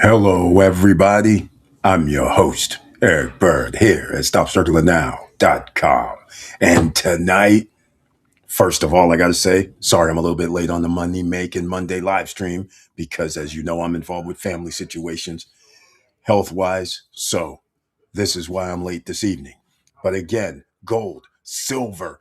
Hello, everybody. I'm your host, Eric Bird, here at StopCirclingNow.com. And tonight, first of all, I got to say, sorry I'm a little bit late on the Monday live stream because, as you know, I'm involved with family situations, health wise. So, this is why I'm late this evening. But again, gold, silver,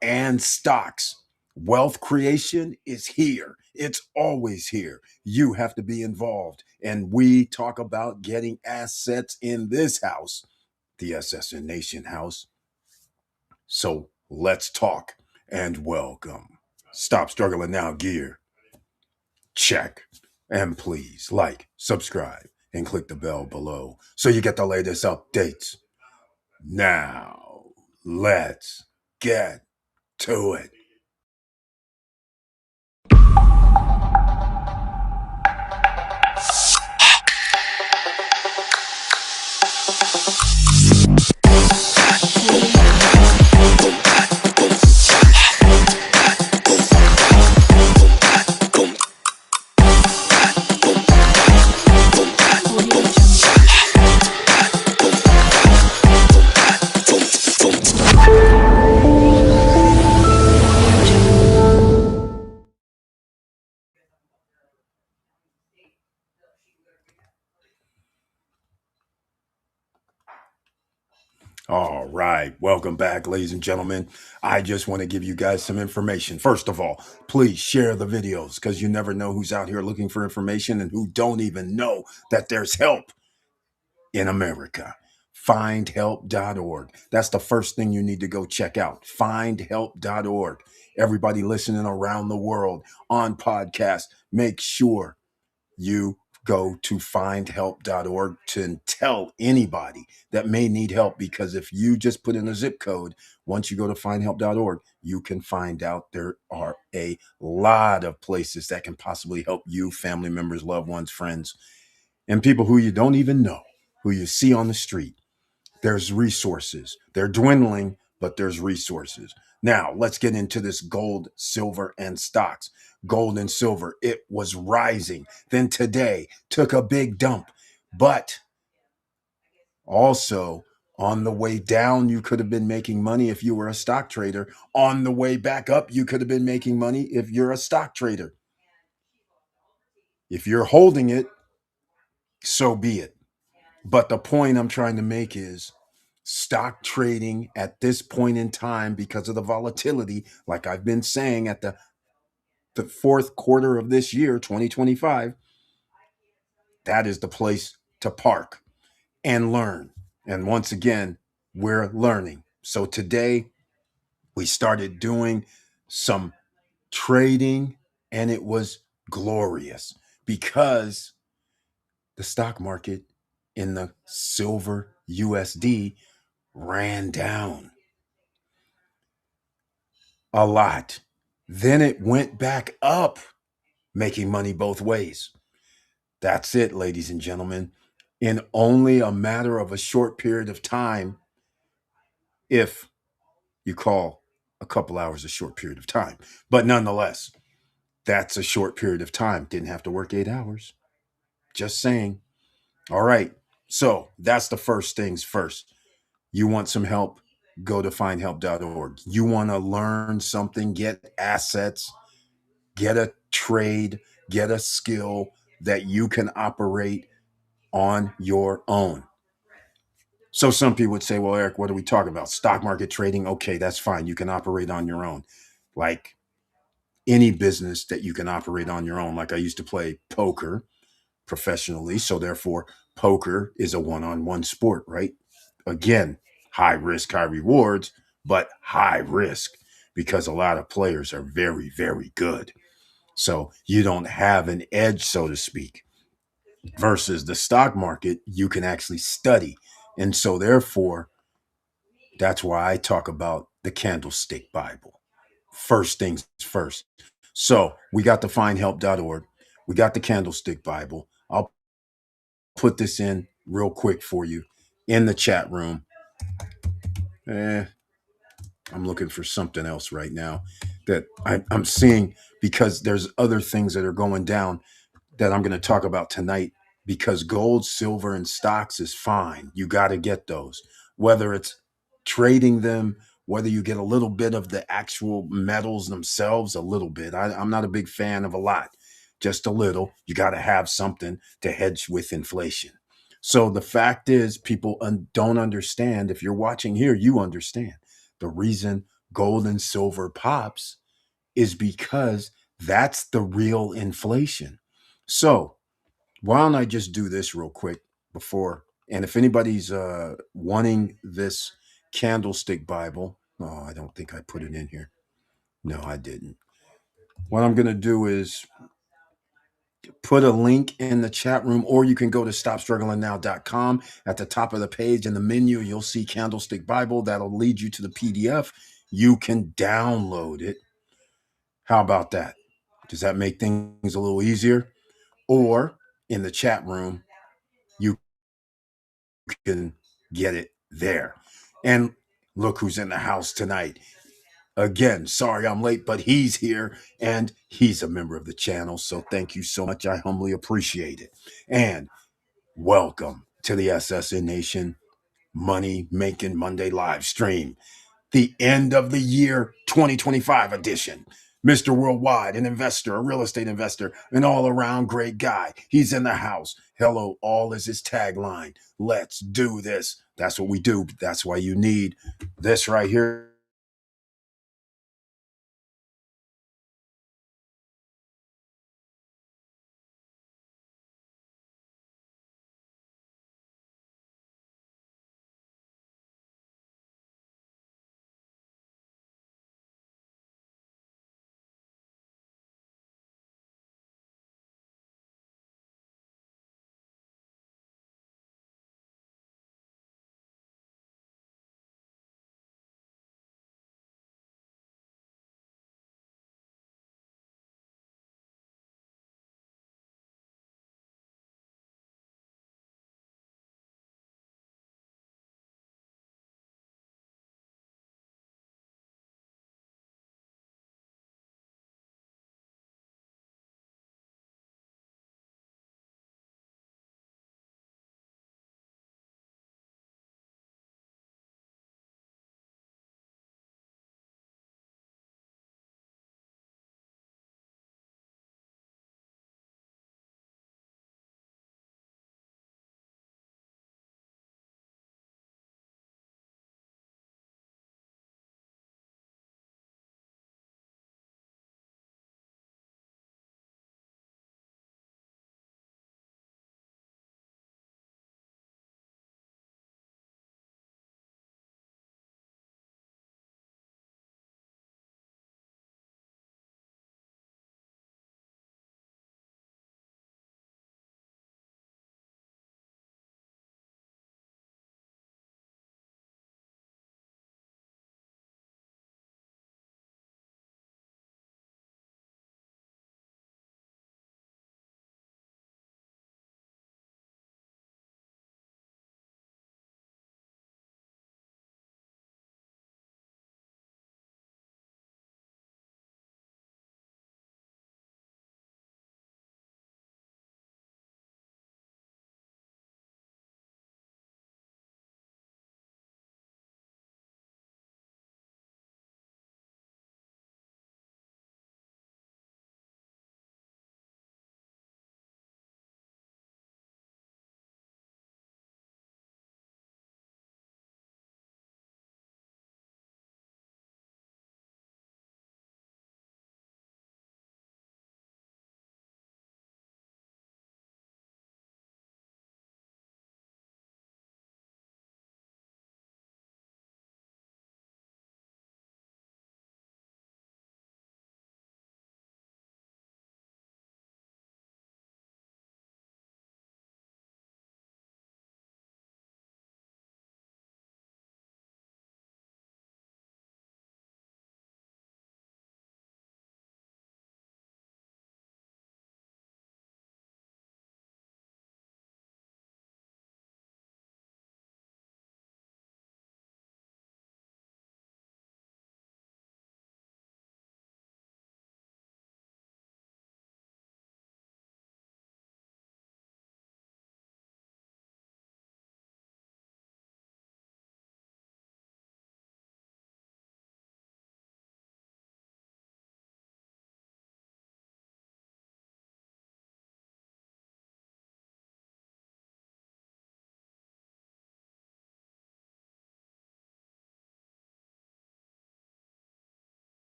and stocks. Wealth creation is here. It's always here. You have to be involved. And we talk about getting assets in this house, the SSN Nation house. So let's talk and welcome. Stop struggling now, gear. Check. And please like, subscribe, and click the bell below so you get the latest updates. Now, let's get to it. All right. Welcome back, ladies and gentlemen. I just want to give you guys some information. First of all, please share the videos because you never know who's out here looking for information and who don't even know that there's help in America. Findhelp.org. That's the first thing you need to go check out. Findhelp.org. Everybody listening around the world on podcast, make sure you go to findhelp.org to tell anybody that may need help, because if you just put in a zip code, once you go to findhelp.org, you can find out there are a lot of places that can possibly help you, family members, loved ones, friends, and people who you don't even know, who you see on the street. There's resources. They're dwindling, but there's resources. Now, let's get into this gold, silver, and stocks. Gold and silver, it was rising. Then today took a big dump. But also, on the way down, you could have been making money if you were a stock trader. On the way back up, you could have been making money if you're a stock trader. If you're holding it, so be it. But the point I'm trying to make is stock trading at this point in time, because of the volatility, like I've been saying, at the fourth quarter of this year, 2025, that is the place to park and learn. And once again, we're learning. So today we started doing some trading, and it was glorious because the stock market in the silver USD ran down a lot. Then it went back up, making money both ways. That's it, ladies and gentlemen. In only a matter of a short period of time, if you call a couple hours a short period of time. But nonetheless, that's a short period of time. Didn't have to work 8 hours. Just saying. All right. So that's the first things first. You want some help? Go to findhelp.org. You want to learn something, get assets, get a trade, get a skill that you can operate on your own. So some people would say, well, Eric, what are we talking about? Stock market trading? Okay, that's fine. You can operate on your own. Like any business that you can operate on your own. Like I used to play poker professionally. So therefore, poker is a one-on-one sport, right? Again, high risk, high rewards, but high risk because a lot of players are very, very good. So you don't have an edge, so to speak. Versus the stock market, you can actually study. And so, therefore, that's why I talk about the candlestick Bible. First things first. So, we got the findhelp.org. We got the candlestick Bible. I'll put this in real quick for you in the chat room. I'm looking for something else right now that I'm seeing, because there's other things that are going down that I'm going to talk about tonight because gold, silver, and stocks is fine. You got to get those, whether it's trading them, whether you get a little bit of the actual metals themselves, a little bit. I'm not a big fan of a lot, just a little. You got to have something to hedge with inflation. So the fact is, people don't understand. If you're watching here, you understand the reason gold and silver pops is because that's the real inflation. So why don't I just do this real quick before? And if anybody's wanting this candlestick Bible, oh, I don't think I put it in here. No, I didn't. What I'm going to do is put a link in the chat room, or you can go to stopstrugglingnow.com. At the top of the page in the menu, you'll see Candlestick Bible. That'll lead you to the PDF. You can download it. How about that? Does that make things a little easier? Or in the chat room, you can get it there. And look who's in the house tonight. Again, sorry I'm late, but he's here and he's a member of the channel. So thank you so much. I humbly appreciate it. And welcome to the SSN Nation Money Making Monday live stream, the end of the year 2025 edition. Mr. Worldwide, an investor, a real estate investor, an all around great guy. He's in the house. Hello, all is his tagline. Let's do this. That's what we do. That's why you need this right here.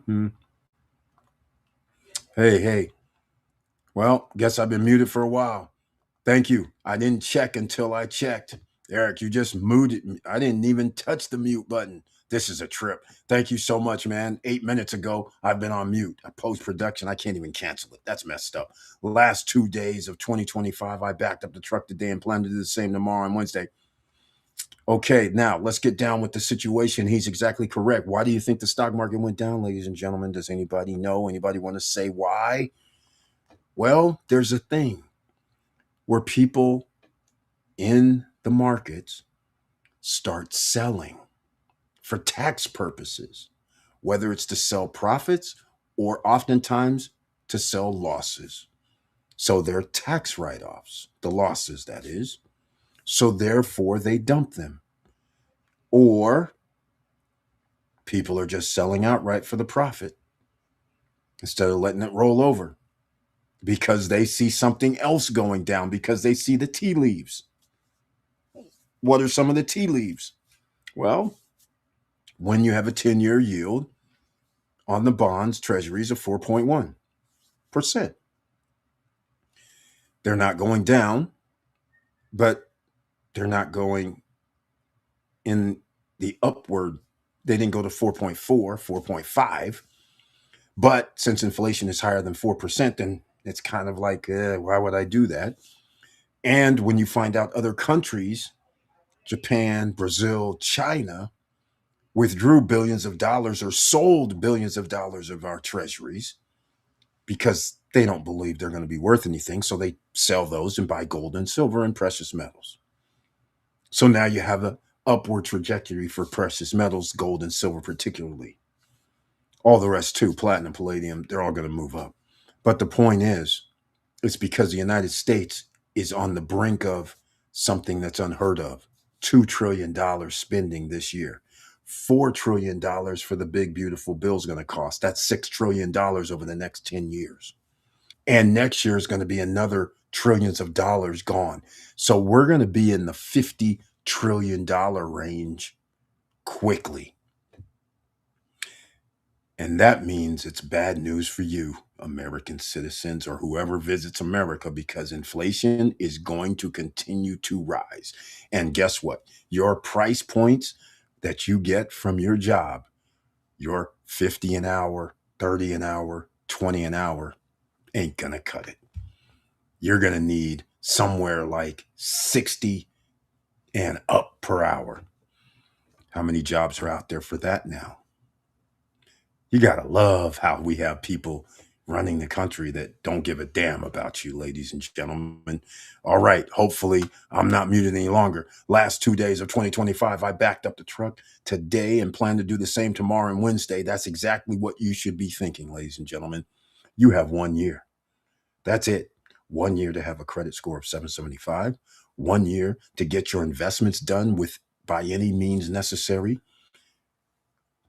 Hey, hey. Well, guess I've been muted for a while. Thank you. I didn't check until I checked. Eric, you just muted me. I didn't even touch the mute button. This is a trip. Thank you so much, man. 8 minutes ago, I've been on mute. Post production, I can't even cancel it. That's messed up. The last 2 days of 2025, I backed up the truck today and plan to do the same tomorrow and Wednesday. Okay, now let's get down with the situation. He's exactly correct. Why do you think the stock market went down, ladies and gentlemen? Does anybody know? Anybody want to say why? Well, there's a thing where people in the markets start selling for tax purposes, whether it's to sell profits or oftentimes to sell losses. So they're tax write offs, the losses, that is. So therefore, they dump them. Or people are just selling outright for the profit instead of letting it roll over because they see something else going down, because they see the tea leaves. What are some of the tea leaves? Well, when you have a 10-year yield on the bonds, treasuries of 4.1%. They're not going down, but they're not going in the upward. They didn't go to 4.4, 4.5. But since inflation is higher than 4%, then it's kind of like, why would I do that? And when you find out other countries, Japan, Brazil, China, withdrew billions of dollars or sold billions of dollars of our treasuries because they don't believe they're going to be worth anything. So they sell those and buy gold and silver and precious metals. So now you have an upward trajectory for precious metals, gold and silver particularly. All the rest too, platinum, palladium, they're all going to move up. But the point is, it's because the United States is on the brink of something that's unheard of. $2 trillion spending this year. $4 trillion for the big, beautiful bill is going to cost. That's $6 trillion over the next 10 years. And next year is going to be another trillions of dollars gone. So we're going to be in the $50 trillion range quickly. And that means it's bad news for you, American citizens, or whoever visits America, because inflation is going to continue to rise. And guess what? Your price points that you get from your job, your 50 an hour, 30 an hour, 20 an hour, ain't going to cut it. You're going to need somewhere like 60 and up per hour. How many jobs are out there for that now? You got to love how we have people running the country that don't give a damn about you, ladies and gentlemen. All right. Hopefully, I'm not muted any longer. Last 2 days of 2025, I backed up the truck today and plan to do the same tomorrow and Wednesday. That's exactly what you should be thinking, ladies and gentlemen. You have 1 year. That's it. 1 year to have a credit score of 775. 1 year to get your investments done with by any means necessary.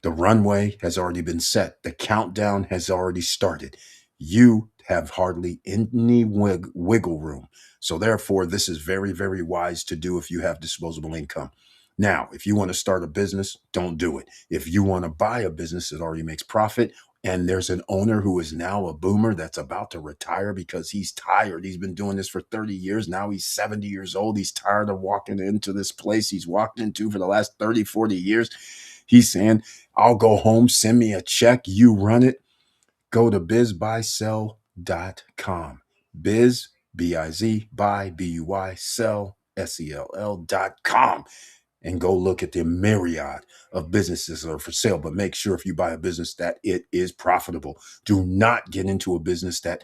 The runway has already been set. The countdown has already started. You have hardly any wiggle room. So, therefore, this is very, very wise to do if you have disposable income. Now, if you want to start a business, don't do it. If you want to buy a business that already makes profit, and there's an owner who is now a boomer that's about to retire because he's tired. He's been doing this for 30 years. Now he's 70 years old. He's tired of walking into this place he's walked into for the last 30, 40 years. He's saying, I'll go home, send me a check, you run it. Go to bizbuysell.com. Biz, B-I-Z, buy, B-U-Y, sell, S-E-L-L.com. And go look at the myriad of businesses that are for sale. But make sure if you buy a business that it is profitable. Do not get into a business that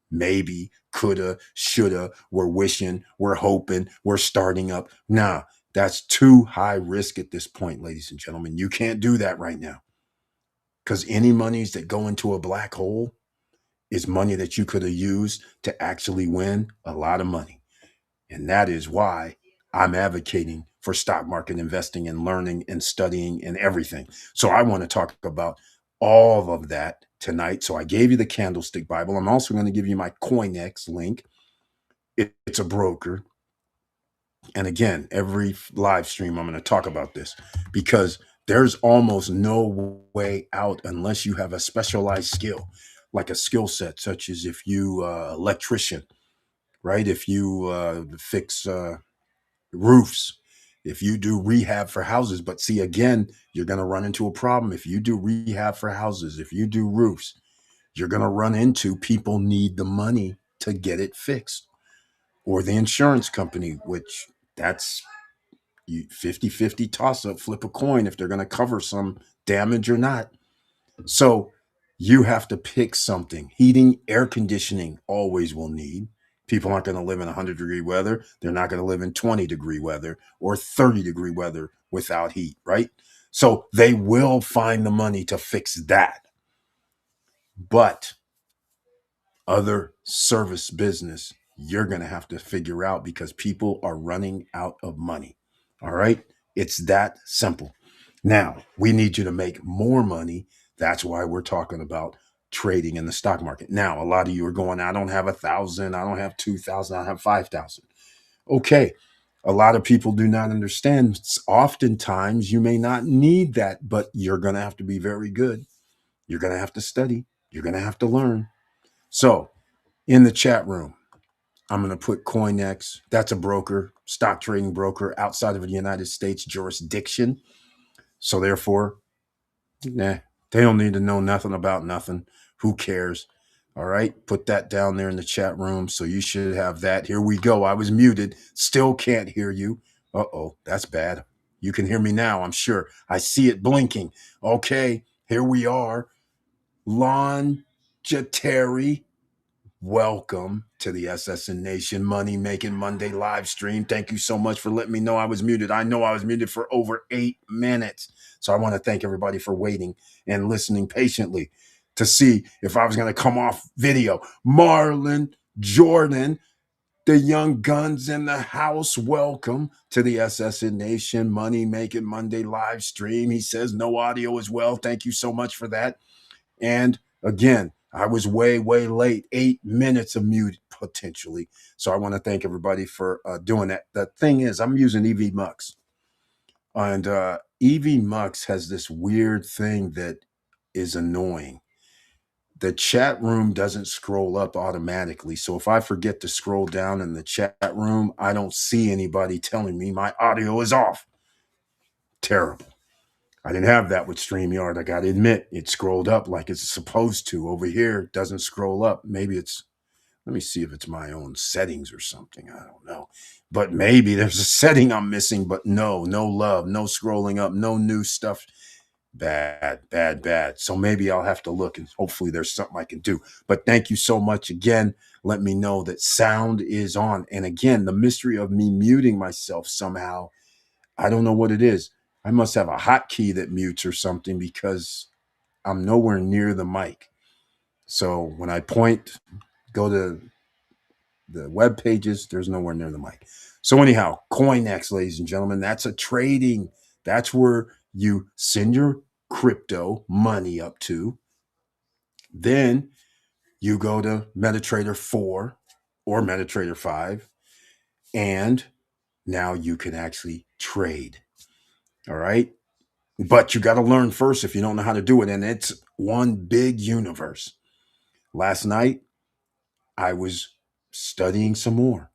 maybe, coulda, shoulda, we're wishing, we're hoping, we're starting up. Nah, that's too high risk at this point, ladies and gentlemen. You can't do that right now. Because any monies that go into a black hole is money that you could have used to actually win a lot of money. And that is why I'm advocating for stock market investing and learning and studying and everything. So I want to talk about all of that tonight. So I gave you the Candlestick Bible. I'm also going to give you my CoinX link. It's a broker. And again, every live stream, I'm going to talk about this because There's almost no way out unless you have a specialized skill, like a skill set, such as if you electrician, right? If you fix roofs, if you do rehab for houses. But see, again, you're going to run into a problem. If you do rehab for houses, if you do roofs, you're going to run into people need the money to get it fixed, or the insurance company, which that's you 50-50 toss up, flip a coin if they're going to cover some damage or not. So you have to pick something. Heating, air conditioning always will need. People aren't going to live in 100-degree weather. They're not going to live in 20-degree weather or 30-degree weather without heat, right? So they will find the money to fix that. But other service business, you're going to have to figure out because people are running out of money. All right. It's that simple. Now, we need you to make more money. That's why we're talking about trading in the stock market. Now, a lot of you are going, I don't have 1,000, I don't have 2,000, I have 5,000. Okay. A lot of people do not understand. Oftentimes, you may not need that, but you're going to have to be very good. You're going to have to study. You're going to have to learn. So, in the chat room, I'm going to put CoinX. That's a broker, stock trading broker outside of the United States jurisdiction. So therefore, nah, they don't need to know nothing about nothing. Who cares? All right. Put that down there in the chat room. So you should have that. Here we go. I was muted. Still can't hear you. Uh-oh, that's bad. You can hear me now, I'm sure. I see it blinking. Okay, here we are. Longitary. Welcome to the SSN Nation Money Making Monday live stream. Thank you so much for letting me know I was muted. I know I was muted for over 8 minutes. So I want to thank everybody for waiting and listening patiently to see if I was going to come off video. Marlon Jordan, the young guns in the house. Welcome to the SSN Nation Money Making Monday live stream. He says no audio as well. Thank you so much for that. And again, I was way, way late, 8 minutes of mute potentially. So I want to thank everybody for doing that. The thing is, I'm using EV Mux. And EV Mux has this weird thing that is annoying. The chat room doesn't scroll up automatically. So if I forget to scroll down in the chat room, I don't see anybody telling me my audio is off. Terrible. I didn't have that with StreamYard. I got to admit, it scrolled up like it's supposed to. Over here, it doesn't scroll up. Maybe it's, let me see if it's my own settings or something. I don't know. But maybe there's a setting I'm missing, but no love, no scrolling up, no new stuff. Bad, bad, bad. So maybe I'll have to look and hopefully there's something I can do. But thank you so much again. Let me know that sound is on. And again, the mystery of me muting myself somehow, I don't know what it is. I must have a hotkey that mutes or something because I'm nowhere near the mic. So when I point, go to the web pages, there's nowhere near the mic. So anyhow, CoinX, ladies and gentlemen, that's a trading. That's where you send your crypto money up to. Then you go to MetaTrader 4 or MetaTrader 5, and now you can actually trade. All right. But you got to learn first if you don't know how to do it. And it's one big universe. Last night, I was studying some more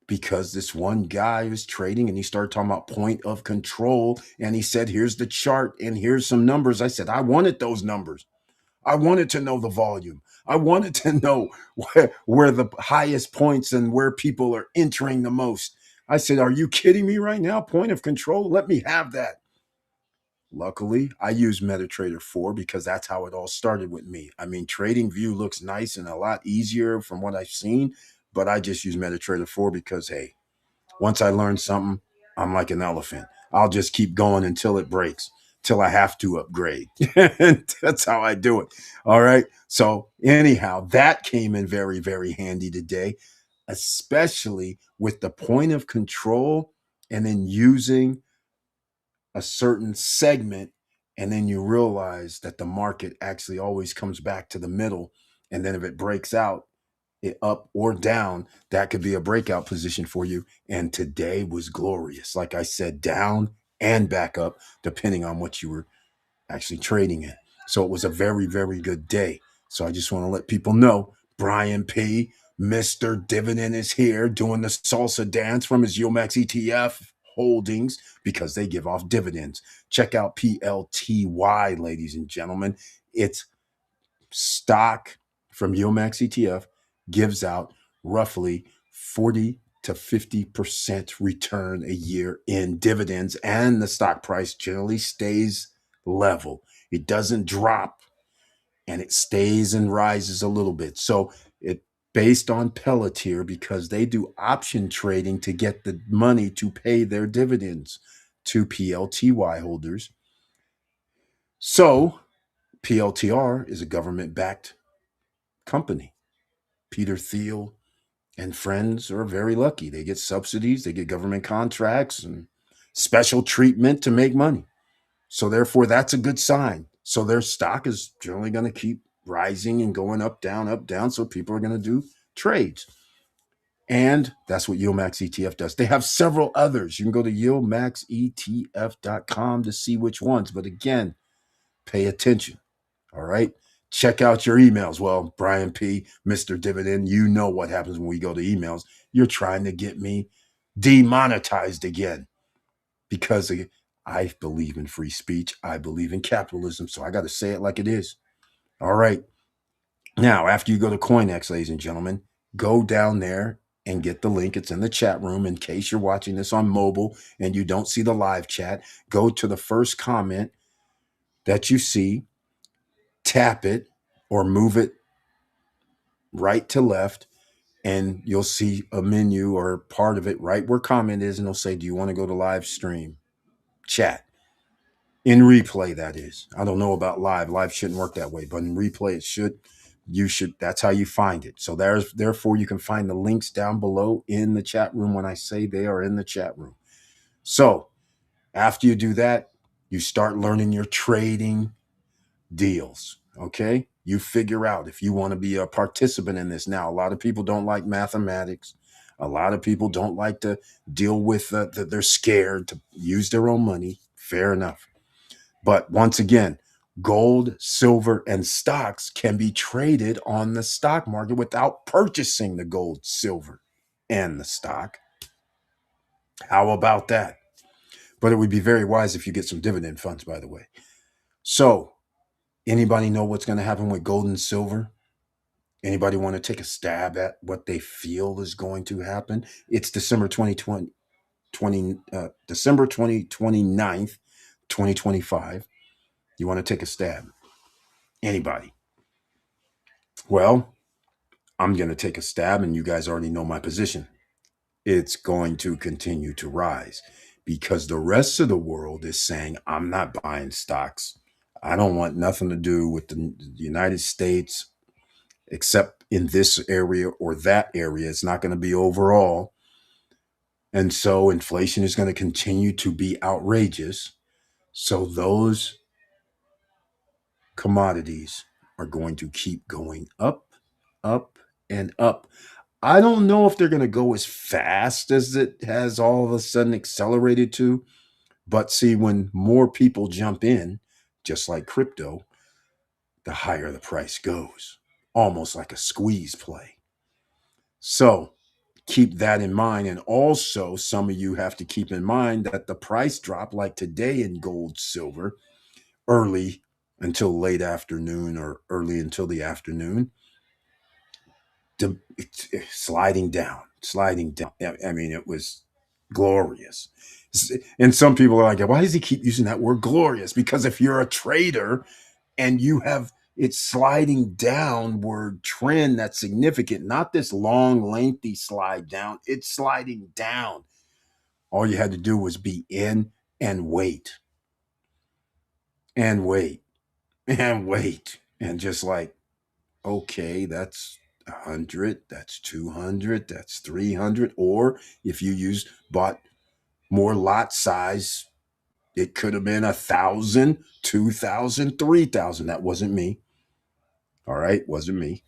because this one guy was trading and he started talking about point of control. And he said, here's the chart and here's some numbers. I said, I wanted those numbers. I wanted to know the volume. I wanted to know where the highest points and where people are entering the most. I said, are you kidding me right now? Point of control? Let me have that. Luckily, I use MetaTrader 4 because that's how it all started with me. I mean, TradingView looks nice and a lot easier from what I've seen, but I just use MetaTrader 4 because, hey, once I learn something, I'm like an elephant. I'll just keep going until it breaks, till I have to upgrade. That's how I do it. All right. So, anyhow, that came in very, very handy today, especially with the point of control and then using a certain segment, and then you realize that the market actually always comes back to the middle, and then if it breaks out it up or down, that could be a breakout position for you. And today was glorious, like I said, down and back up, depending on what you were actually trading in. So it was a very, very good day. So I just want to let people know Brian P., Mr. Dividend, is here doing the salsa dance from his Yomax ETF holdings because they give off dividends. Check out PLTY, ladies and gentlemen. It's stock from Yomax ETF gives out roughly 40 to 50% return a year in dividends, and the stock price generally stays level. It doesn't drop and it stays and rises a little bit. So it based on Pelletier because they do option trading to get the money to pay their dividends to PLTY holders. So PLTR is a government backed company. Peter Thiel and friends are very lucky. They get subsidies, they get government contracts and special treatment to make money. So therefore, that's a good sign. So their stock is generally going to keep rising and going up, down, up, down. So people are going to do trades. And that's what Yieldmax ETF does. They have several others. You can go to yieldmaxetf.com to see which ones. But again, pay attention. All right. Check out your emails. Well, Brian P., Mr. Dividend, you know what happens when we go to emails. You're trying to get me demonetized again because I believe in free speech. I believe in capitalism. So I got to say it like it is. All right. Now, after you go to CoinX, ladies and gentlemen, go down there and get the link. It's in the chat room. In case you're watching this on mobile and you don't see the live chat, go to the first comment that you see, tap it or move it right to left, and you'll see a menu or part of it right where comment is, and it'll say, do you want to go to live stream chat? In replay, that is. I don't know about live. Live shouldn't work that way, but in replay, it should. You should. That's how you find it. So therefore, you can find the links down below in the chat room when I say they are in the chat room. So after you do that, you start learning your trading deals. Okay. You figure out if you want to be a participant in this. Now, a lot of people don't like mathematics. A lot of people don't like to deal with they're scared to use their own money. Fair enough. But once again, gold, silver, and stocks can be traded on the stock market without purchasing the gold, silver, and the stock. How about that? But it would be very wise if you get some dividend funds, by the way. So, anybody know what's going to happen with gold and silver? Anybody want to take a stab at what they feel is going to happen? It's December 29th, 2025. You want to take a stab? Anybody? Well, I'm going to take a stab, and you guys already know my position. It's going to continue to rise because the rest of the world is saying, I'm not buying stocks. I don't want nothing to do with the United States except in this area or that area. It's not going to be overall. And so inflation is going to continue to be outrageous. So those commodities are going to keep going up, up, and up. I don't know if they're going to go as fast as it has all of a sudden accelerated to. But see, when more people jump in, just like crypto, the higher the price goes, almost like a squeeze play. So keep that in mind. And also, some of you have to keep in mind that the price drop, like today in gold, silver, early until late afternoon or early until the afternoon, it's sliding down, sliding down. I mean, it was glorious. And some people are like, why does he keep using that word glorious? Because if you're a trader and you have it's sliding downward trend that's significant, not this long, lengthy slide down, it's sliding down. All you had to do was be in and wait and wait and wait. And just like, okay, that's 100, that's 200, that's 300. Or if you bought more lot size, it could have been 1,000, 2,000, 3,000. That wasn't me. All right, wasn't me.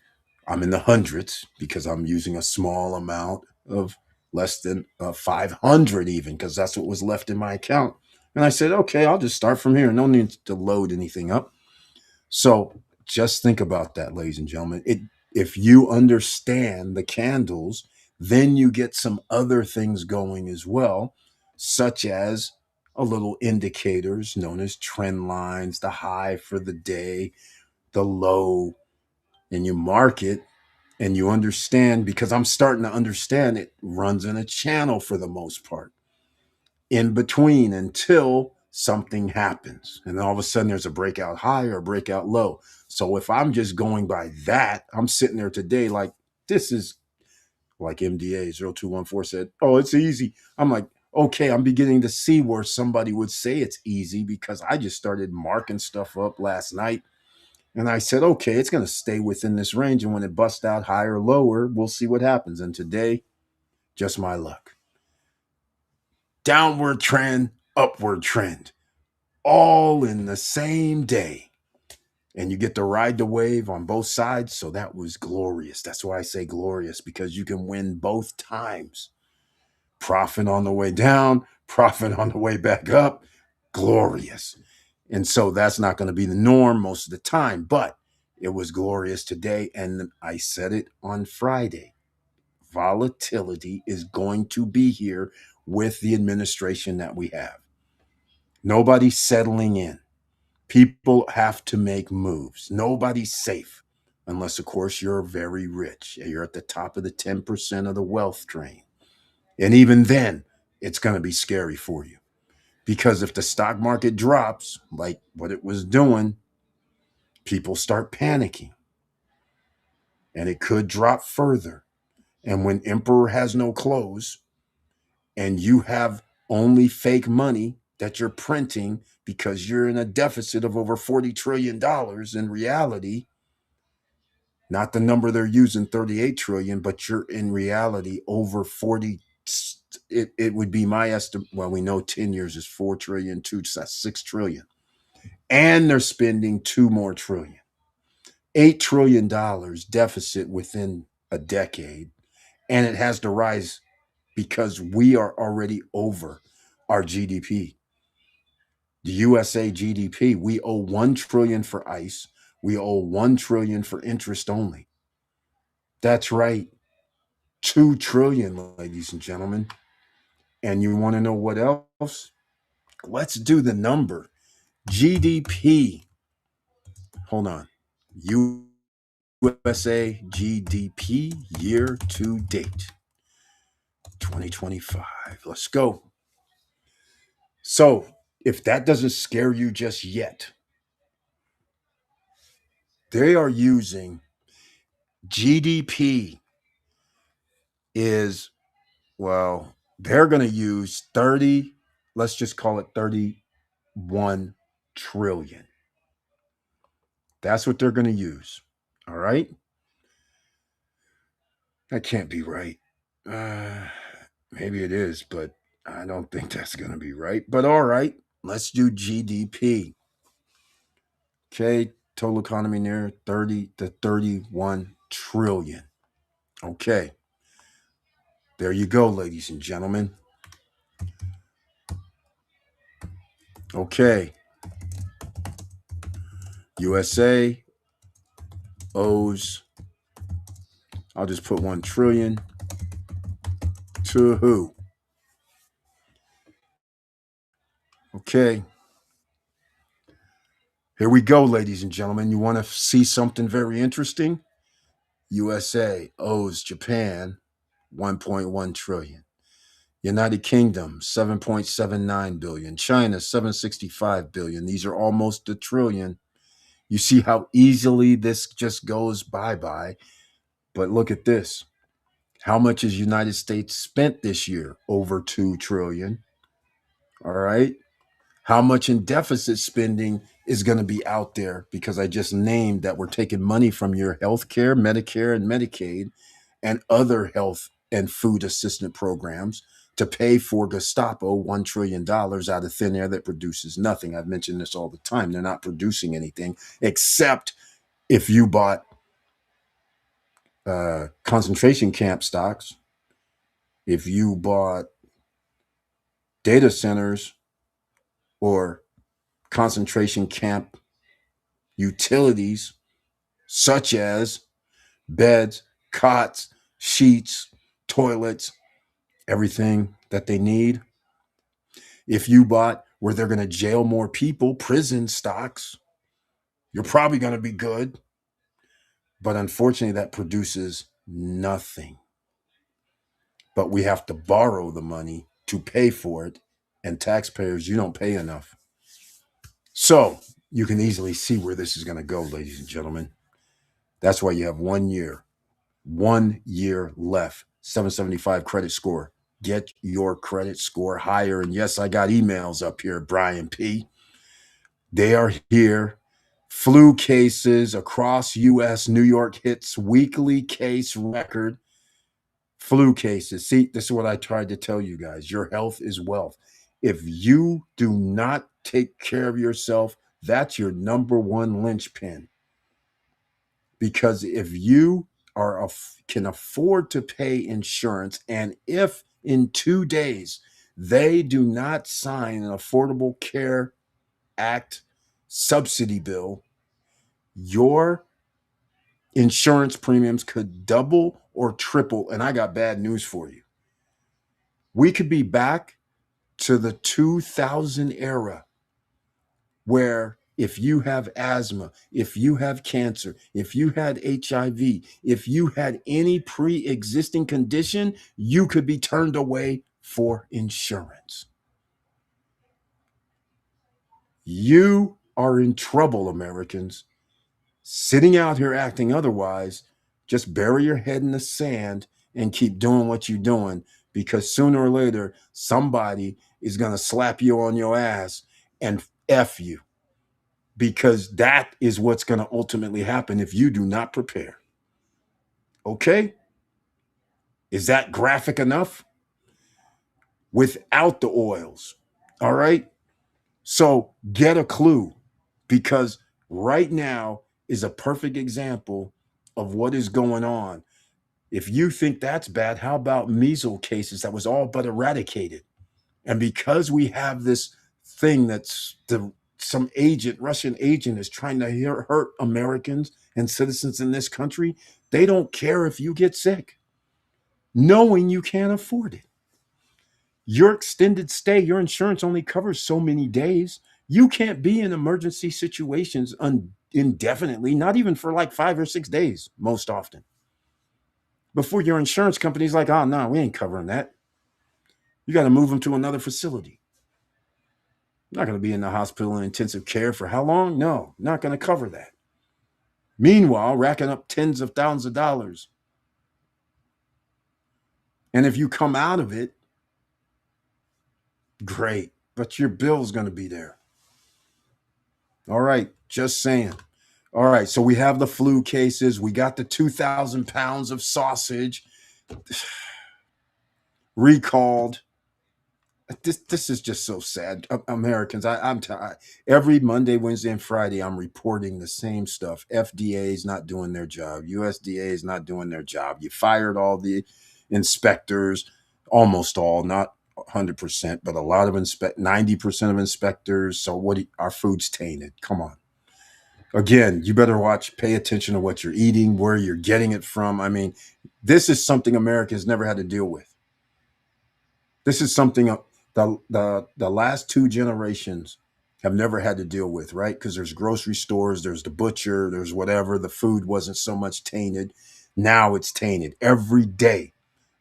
I'm in the hundreds because I'm using a small amount of less than 500 even because that's what was left in my account And I said, okay, I'll just start from here. No need to load anything up. So just think about that, ladies and gentlemen. If you understand the candles, then you get some other things going as well, such as a little indicators known as trend lines, the high for the day, the low, and you mark it and you understand, because I'm starting to understand it runs in a channel for the most part in between until something happens. And then all of a sudden there's a breakout high or a breakout low. So if I'm just going by that, I'm sitting there today like, this is like MDA0214 said, oh, it's easy. I'm like, okay, I'm beginning to see where somebody would say it's easy because I just started marking stuff up last night. And I said, okay, it's going to stay within this range. And when it busts out higher or lower, we'll see what happens. And today, just my luck. Downward trend, upward trend, all in the same day. And you get to ride the wave on both sides. So that was glorious. That's why I say glorious, because you can win both times. Profit on the way down, profit on the way back up. Glorious. And so that's not going to be the norm most of the time, but it was glorious today. And I said it on Friday. Volatility is going to be here with the administration that we have. Nobody's settling in. People have to make moves. Nobody's safe unless, of course, you're very rich. You're at the top of the 10% of the wealth train. And even then, it's going to be scary for you. Because if the stock market drops, like what it was doing, people start panicking. And it could drop further. And when emperor has no clothes and you have only fake money that you're printing because you're in a deficit of over $40 trillion in reality, not the number they're using, 38 trillion, but you're in reality over 40. It would be my estimate. Well, we know 10 years is 4 trillion, that's 6 trillion. And they're spending 2 more trillion. $8 trillion deficit within a decade. And it has to rise because we are already over our GDP. The USA GDP, we owe 1 trillion for ICE. We owe 1 trillion for interest only. That's right. 2 trillion, ladies and gentlemen. And you want to know what else? Let's do the number. GDP. Hold on. USA GDP year to date. 2025. Let's go. So, if that doesn't scare you just yet, they are using GDP is, well, they're going to use 30, let's just call it 31 trillion. That's what they're going to use. All right. That can't be right. Uh, Maybe it is, but I don't think that's going to be right. But all right, let's do GDP. Okay. Total economy near 30 to 31 trillion. Okay. There you go, ladies and gentlemen. Okay. USA owes, I'll just put 1 trillion to who? Okay. Here we go, ladies and gentlemen. You want to see something very interesting? USA owes Japan 1.1 trillion. United Kingdom 7.79 billion. China 765 billion. These are almost a trillion. You see how easily this just goes bye-bye. But look at this. How much has United States spent this year? Over 2 trillion. All right. How much in deficit spending is going to be out there? Because I just named that we're taking money from your health care, Medicare, and Medicaid, and other health and food assistance programs to pay for Gestapo $1 trillion out of thin air that produces nothing. I've mentioned this all the time. They're not producing anything except if you bought concentration camp stocks, if you bought data centers, or concentration camp utilities such as beds, cots, sheets, toilets, everything that they need. If you bought where they're going to jail more people, prison stocks, you're probably going to be good. But unfortunately, that produces nothing. But we have to borrow the money to pay for it. And taxpayers, you don't pay enough. So you can easily see where this is going to go, ladies and gentlemen. That's why you have 1 year left. 775 credit score. Get your credit score higher. And yes, I got emails up here, Brian P. They are here. Flu cases across U.S. New York hits weekly case record. Flu cases. See, this is what I tried to tell you guys. Your health is wealth. If you do not take care of yourself, that's your number one linchpin. Because if you can afford to pay insurance, and if in 2 days they do not sign an Affordable Care Act subsidy bill, your insurance premiums could double or triple. And I got bad news for you. We could be back to the 2000 era where if you have asthma, if you have cancer, if you had HIV, if you had any pre-existing condition, you could be turned away for insurance. You are in trouble, Americans. Sitting out here acting otherwise, just bury your head in the sand and keep doing what you're doing, because sooner or later, somebody is going to slap you on your ass and F you, because that is what's going to ultimately happen if you do not prepare. Okay? Is that graphic enough? Without the oils. All right? So get a clue, because right now is a perfect example of what is going on. If you think that's bad, how about measles cases that was all but eradicated? And because we have this thing that's some agent, Russian agent, is trying to hurt Americans and citizens in this country, they don't care if you get sick, knowing you can't afford it. Your extended stay, your insurance only covers so many days. You can't be in emergency situations indefinitely, not even for like 5 or 6 days, most often. Before your insurance company's like, oh, no, we ain't covering that. You got to move them to another facility. Not going to be in the hospital in intensive care for how long? No, not going to cover that. Meanwhile, racking up tens of thousands of dollars. And if you come out of it, great, but your bill's going to be there. All right, just saying. All right, so we have the flu cases. We got the 2,000 pounds of sausage recalled. This is just so sad. Americans, I'm tired. Every Monday, Wednesday, and Friday, I'm reporting the same stuff. FDA is not doing their job. USDA is not doing their job. You fired all the inspectors, almost all, not 100%, but a lot of 90% of inspectors. So our food's tainted. Come on. Again, you better pay attention to what you're eating, where you're getting it from. I mean, this is something Americans never had to deal with. This is something the last 2 generations have never had to deal with, right? Because there's grocery stores, there's the butcher, there's whatever. The food wasn't so much tainted. Now it's tainted. Every day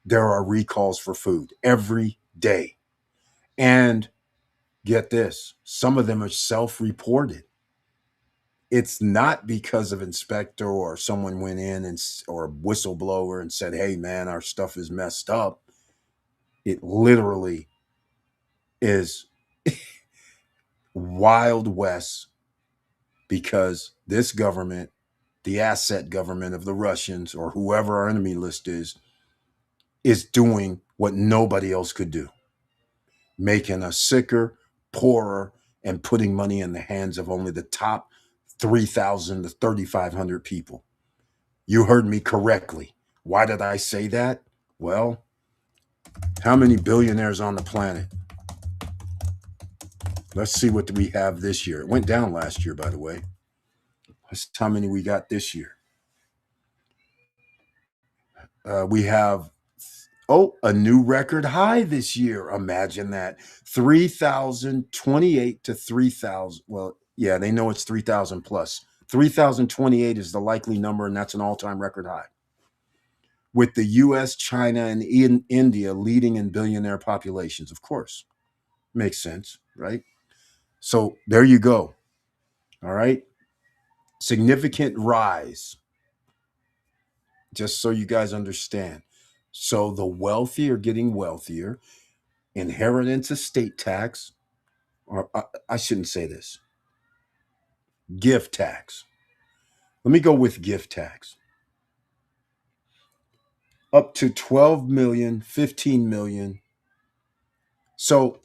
there are recalls for food. Every day. And get this, some of them are self-reported. It's not because of inspector or someone went in or a whistleblower and said, hey, man, our stuff is messed up. It literally is Wild West, because this government, the asset government of the Russians or whoever our enemy list is doing what nobody else could do, making us sicker, poorer, and putting money in the hands of only the top 3,000 to 3,500 people. You heard me correctly. Why did I say that? Well, how many billionaires on the planet? Let's see what we have this year. It went down last year, by the way. Let's see how many we got this year. We have a new record high this year. Imagine that. 3,028 to 3,000. Well, yeah, they know it's 3,000 plus. 3,028 is the likely number, and that's an all time record high. With the US, China, and India leading in billionaire populations, of course. Makes sense, right? So there you go. All right. Significant rise, just so you guys understand. So the wealthy are getting wealthier. Inheritance estate tax, or I shouldn't say this, gift tax. Let me go with gift tax. Up to 12 million, 15 million. So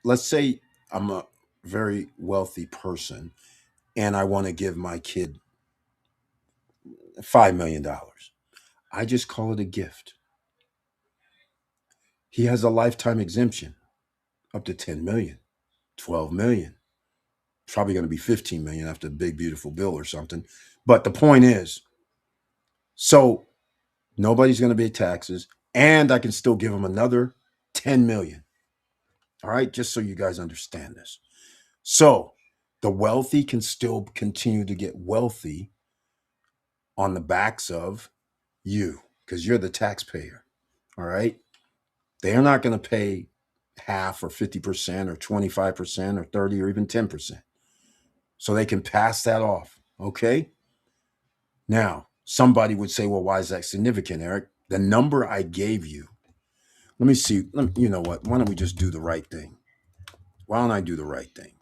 let's say I'm a very wealthy person and I want to give my kid $5 million. I just call it a gift. He has a lifetime exemption up to 10 million, 12 million. Probably going to be 15 million after the big beautiful bill or something. But the point is, so nobody's going to pay taxes, and I can still give him another 10 million. All right, just so you guys understand this. So the wealthy can still continue to get wealthy on the backs of you because you're the taxpayer. All right. They are not going to pay half or 50% or 25% or 30 or even 10%. So they can pass that off. Okay. Now, somebody would say, well, why is that significant, Eric? The number I gave you, let me see. You know what? Why don't we just do the right thing? Why don't I do the right thing?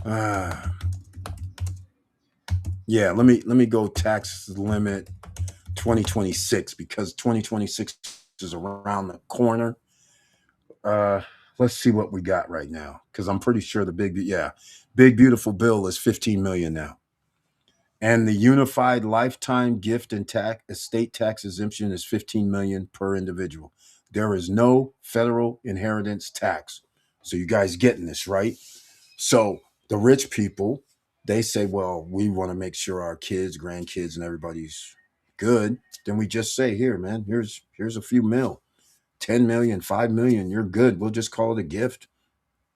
Uh, yeah, let me go tax limit 2026 because 2026 is around the corner. Uh, let's see what we got right now because I'm pretty sure the big beautiful bill is 15 million now. And the unified lifetime gift and tax estate tax exemption is 15 million per individual. There is no federal inheritance tax. So you guys getting this, right? So the rich people, they say, well, we want to make sure our kids, grandkids, and everybody's good. Then we just say, here, man, here's a few mil, 10 million, 5 million, you're good. We'll just call it a gift.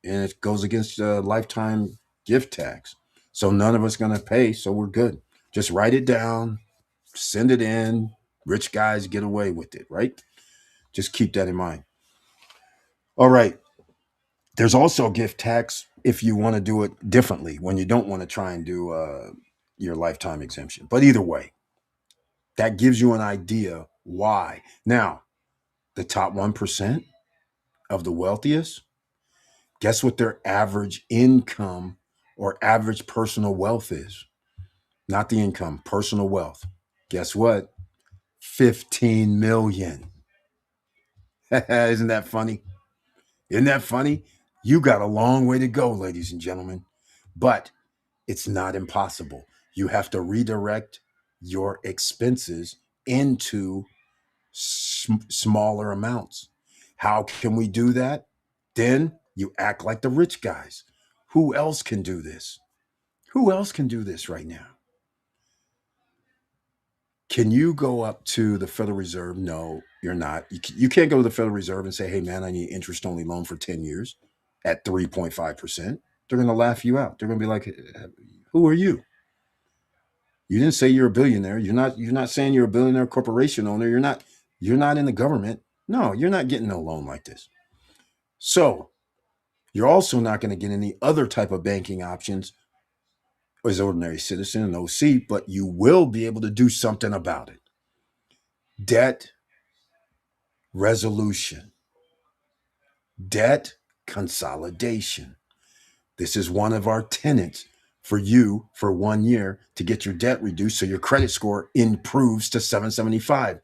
And it goes against lifetime gift tax. So none of us going to pay. So we're good. Just write it down, send it in. Rich guys get away with it, right? Just keep that in mind. All right. There's also gift tax if you want to do it differently when you don't want to try and do your lifetime exemption. But either way, that gives you an idea why. Now, the top 1% of the wealthiest, guess what their average income or average personal wealth is? Not the income, personal wealth. Guess what? 15 million. Isn't that funny? Isn't that funny? You got a long way to go, ladies and gentlemen. But it's not impossible. You have to redirect your expenses into smaller amounts. How can we do that? Then you act like the rich guys. Who else can do this? Who else can do this right now? Can you go up to the Federal Reserve? No, you're not. You can't go to the Federal Reserve and say, hey, man, I need interest only loan for 10 years at 3.5%. They're going to laugh you out. They're going to be like, who are you? You didn't say you're a billionaire. You're not saying you're a billionaire corporation owner. You're not in the government. No, you're not getting no loan like this. So you're also not going to get any other type of banking options as ordinary citizen and OC, but you will be able to do something about it. Debt resolution, debt consolidation. This is one of our tenets for you for 1 year to get your debt reduced so your credit score improves to 775.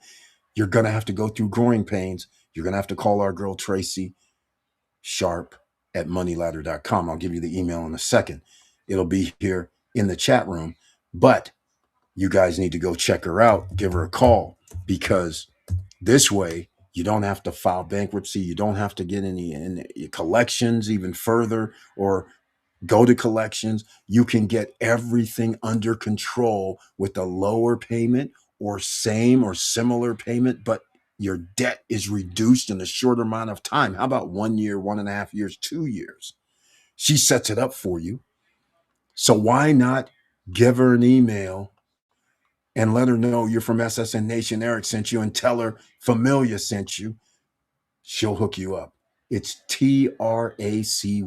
You're going to have to go through growing pains. You're going to have to call our girl tracy.sharpe at moneyladder.com. I'll give you the email in a second. It'll be here in the chat room. But you guys need to go check her out, give her a call, because this way You don't have to file bankruptcy. You don't have to get any collections even further or go to collections. You can get everything under control with a lower payment or same or similar payment, but your debt is reduced in a shorter amount of time. How about 1 year, 1.5 years, 2 years? She sets it up for you. So why not give her an email and let her know you're from SSN Nation, Eric sent you, and tell her Familia sent you? She'll hook you up. It's tracy.sharpe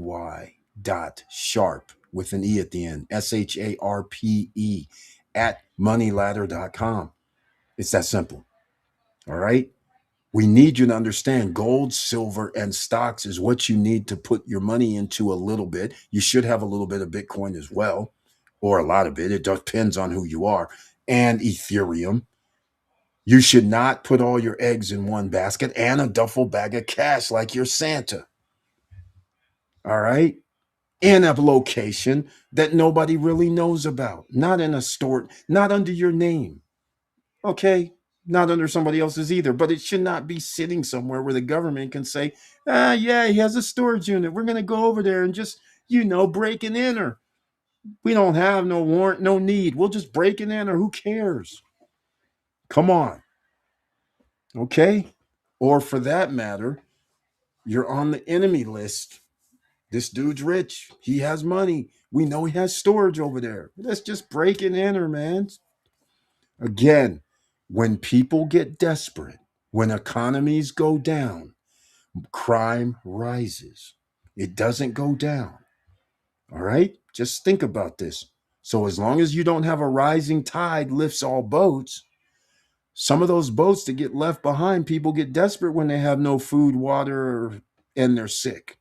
with an E at the end, SHARPE at moneyladder.com. It's that simple. All right. We need you to understand gold, silver, and stocks is what you need to put your money into a little bit. You should have a little bit of Bitcoin as well, or a lot of it. It depends on who you are. And Ethereum. You should not put all your eggs in one basket and a duffel bag of cash like you're Santa. All right. In a location that nobody really knows about, not in a store, not under your name. Okay. Not under somebody else's either, but it should not be sitting somewhere where the government can say, yeah, he has a storage unit. We're going to go over there and just, break and enter. We don't have no warrant, no need. We'll just break and enter. Who cares? Come on. Okay. Or for that matter, you're on the enemy list. This dude's rich. He has money. We know he has storage over there. Let's just break and enter, man. Again, when people get desperate, when economies go down, crime rises. It doesn't go down. All right? Just think about this. So, as long as you don't have a rising tide lifts all boats, some of those boats that get left behind, people get desperate when they have no food, water, and they're sick,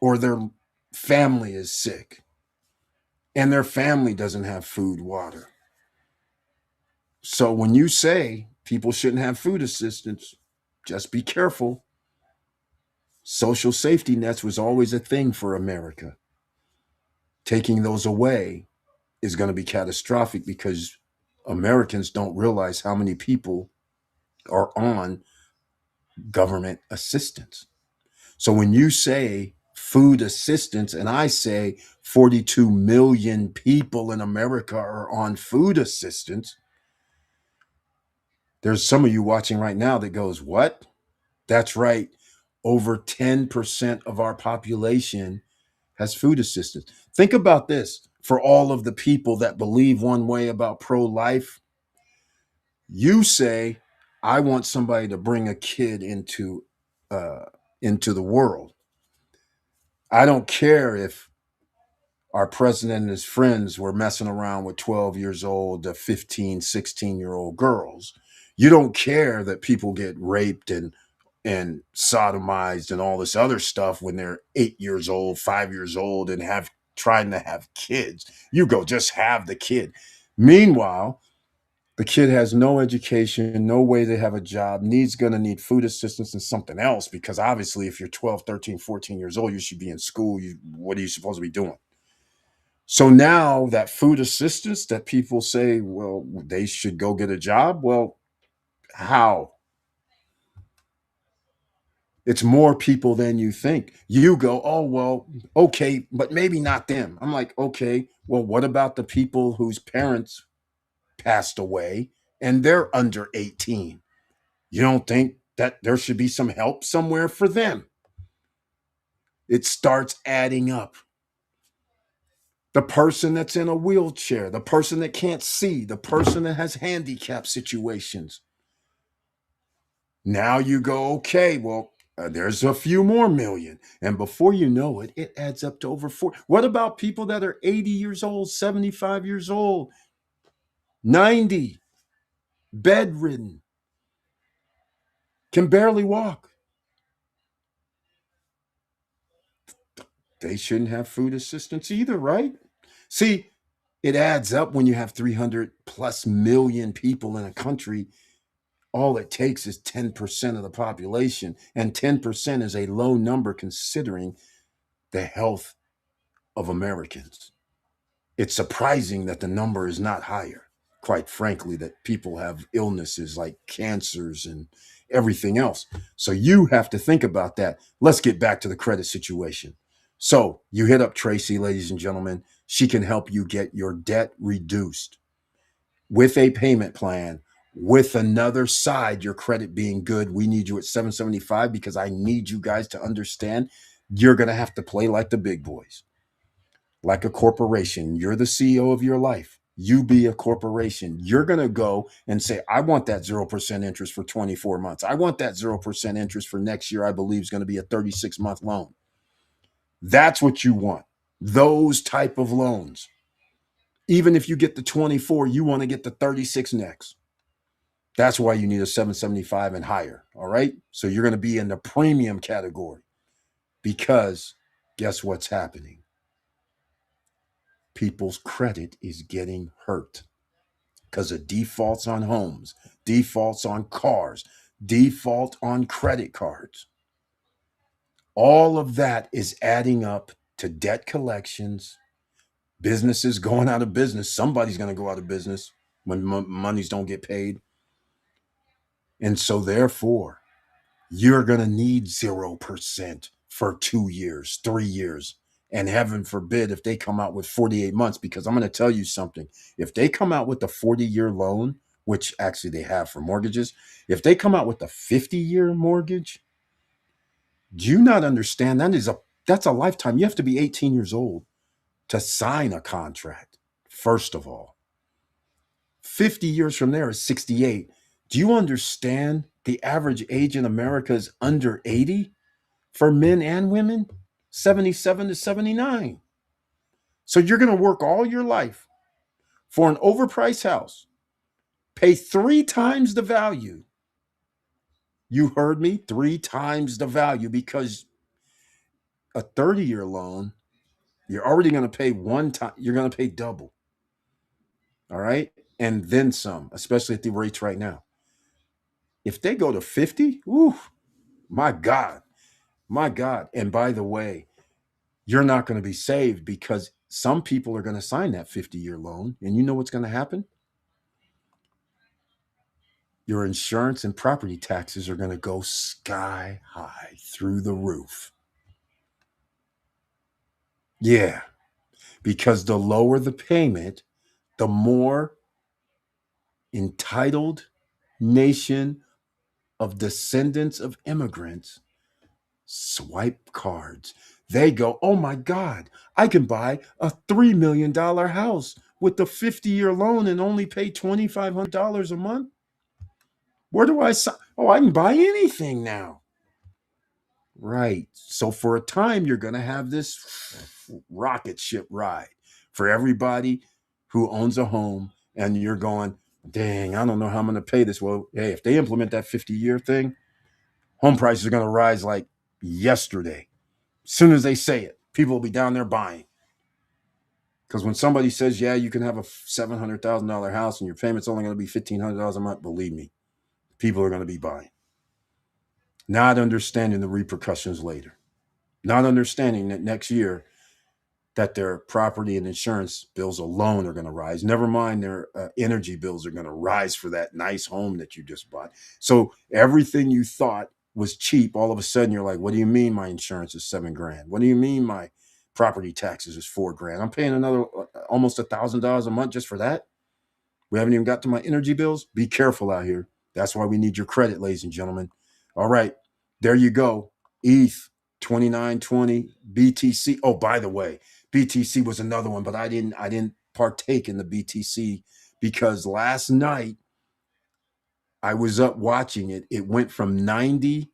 or their family is sick and their family doesn't have food, water. So when you say people shouldn't have food assistance, just be careful. Social safety nets was always a thing for America. Taking those away is going to be catastrophic because Americans don't realize how many people are on government assistance. So when you say food assistance and I say 42 million people in America are on food assistance, there's some of you watching right now that goes, what? That's right. Over 10% of our population has food assistance. Think about this for all of the people that believe one way about pro life. You say, I want somebody to bring a kid uh, into the world. I don't care if our president and his friends were messing around with 12 years old to 15, 16-year-old girls. You don't care that people get raped and sodomized and all this other stuff when they're 8 years old, 5 years old, and have trying to have kids. You go, just have the kid. Meanwhile, the kid has no education, no way to have a job, going to need food assistance and something else because obviously if you're 12, 13, 14 years old, you should be in school. What are you supposed to be doing? So now that food assistance that people say, well, they should go get a job. Well, how? It's more people than you think. You go, oh, well, okay, but maybe not them. I'm like, okay, well, what about the people whose parents passed away and they're under 18? You don't think that there should be some help somewhere for them? It starts adding up. The person that's in a wheelchair, the person that can't see, the person that has handicap situations. Now you go, okay, well, there's a few more million. And before you know it, it adds up to over 4. What about people that are 80 years old, 75 years old, 90, bedridden, can barely walk? They shouldn't have food assistance either, right? See, it adds up when you have 300 plus million people in a country. All it takes is 10% of the population, and 10% is a low number considering the health of Americans. It's surprising that the number is not higher, quite frankly, that people have illnesses like cancers everything else. So you have to think about that. Let's get back to the credit situation. So you hit up Tracy, ladies and gentlemen. She can help you get your debt reduced with a payment plan, with another side, your credit being good. We need you at 775 because I need you guys to understand you're going to have to play like the big boys, like a corporation. You're the CEO of your life. You be a corporation. You're going to go and say, I want that 0% interest for 24 months. I want that 0% interest for next year. I believe is going to be a 36-month loan. That's what you want. Those type of loans. Even if you get the 24, you want to get the 36 next. That's why you need a 775 and higher. All right. So you're going to be in the premium category because guess what's happening? People's credit is getting hurt because of defaults on homes, defaults on cars, default on credit cards. All of that is adding up to debt collections, businesses going out of business. Somebody's going to go out of business when monies don't get paid. And so therefore, you're going to need 0% for 2 years, 3 years. And heaven forbid if they come out with 48 months, because I'm going to tell you something. If they come out with a 40-year loan, which actually they have for mortgages, if they come out with a 50-year mortgage, do you not understand that's a lifetime? You have to be 18 years old to sign a contract, first of all. 50 years from there is 68. Do you understand the average age in America is under 80 for men and women? 77 to 79. So you're going to work all your life for an overpriced house, pay 3 times the value. You heard me, 3 times the value, because a 30-year loan, you're already going to pay one time, you're going to pay double. All right. And then some, especially at the rates right now. If they go to 50, ooh, my God, my God. And by the way, you're not going to be saved because some people are going to sign that 50-year loan. And you know what's going to happen? Your insurance and property taxes are going to go sky high through the roof. Yeah, because the lower the payment, the more entitled nation of descendants of immigrants swipe cards. They go, oh my God, I can buy a $3 million house with the 50-year loan and only pay $2,500 a month. Where do I sign? Oh, I can buy anything now. Right. So for a time, you're going to have this rocket ship ride for everybody who owns a home. And you're going, dang, I don't know how I'm going to pay this. Well, hey, if they implement that 50-year thing, home prices are going to rise like yesterday. As soon as they say it, people will be down there buying. Because when somebody says, yeah, you can have a $700,000 house and your payment's only going to be $1,500 a month, believe me, people are going to be buying. Not understanding the repercussions later. Not understanding that next year that their property and insurance bills alone are going to rise. Never mind their energy bills are going to rise for that nice home that you just bought. So everything you thought was cheap, all of a sudden you're like, what do you mean my insurance is $7,000? What do you mean my property taxes is $4,000? I'm paying another almost $1,000 a month just for that. We haven't even got to my energy bills. Be careful out here. That's why we need your credit, ladies and gentlemen. All right, there you go. ETH 2920 BTC. Oh, by the way, BTC was another one, but I didn't partake in the BTC because last night I was up watching it. It went from 90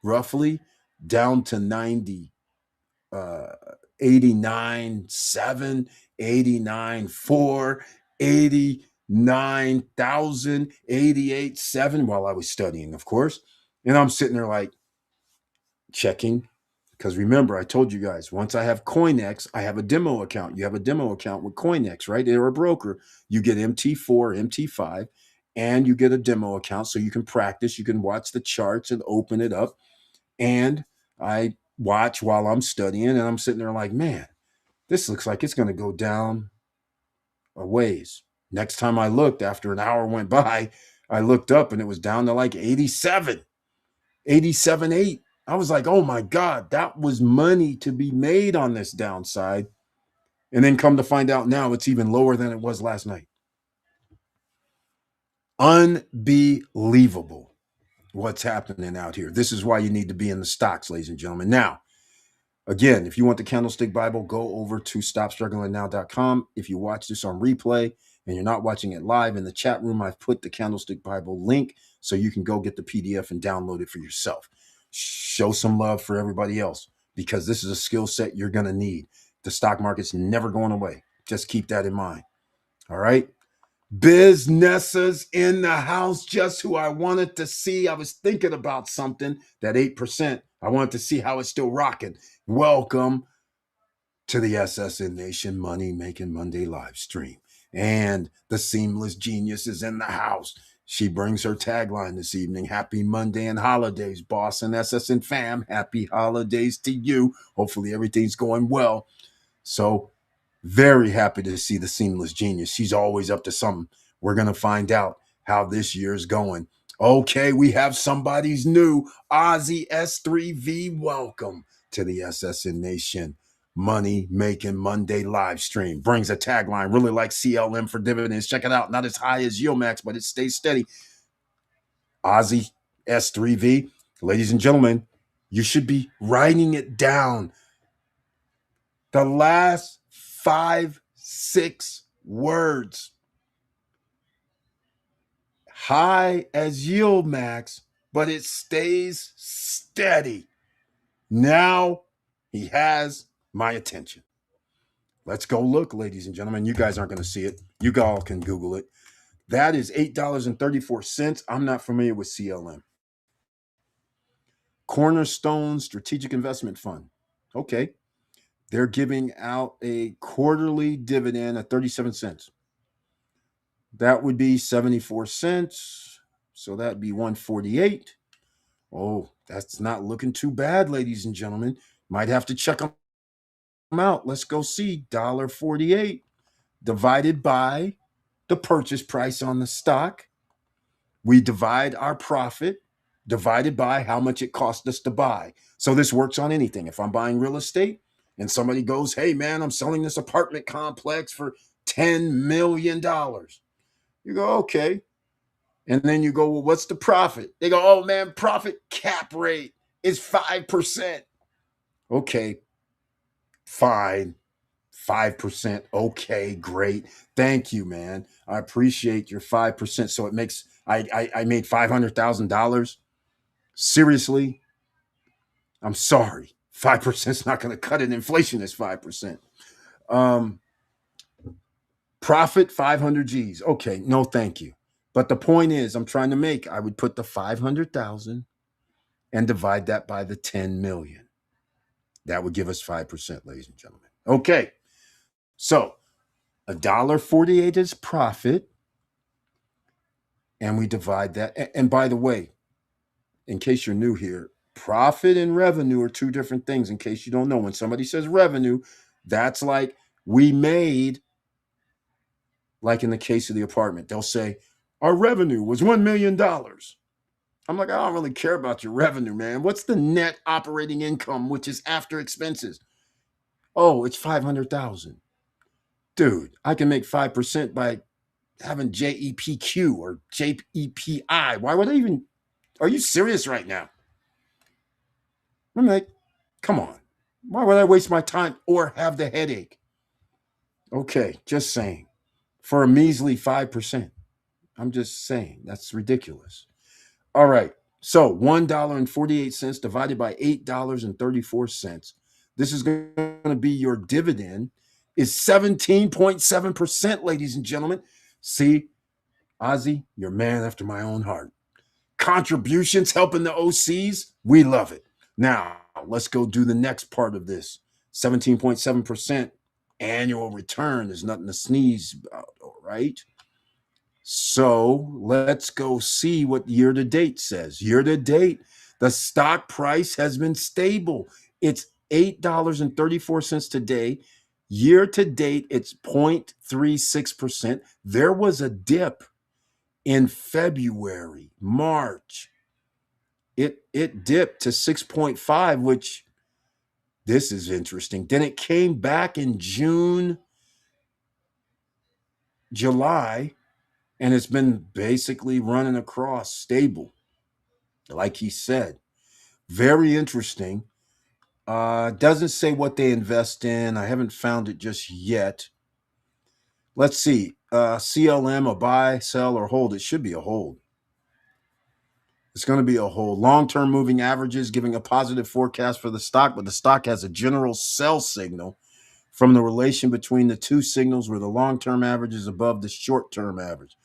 roughly down to 90 uh 89.7, 89.4, 89,000, 88.7 while I was studying, of course. And I'm sitting there like checking. Because remember, I told you guys, once I have CoinEx, I have a demo account. You have a demo account with CoinEx, right? They're a broker. You get MT4, MT5, and you get a demo account so you can practice. You can watch the charts and open it up. And I watch while I'm studying, and I'm sitting there like, man, this looks like it's going to go down a ways. Next time I looked, after an hour went by, I looked up and it was down to like 87. 87.8. I was like, oh my God, that was money to be made on this downside. And then come to find out now it's even lower than it was last night. Unbelievable what's happening out here. This is why you need to be in the stocks, ladies and gentlemen. Now, again, if you want the Candlestick Bible, go over to stopstrugglingnow.com. If you watch this on replay and you're not watching it live, in the chat room, I've put the Candlestick Bible link so you can go get the PDF and download it for yourself. Show some love for everybody else because this is a skill set you're going to need. The stock market's never going away. Just keep that in mind. All right. Businesses in the house, just who I wanted to see. I was thinking about something, that 8%. I wanted to see how it's still rocking. Welcome to the SSN Nation Money Making Monday live stream. And the Seamless Genius is in the house. She brings her tagline this evening. Happy Monday and holidays, boss and SSN fam. Happy holidays to you. Hopefully everything's going well. So very happy to see the Seamless Genius. She's always up to something. We're going to find out how this year's going. Okay, we have somebody's new. Ozzy S3V, welcome to the SSN Nation Money Making Monday live stream. Brings a tagline, really like CLM for dividends. Check it out. Not as high as Max, but it stays steady. Ozzy S3V. Ladies and gentlemen, you should be writing it down. The last 5-6 words. High as yield max, but it stays steady. Now he has my attention. Let's go look, ladies and gentlemen. You guys aren't going to see it. You all can Google it. That is $8.34. I'm not familiar with CLM. Cornerstone Strategic Investment Fund. Okay. They're giving out a quarterly dividend of 37 cents. That would be 74 cents. So that'd be 148. Oh, that's not looking too bad, ladies and gentlemen. Might have to check them out. Let's go see. $1.48 divided by the purchase price on the stock. We divide our profit divided by how much it cost us to buy. So this works on anything. If I'm buying real estate and somebody goes, hey, man, I'm selling this apartment complex for $10 million. You go, okay. And then you go, well, what's the profit? They go, oh, man, profit cap rate is 5%. Okay, fine. 5%. Okay, great. Thank you, man. I appreciate your 5%. So it makes, I made $500,000. Seriously? I'm sorry. 5% is not going to cut it. Inflation is 5%. Profit 500 G's. Okay, no, thank you. But the point is, I'm trying to make, I would put the 500,000 and divide that by the 10 million. That would give us 5%, ladies and gentlemen. Okay, so $1.48 is profit, and we divide that. And by the way, in case you're new here, profit and revenue are two different things. In case you don't know, when somebody says revenue, that's like we made, like in the case of the apartment, they'll say, our revenue was $1 million. I'm like, I don't really care about your revenue, man. What's the net operating income, which is after expenses? Oh, it's 500,000. Dude, I can make 5% by having JEPQ or JEPI. Why would I even, are you serious right now? I'm like, come on. Why would I waste my time or have the headache? Okay, just saying. For a measly 5%. I'm just saying. That's ridiculous. All right. So $1.48 divided by $8.34. This is going to be your dividend is 17.7%, ladies and gentlemen. See, Ozzy, you're a man after my own heart. Contributions helping the OCs, we love it. Now, let's go do the next part of this. 17.7% annual return is nothing to sneeze about, all right? So let's go see what year to date says. Year to date, the stock price has been stable. It's $8.34 today. Year to date, it's 0.36%. There was a dip in February, March, it dipped to 6.5, which this is interesting. Then it came back in June, July, and it's been basically running across stable, like he said. Very interesting. Doesn't say what they invest in. I haven't found it just yet. Let's see. CLM, a buy, sell, or hold. It should be a hold. It's going to be a hold. Long-term moving averages giving a positive forecast for the stock, but the stock has a general sell signal from the relation between the two signals where the long-term average is above the short-term average.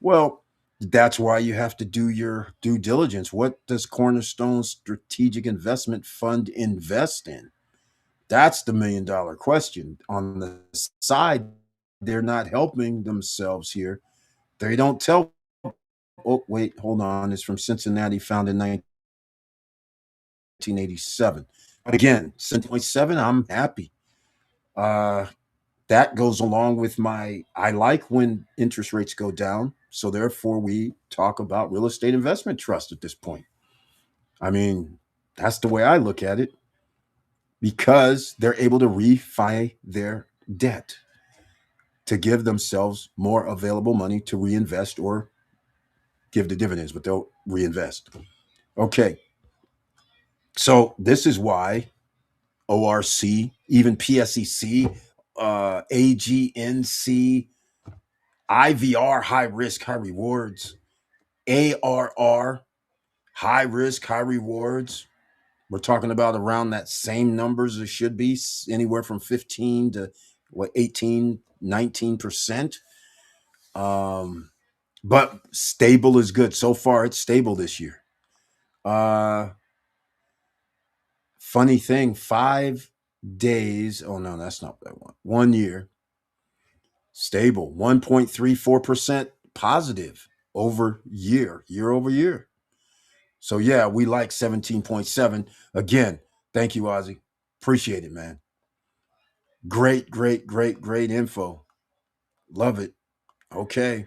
Well, that's why you have to do your due diligence. What does Cornerstone Strategic Investment Fund invest in? That's the $1 million question. On the side, they're not helping themselves here. They don't tell. Oh, wait, hold on. It's from Cincinnati, founded in 1987. But again, 7.7, I'm happy. Uh, that goes along with I like when interest rates go down. So therefore, we talk about real estate investment trust at this point. I mean, that's the way I look at it because they're able to refi their debt to give themselves more available money to reinvest or give the dividends, but they'll reinvest. Okay. So this is why ORC, even PSEC, AGNC, IVR, high risk, high rewards, ARR, high risk, high rewards. We're talking about around that same numbers it should be, anywhere from 15 to 18, 19%. But stable is good. So far, it's stable this year. Uh, Funny thing, 5 days. Oh, no, that's not that one. 1 year, stable, 1.34% positive year over year. So, yeah, we like 17.7. Again, thank you, Ozzy. Appreciate it, man. Great, great, great, great info. Love it. Okay.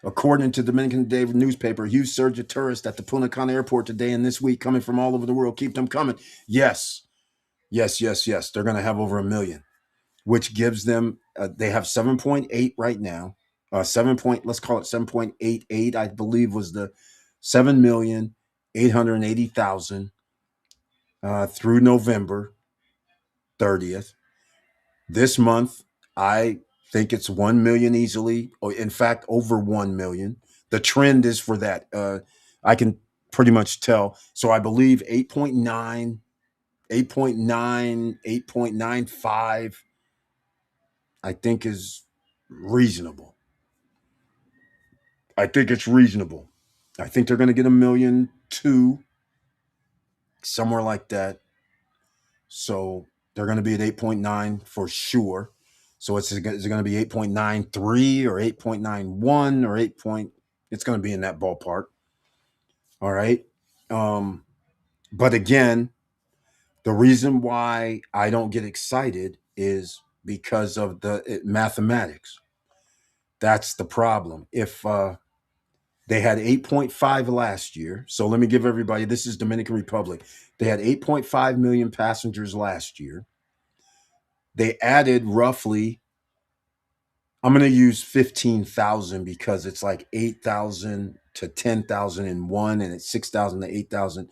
According to Dominican Day newspaper, huge surge of tourists at the Punta Cana airport today and this week coming from all over the world. Keep them coming. Yes. Yes, yes, yes. They're going to have over 1 million, which gives them, they have 7.8 right now. 7 point, let's call it 7.88, I believe was the 7,880,000 through November 30th. This month, I think it's 1 million easily, or in fact, over 1 million. The trend is for that. I can pretty much tell. So I believe 8.9, 8.9, 8.95, I think is reasonable. I think it's reasonable. I think they're going to get 1,200,000, somewhere like that. So they're going to be at 8.9 for sure. So is it going to be 8.93 or 8.91 or 8 point? It's going to be in that ballpark. All right. But again, the reason why I don't get excited is because of the mathematics. That's the problem. If they had 8.5 last year, so let me give everybody, this is Dominican Republic. They had 8.5 million passengers last year. They added roughly, I'm going to use 15,000 because it's like 8,000 to 10,000 in one, and it's 6,000 to 8,000.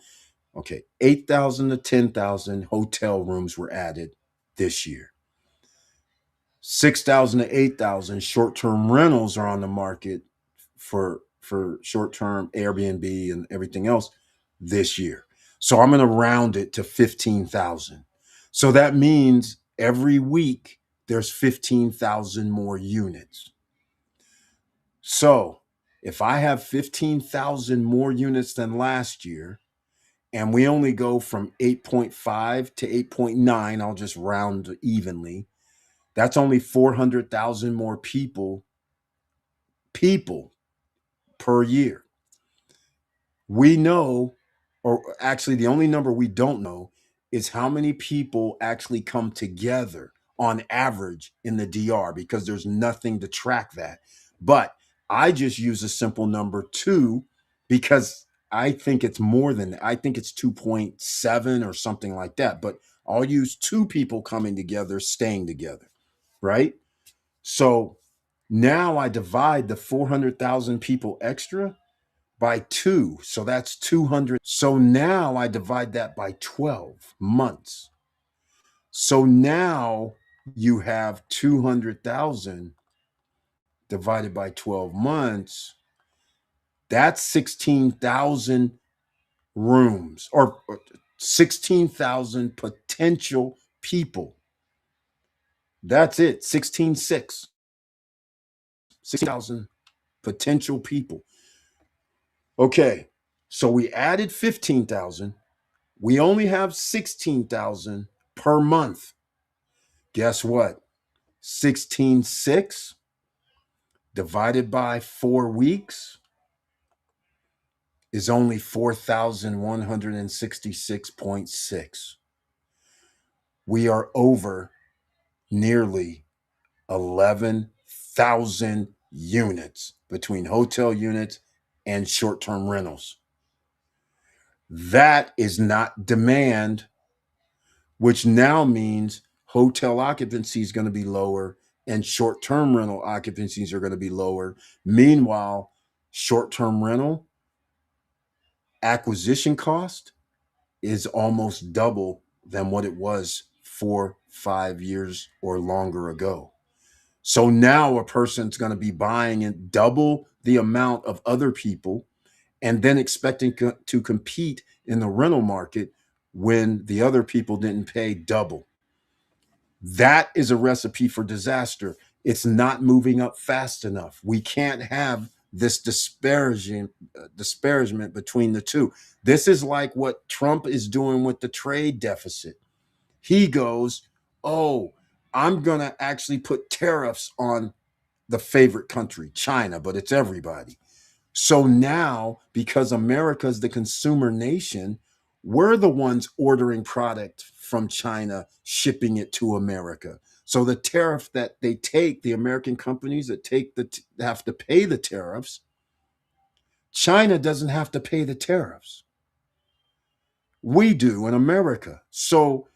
Okay, 8,000 to 10,000 hotel rooms were added this year. 6,000 to 8,000 short-term rentals are on the market for short-term Airbnb and everything else this year. So I'm going to round it to 15,000. So that means every week there's 15,000 more units. So if I have 15,000 more units than last year, and we only go from 8.5 to 8.9, I'll just round evenly. That's only 400,000 more people per year. We know, or actually the only number we don't know is how many people actually come together on average in the DR because there's nothing to track that. But I just use a simple number 2 because I think it's more than that. I think it's 2.7 or something like that. But I'll use two people coming together, staying together, right? So now I divide the 400,000 people extra by two. So that's 200. So now I divide that by 12 months. So now you have 200,000 divided by 12 months. That's 16,000 rooms or 16,000 potential people. That's it. 16,600. 16,000 potential people. Okay. So we added 15,000. We only have 16,000 per month. Guess what? 16,600 divided by 4 weeks is only 4,166.6. We are over nearly 11,000 units between hotel units and short term rentals. That is not demand, which now means hotel occupancy is going to be lower and short term rental occupancies are going to be lower. Meanwhile, short term rental acquisition cost is almost double than what it was 4, 5 years or longer ago. So now a person's going to be buying in double the amount of other people and then expecting to compete in the rental market when the other people didn't pay double. That is a recipe for disaster. It's not moving up fast enough. We can't have this disparagement between the two. This is like what Trump is doing with the trade deficit. He goes, "Oh, I'm going to actually put tariffs on the favorite country, China, but it's everybody." So now, because America's the consumer nation, we're the ones ordering product from China, shipping it to America. So the tariff that they take, the American companies that have to pay the tariffs, China doesn't have to pay the tariffs. We do in America. So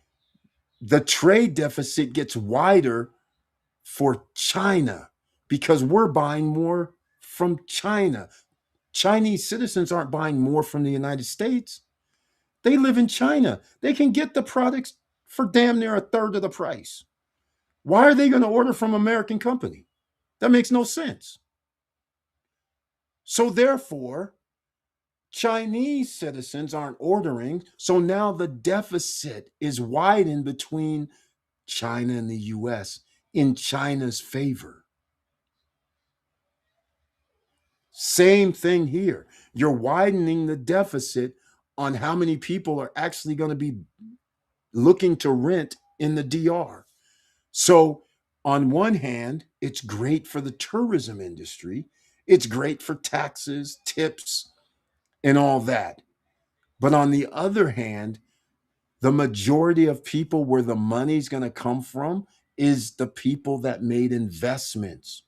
the trade deficit gets wider for China because we're buying more from China. Chinese citizens aren't buying more from the United States. They live in China. They can get the products for damn near a third of the price. Why are they going to order from an American company? That makes no sense. So therefore, Chinese citizens aren't ordering. So now the deficit is widened between China and the US in China's favor. Same thing here. You're widening the deficit on how many people are actually going to be looking to rent in the DR. So, on one hand, it's great for the tourism industry, it's great for taxes, tips, and all that. But on the other hand, the majority of people where the money's going to come from is the people that made investments.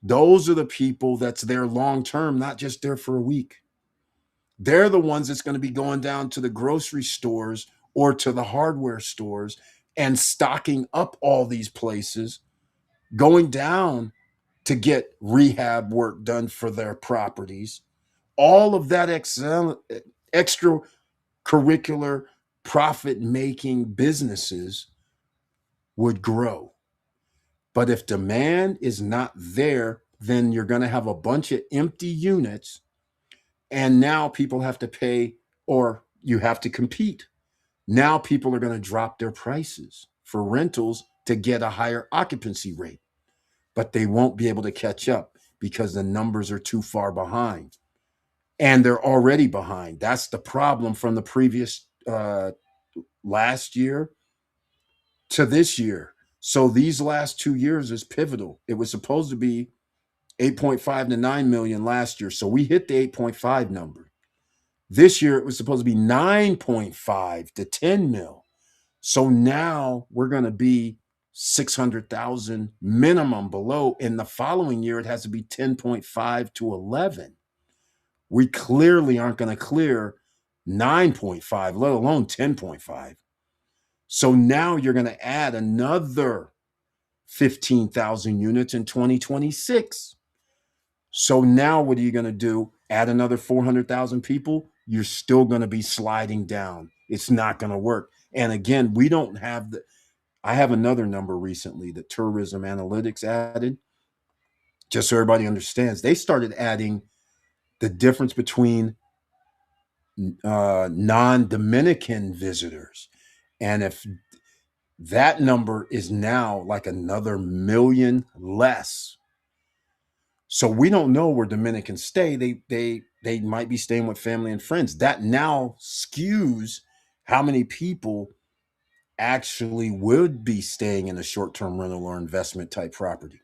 Those are the people that's there long term, not just there for a week. They're the ones that's going to be going down to the grocery stores or to the hardware stores and stocking up all these places, going down to get rehab work done for their properties. All of that extracurricular profit making businesses would grow. But if demand is not there, then you're going to have a bunch of empty units. And now people have to pay, or you have to compete. Now people are going to drop their prices for rentals to get a higher occupancy rate, but they won't be able to catch up because the numbers are too far behind. And they're already behind. That's the problem from the previous last year to this year. So these last 2 years is pivotal. It was supposed to be 8.5 to 9 million last year. So we hit the 8.5 number. This year, it was supposed to be 9.5 to 10 mil. So now we're going to be 600,000 minimum below. In the following year, it has to be 10.5 to 11. We clearly aren't going to clear 9.5, let alone 10.5. So now you're going to add another 15,000 units in 2026. So now what are you going to do? Add another 400,000 people? You're still going to be sliding down. It's not going to work. And again, we don't have the, I have another number recently that Tourism Analytics added, just so everybody understands. They started adding the difference between non-Dominican visitors. And if that number is now like another million less. So we don't know where Dominicans stay. They might be staying with family and friends. That now skews how many people actually would be staying in a short-term rental or investment type property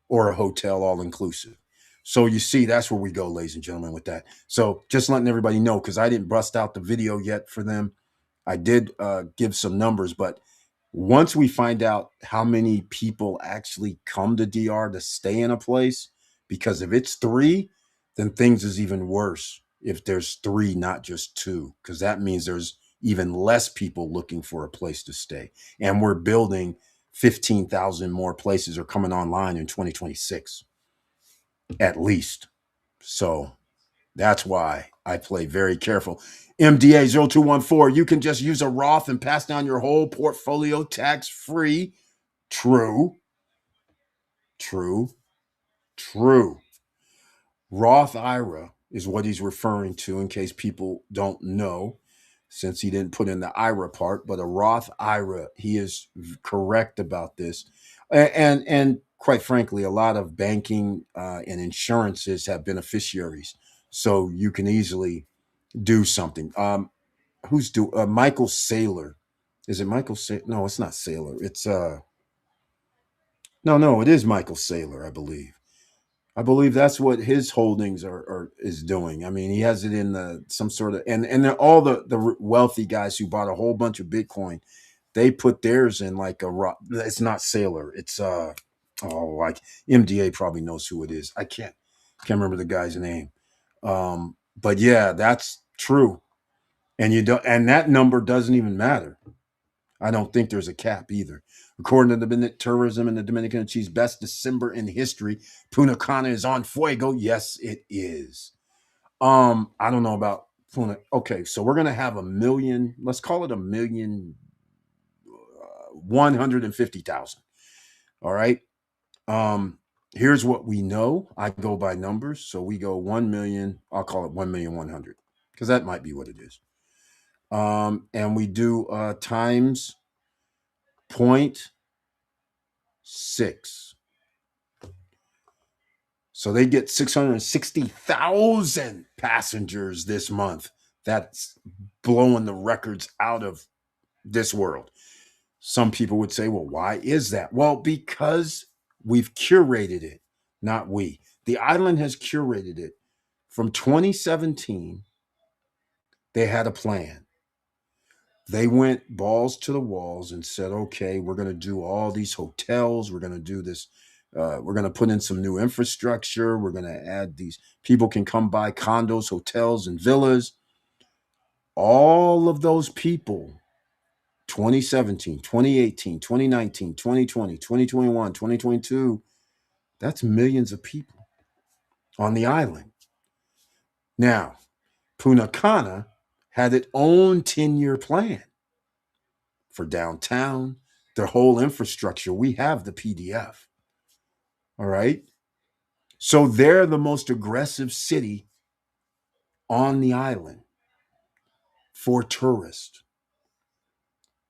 or a hotel all inclusive. So you see, that's where we go, ladies and gentlemen, with that. So just letting everybody know, because I didn't bust out the video yet for them. I did give some numbers, but once we find out how many people actually come to DR to stay in a place, because if it's three, then things is even worse if there's three, not just two, because that means there's even less people looking for a place to stay. And we're building 15,000 more places are coming online in 2026, at least. So that's why I play very careful. MDA 0214, you can just use a Roth and pass down your whole portfolio tax free. True. True. True. Roth IRA is what he's referring to, in case people don't know, since he didn't put in the IRA part. But a Roth IRA, he is correct about this. And quite frankly, a lot of banking and insurances have beneficiaries. So you can easily do something. Who's do Michael Saylor? Is it Michael Saylor? No, it's not Saylor. It's no, it is Michael Saylor, I believe. I believe that's what his holdings are is doing. I mean, he has it in the some sort of, and they're all the wealthy guys who bought a whole bunch of Bitcoin. They put theirs in like a rock. It's not Sailor. It's like MDA probably knows who it is. I can't remember the guy's name. But yeah, that's true. And you don't, and that number doesn't even matter. I don't think there's a cap either. According to the tourism in the Dominican achieves best December in history. Punta Cana is on fuego. Yes, it is. I don't know about Punta. Okay, so we're gonna have a million. Let's call it a million 150,000. All right. Here's what we know. I go by numbers, so we go 1 million. I'll call it 1,100,000 because that might be what it is. And we do times 0.6. So they get 660,000 passengers this month. That's blowing the records out of this world. Some people would say, well, why is that? Well, because we've curated it, not we. The island has curated it. From 2017, they had a plan. They went balls to the walls and said, okay, we're going to do all these hotels. We're going to do this. We're going to put in some new infrastructure. We're going to add these people can come buy condos, hotels, and villas. All of those people, 2017, 2018, 2019, 2020, 2021, 2022, that's millions of people on the island. Now, Punta Cana had its own 10-year plan for downtown, their whole infrastructure. We have the PDF. All right. So they're the most aggressive city on the island for tourists.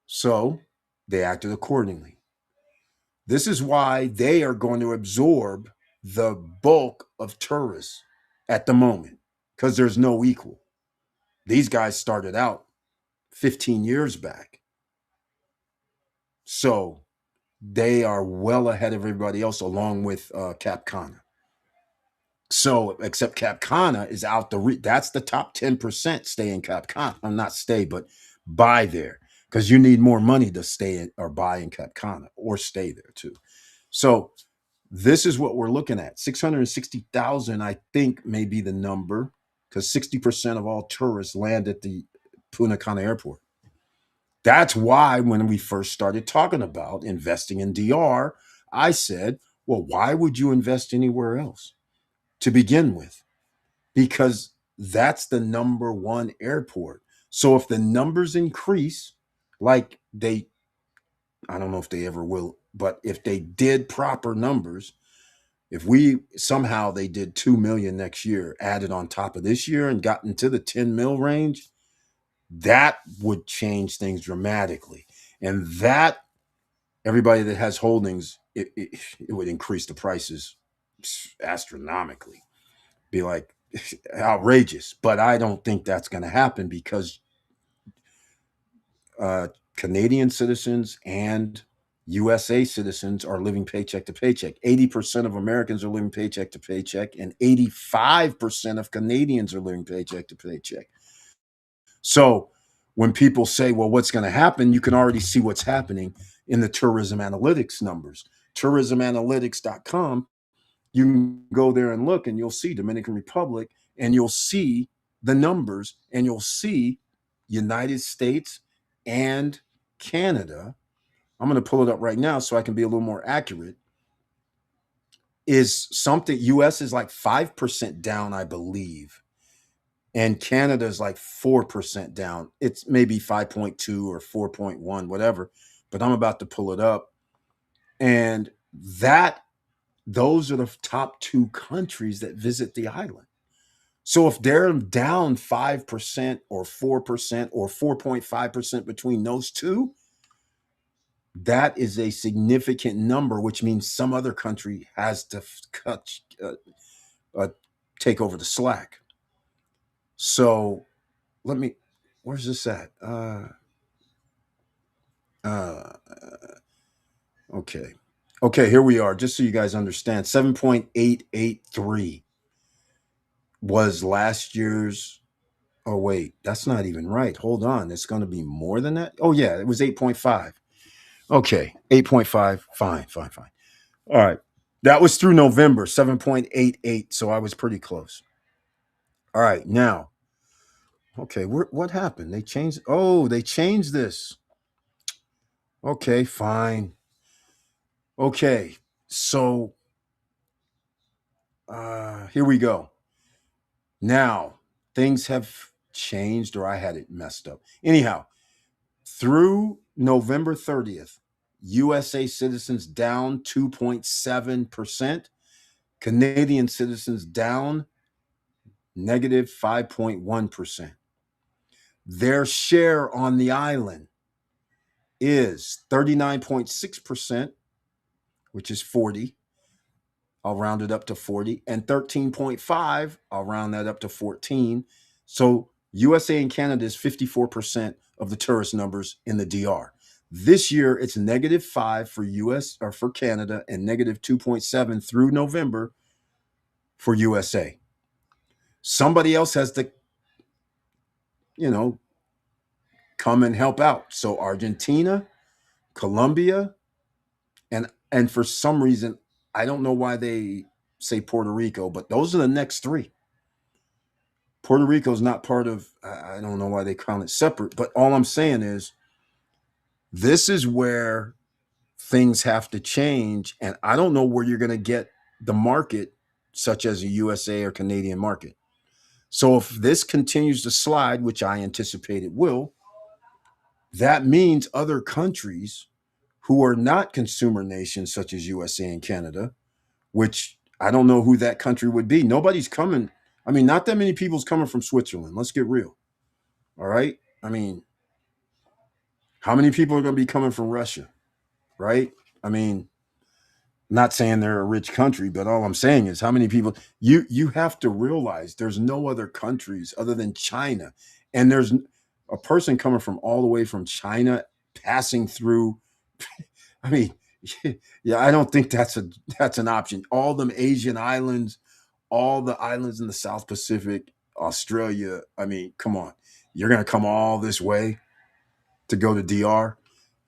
So they acted accordingly. This is why they are going to absorb the bulk of tourists at the moment, because there's no equal. These guys started out 15 years back. So they are well ahead of everybody else, along with Cap Cana. So, except Cap Cana is out that's the top 10% stay in Cap Cana. Not stay, but buy there, because you need more money to stay in, or buy in Cap Cana, or stay there too. So this is what we're looking at. 660,000, I think, may be the number. because 60% of all tourists land at the Punta Cana airport. That's why when we first started talking about investing in DR, I said, well, why would you invest anywhere else to begin with? Because that's the number one airport. So if the numbers increase, like they, I don't know if they ever will, but if they did proper numbers, if we somehow they did 2 million next year, added on top of this year and got into the 10 mil range, that would change things dramatically. And that everybody that has holdings, it would increase the prices astronomically. Be like outrageous. But I don't think that's going to happen because Canadian citizens and USA citizens are living paycheck to paycheck. 80% of Americans are living paycheck to paycheck, and 85% of Canadians are living paycheck to paycheck. So when people say, well, what's going to happen? You can already see what's happening in the tourism analytics numbers. Tourismanalytics.com, you can go there and look, and you'll see Dominican Republic, and you'll see the numbers, and you'll see United States and Canada. I'm going to pull it up right now so I can be a little more accurate. Is something US is like 5% down, I believe. And Canada is like 4% down. It's maybe 5.2 or 4.1, whatever. But I'm about to pull it up. And those are the top two countries that visit the island. So if they're down 5% or 4% or 4.5% between those two, that is a significant number, which means some other country has to cut, uh, take over the slack. So let me, where's this at? Uh, okay. Okay, here we are. Just so you guys understand, 7.883 was last year's. Oh, wait, that's not even right. Hold on. It's going to be more than that. Oh, yeah, it was 8.5. Okay, 8.5. Fine, fine, fine. All right. That was through November, 7.88. So I was pretty close. All right. Now, okay, what happened? They changed. Oh, they changed this. Okay, fine. Okay. So here we go. Now, things have changed, or I had it messed up. Anyhow, through November 30th, USA citizens down 2.7%, Canadian citizens down negative 5.1%. Their share on the island is 39.6%, which is 40. I'll round it up to 40, and 13.5, I'll round that up to 14. So USA and Canada is 54% of the tourist numbers in the DR. This year, it's negative 5 for US or for Canada and negative 2.7 through November for USA. Somebody else has to, you know, come and help out. So Argentina, Colombia, and for some reason, I don't know why they say Puerto Rico, but those are the next three. Puerto Rico is not part of, I don't know why they count it separate, but all I'm saying is this is where things have to change. And I don't know where you're going to get the market, such as a USA or Canadian market. So if this continues to slide, which I anticipate it will, that means other countries who are not consumer nations, such as USA and Canada, which I don't know who that country would be. Nobody's coming. I mean, not that many people's coming from Switzerland. Let's get real. All right. I mean, how many people are going to be coming from Russia? Right. I mean, not saying they're a rich country, but all I'm saying is how many people you have to realize there's no other countries other than China. And there's a person coming from all the way from China passing through. I mean, yeah, I don't think that's an option. All them Asian islands, all the islands in the South Pacific, Australia. I mean, come on. You're going to come all this way to go to DR?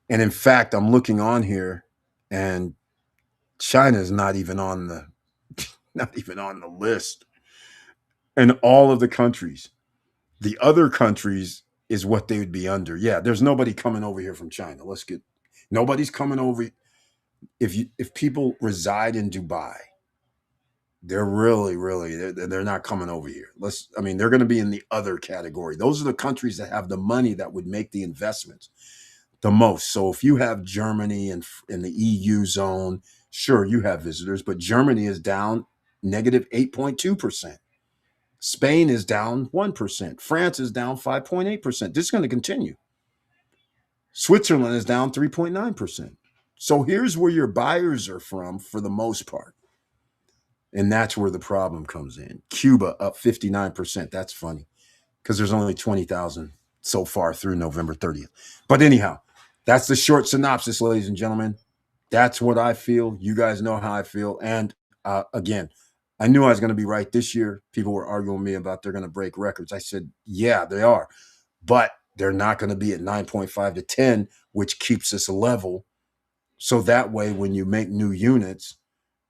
And in fact, I'm looking on here and China is not even on the not even on the list. And all of the countries, the other countries is what they would be under. Yeah, there's nobody coming over here from China. Nobody's coming over. If people reside in Dubai, they're really they're not coming over here. I mean, they're going to be in the other category. Those are the countries that have the money that would make the investments the most. So if you have Germany and in the EU zone, sure, you have visitors, but Germany is down negative 8.2%. Spain is down 1%. France is down 5.8%. This is going to continue. Switzerland is down 3.9%. So here's where your buyers are from for the most part. And that's where the problem comes in. Cuba up 59%. That's funny because there's only 20,000 so far through November 30th. But anyhow, that's the short synopsis, ladies and gentlemen. That's what I feel. You guys know how I feel. And again, I knew I was going to be right this year. People were arguing with me about they're going to break records. I said, yeah, they are. But they're not going to be at 9.5 to 10, which keeps us level. So that way, when you make new units,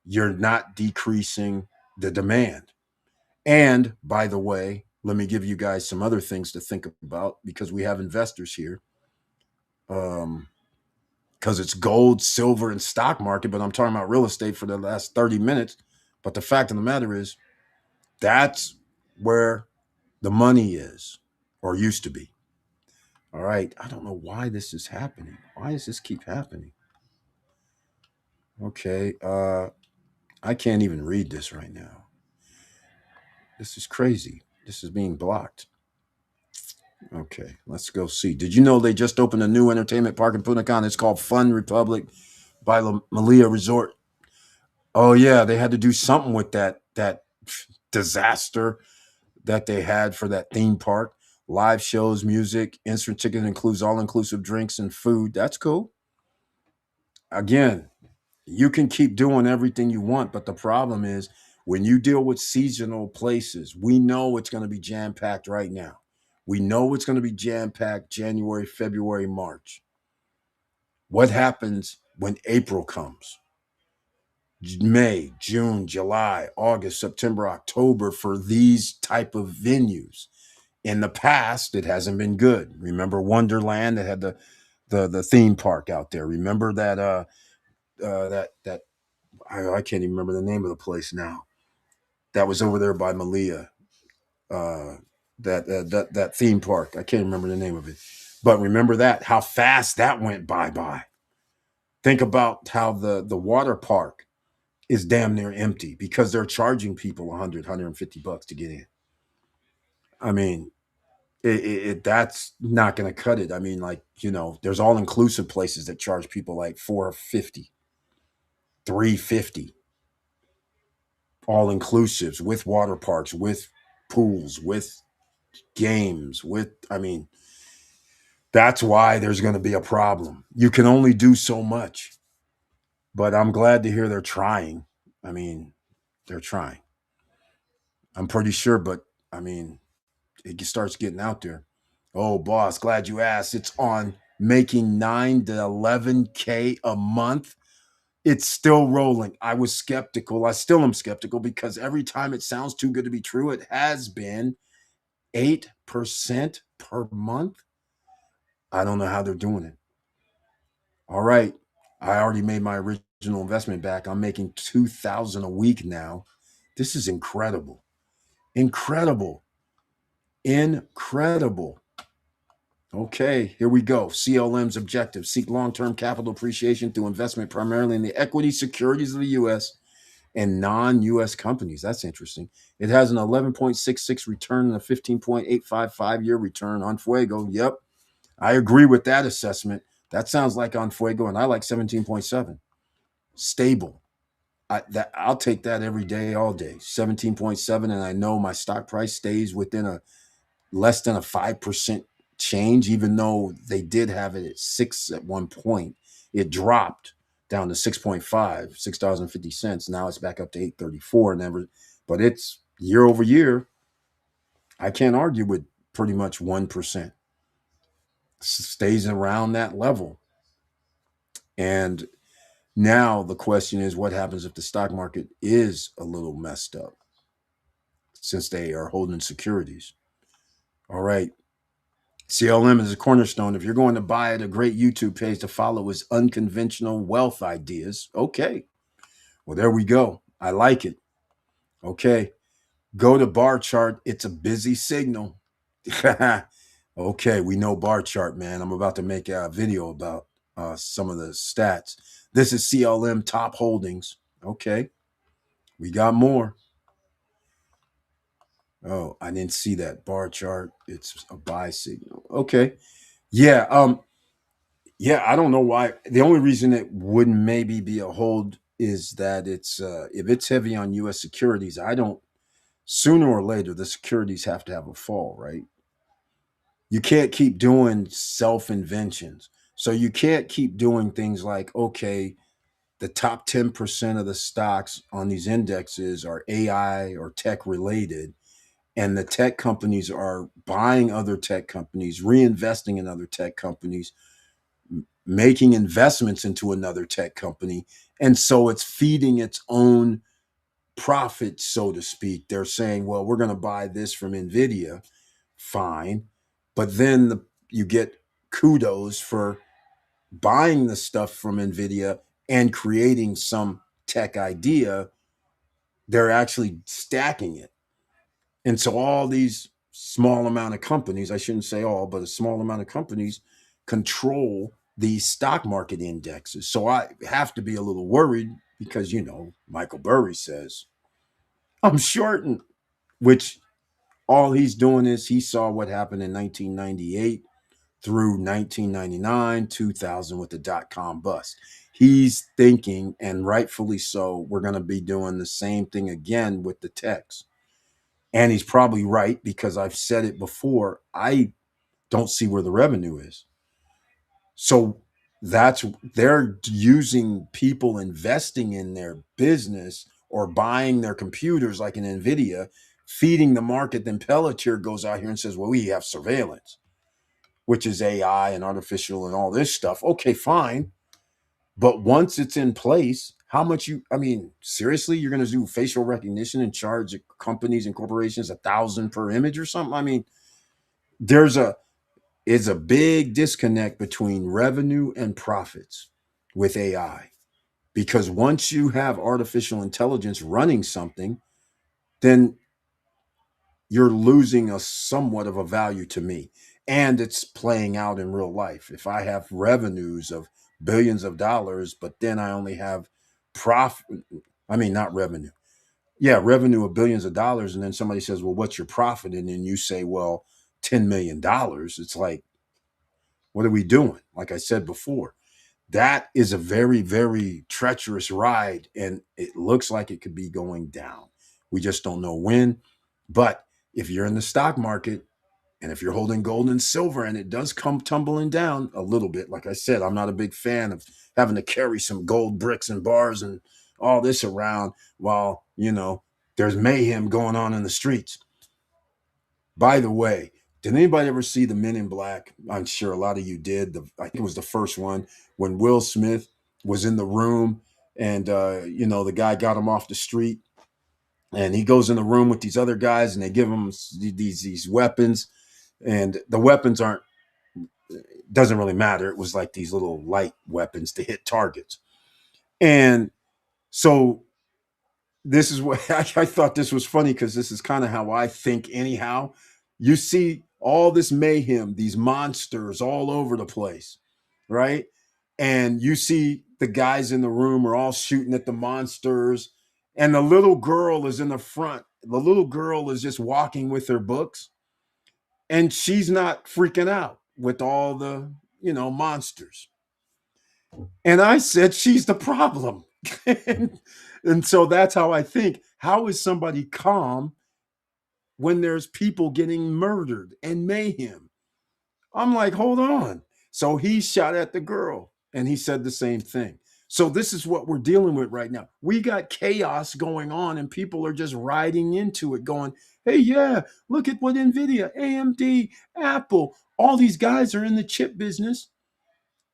you're not decreasing the demand. And by the way, let me give you guys some other things to think about because we have investors here. Because it's gold, silver, and stock market, but I'm talking about real estate for the last 30 minutes. But the fact of the matter is, that's where the money is or used to be. All right. I don't know why this is happening. Why does this keep happening? Okay. I can't even read this right now. This is crazy. This is being blocked. Okay, let's go see. Did you know they just opened a new entertainment park in Punta Cana? It's called Fun Republic by La Malia Resort. Oh yeah, they had to do something with that disaster that they had for that theme park. Live shows, music, instant ticket includes all inclusive drinks and food. That's cool. Again, you can keep doing everything you want, but the problem is when you deal with seasonal places, we know it's going to be jam packed right now. We know it's going to be jam packed January, February, March. What happens when April comes? May, June, July, August, September, October for these type of venues. In the past, it hasn't been good. Remember Wonderland that had the theme park out there. Remember that I can't even remember the name of the place now. That was over there by Malia. Uh, that theme park. I can't remember the name of it. But remember that how fast that went by. Think about how the water park is damn near empty because they're charging people 150 bucks to get in. I mean, that's not going to cut it. I mean, like, there's all inclusive places that charge people like 450, 350, all inclusives with water parks, with pools, with games, I mean, that's why there's going to be a problem. You can only do so much, but I'm glad to hear they're trying. I mean, they're trying. I'm pretty sure, but I mean, it starts getting out there. Oh, boss, glad you asked. It's on making 9 to 11K a month. It's still rolling. I was skeptical. I still am skeptical because every time it sounds too good to be true, it has been 8% per month. I don't know how they're doing it. All right. I already made my original investment back. I'm making 2,000 a week now. This is incredible. Incredible. Incredible. Okay, here we go. CLM's objective: seek long-term capital appreciation through investment primarily in the equity securities of the U.S. and non-U.S. companies. That's interesting. It has an 11.66 return and a 15.85 year return on Fuego. Yep, I agree with that assessment. That sounds like on Fuego, and I like 17.7. Stable. I'll take that every day, all day. 17.7, and I know my stock price stays within a less than a 5% change, even though they did have it at 6 at one point. It dropped down to 6.5, $6.50. Now it's back up to 8.34. But it's year over year. I can't argue with pretty much 1%. Stays around that level. And now the question is, what happens if the stock market is a little messed up? since they are holding securities. All right. CLM is a cornerstone. If you're going to buy it, a great YouTube page to follow is Unconventional Wealth Ideas. Okay. Well, there we go. I like it. Okay. Go to bar chart. It's a busy signal. Okay. We know bar chart, man. I'm about to make a video about some of the stats. This is CLM top holdings. Okay. We got more. Oh, I didn't see that bar chart. It's a buy signal. Okay. Yeah. Yeah, I don't know why. The only reason it would maybe be a hold is that it's if it's heavy on US securities, I don't sooner or later the securities have to have a fall, right? You can't keep doing self-inventions. So you can't keep doing things like, okay, the top 10% of the stocks on these indexes are AI or tech related, and the tech companies are buying other tech companies, reinvesting in other tech companies, making investments into another tech company. And so it's feeding its own profit, so to speak. They're saying, well, we're going to buy this from NVIDIA. Fine. But then you get kudos for buying the stuff from NVIDIA and creating some tech idea. They're actually stacking it. And so all these small amount of companies, I shouldn't say all, but a small amount of companies control these stock market indexes. So I have to be a little worried because, Michael Burry says, I'm shorting, which all he's doing is he saw what happened in 1998 through 1999, 2000 with the dot-com bust. He's thinking, and rightfully so, we're going to be doing the same thing again with the techs. And he's probably right because I've said it before. I don't see where the revenue is. So they're using people investing in their business or buying their computers like an NVIDIA, feeding the market. Then Pelletier goes out here and says, well, we have surveillance, which is AI and artificial and all this stuff. Okay, fine. But once it's in place, how much seriously, you're going to do facial recognition and charge companies and corporations 1,000 per image or something? There's a big disconnect between revenue and profits with AI, because once you have artificial intelligence running something, then you're losing a somewhat of a value to me. And it's playing out in real life. If I have revenues of billions of dollars, but then I only have profit, not revenue. Yeah, revenue of billions of dollars. And then somebody says, well, what's your profit? And then you say, well, $10 million. It's like, what are we doing? Like I said before, that is a very, very treacherous ride. And it looks like it could be going down. We just don't know when. But if you're in the stock market, and if you're holding gold and silver and it does come tumbling down a little bit, like I said, I'm not a big fan of having to carry some gold bricks and bars and all this around while, there's mayhem going on in the streets. By the way, did anybody ever see the Men in Black? I'm sure a lot of you did. I think it was the first one when Will Smith was in the room and, the guy got him off the street and he goes in the room with these other guys and they give him these weapons, and the weapons doesn't really matter. It was like these little light weapons to hit targets. And so this is what I thought this was funny because this is kind of how I think anyhow. You see all this mayhem, these monsters all over the place, right? And you see the guys in the room are all shooting at the monsters, and the little girl is in the front. The little girl is just walking with her books, and she's not freaking out with all the, monsters. And I said, she's the problem. and so that's how I think. How is somebody calm when there's people getting murdered and mayhem? I'm like, hold on. So he shot at the girl and he said the same thing. So this is what we're dealing with right now. We got chaos going on and people are just riding into it going, hey, yeah, look at what NVIDIA, AMD, Apple, all these guys are in the chip business.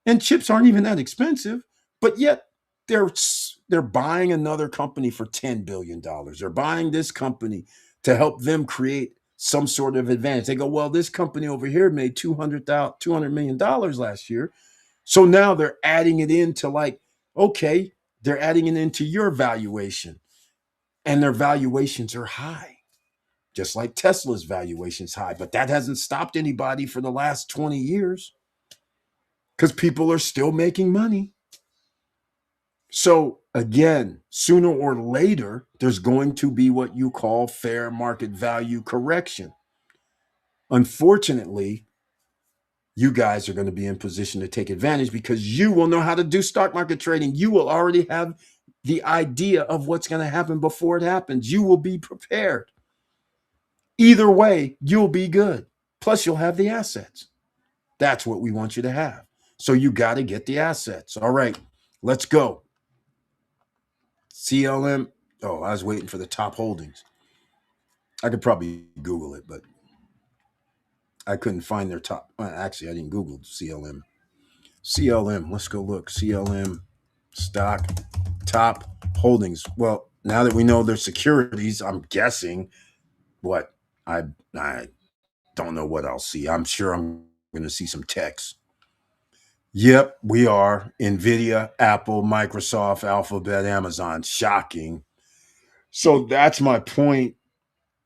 And chips aren't even that expensive, but yet they're buying another company for $10 billion. They're buying this company to help them create some sort of advantage. They go, well, this company over here made $200 million last year. So now they're adding it into like, okay, they're adding it into your valuation, and their valuations are high, just like Tesla's valuation's high. But that hasn't stopped anybody for the last 20 years because people are still making money. So again, sooner or later, there's going to be what you call fair market value correction. Unfortunately, you guys are going to be in position to take advantage because you will know how to do stock market trading. You will already have the idea of what's going to happen before it happens. You will be prepared. Either way, you'll be good. Plus, you'll have the assets. That's what we want you to have. So you got to get the assets. All right, let's go. CLM. Oh, I was waiting for the top holdings. I could probably Google it, but I couldn't find their top. Actually, I didn't Google CLM. CLM. Let's go look. CLM stock top holdings. Well, now that we know their securities, I'm guessing what I don't know what I'll see. I'm sure I'm going to see some text. Yep, we are. Nvidia, Apple, Microsoft, Alphabet, Amazon. Shocking. So that's my point.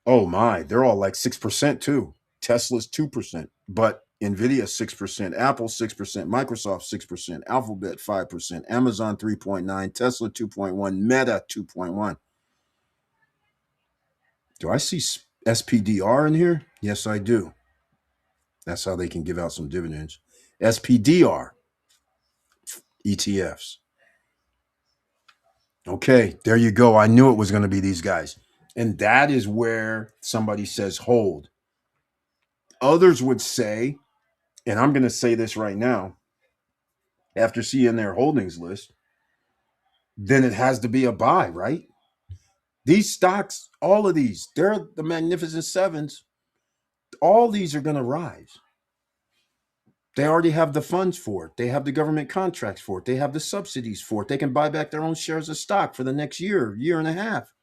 Oh my, they're all like 6% too. Tesla's 2%, but Nvidia 6%, Apple 6%, Microsoft 6%, Alphabet 5%, Amazon 3.9, Tesla 2.1, Meta 2.1. Do I see SPDR in here? Yes, I do. That's how they can give out some dividends. SPDR ETFs. Okay, there you go. I knew it was going to be these guys. And that is where somebody says hold. Others would say, and I'm going to say this right now, after seeing their holdings list, then it has to be a buy, right? These stocks, all of these, they're the Magnificent Sevens. All these are going to rise. They already have the funds for it. They have the government contracts for it. They have the subsidies for it. They can buy back their own shares of stock for the next year, year and a half.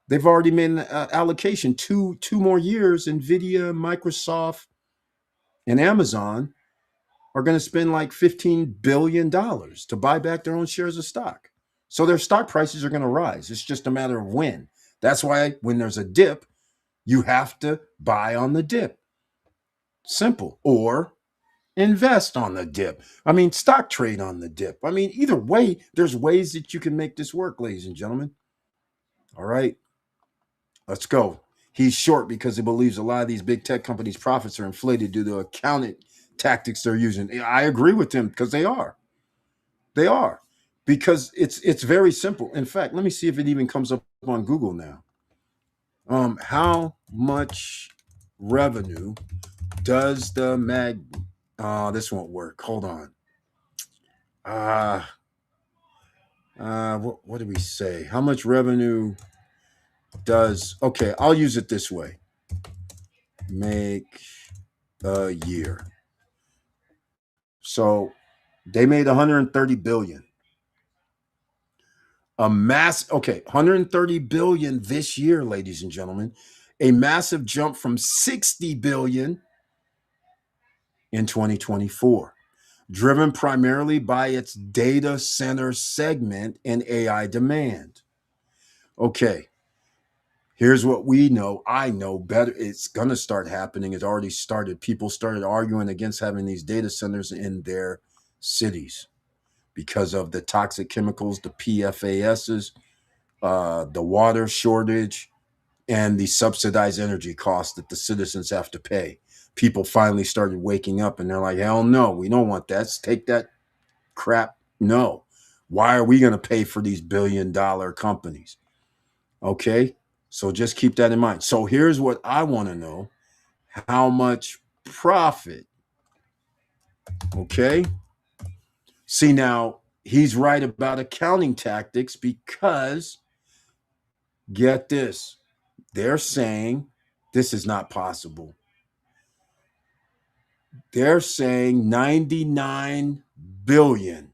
They've already made an allocation. Two more years, Nvidia, Microsoft, and Amazon are going to spend like $15 billion to buy back their own shares of stock. So their stock prices are going to rise. It's just a matter of when. That's why when there's a dip, you have to buy on the dip. Simple. Or invest on the dip. I mean, stock trade on the dip. I mean, either way, there's ways that you can make this work, ladies and gentlemen. All right, let's go. He's short because he believes a lot of these big tech companies' profits are inflated due to accounting tactics they're using. I agree with him because they are. They are. Because it's very simple. In fact, let me see if it even comes up on Google now. How much revenue does the this won't work. Hold on. What do we say? How much revenue does? Okay, I'll use it this way. Make a year. So they made 130 billion. Okay, 130 billion this year, ladies and gentlemen. A massive jump from 60 billion in 2024, driven primarily by its data center segment and AI demand. Okay, here's what we know. I know better. It's going to start happening. It already started. People started arguing against having these data centers in their cities because of the toxic chemicals, the PFASs, the water shortage, and the subsidized energy costs that the citizens have to pay. People finally started waking up and they're like, hell no, we don't want that. Let's take that crap. No. Why are we going to pay for these billion-dollar companies? Okay. So just keep that in mind. So here's what I want to know. How much profit? Okay. See, now he's right about accounting tactics because get this. They're saying this is not possible. They're saying 99 billion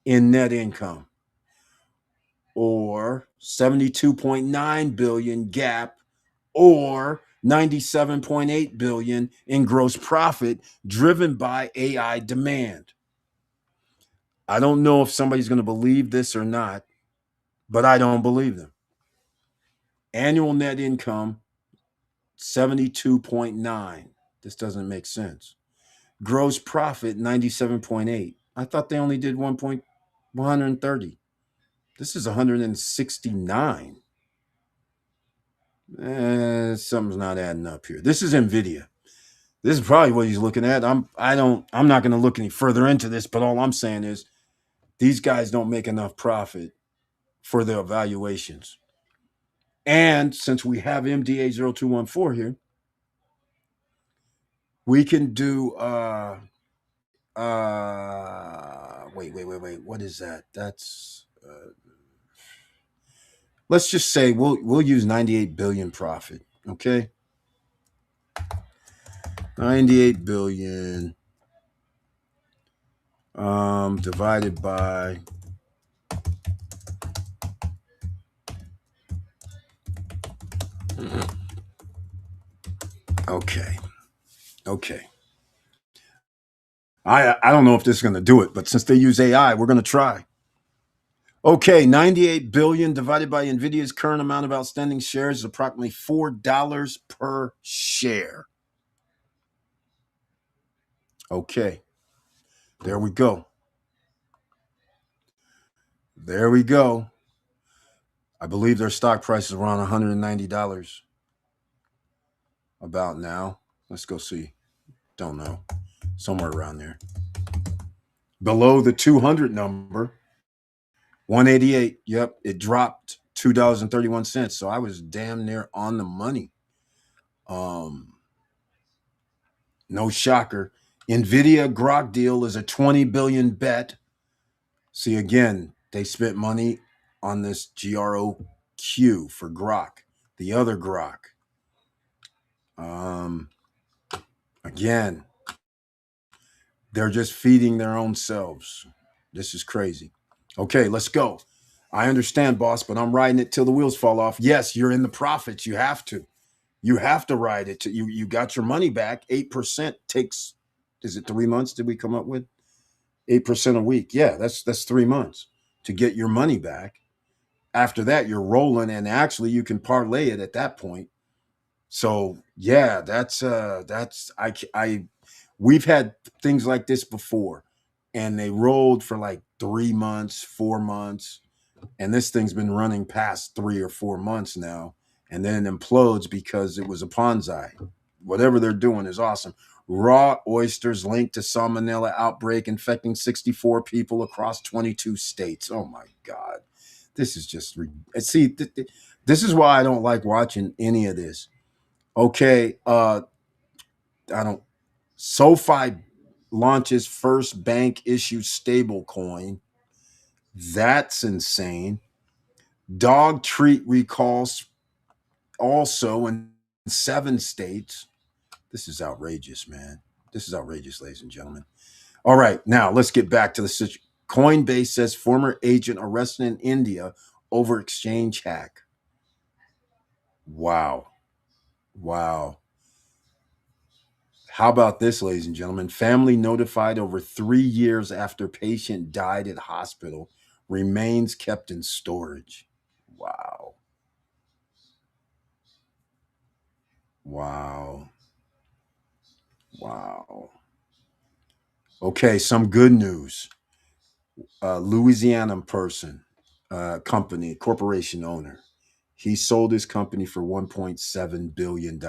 in net income, or 72.9 billion gap, or 97.8 billion in gross profit driven by AI demand. I don't know if somebody's going to believe this or not, but I don't believe them. Annual net income 72.9. This doesn't make sense. Gross profit 97.8. I thought they only did 130. This is 169. Something's not adding up here. This is Nvidia. This is probably what he's looking at. I'm not going to look any further into this, but all I'm saying is these guys don't make enough profit for their evaluations. And since we have MDA0214 here, we can do wait. What is that? That's let's just say we'll use 98 billion profit. Okay. 98 billion divided by okay. Okay. I don't know if this is going to do it, but since they use AI, we're going to try. Okay, 98 billion divided by Nvidia's current amount of outstanding shares is approximately $4 per share. Okay. There we go. There we go. I believe their stock price is around $190 about now. Let's go see. Don't know. Somewhere around there. Below the 200 number, 188. Yep, it dropped $2.31. So I was damn near on the money. No shocker. Nvidia Grok deal is a 20 billion bet. See, again, they spent money on this GROQ for Grok, the other Grok. Again, they're just feeding their own selves. This is crazy. Okay, let's go. I understand, boss, but I'm riding it till the wheels fall off. Yes, you're in the profits. You have to. You have to ride it. You got your money back. 8% takes, is it 3 months did we come up with? 8% a week. Yeah, that's 3 months to get your money back. After that, you're rolling, and actually you can parlay it at that point. So yeah, that's I we've had things like this before, and they rolled for like 3 months, 4 months, and this thing's been running past 3 or 4 months now, and then it implodes because it was a Ponzi. Whatever they're doing is awesome. Raw oysters linked to salmonella outbreak infecting 64 people across 22 states. Oh my God. This is just see. This is why I don't like watching any of this. Okay, I don't. SoFi launches first bank issued stable coin. That's insane. Dog treat recalls also in 7 states. This is outrageous, man. This is outrageous, ladies and gentlemen. All right, now let's get back to the situation. Coinbase says former agent arrested in India over exchange hack. Wow. Wow. How about this, ladies and gentlemen? Family notified over 3 years after patient died at hospital, remains kept in storage. Wow. Wow. Wow. Okay, some good news. Louisiana person, company, corporation owner. He sold his company for $1.7 billion.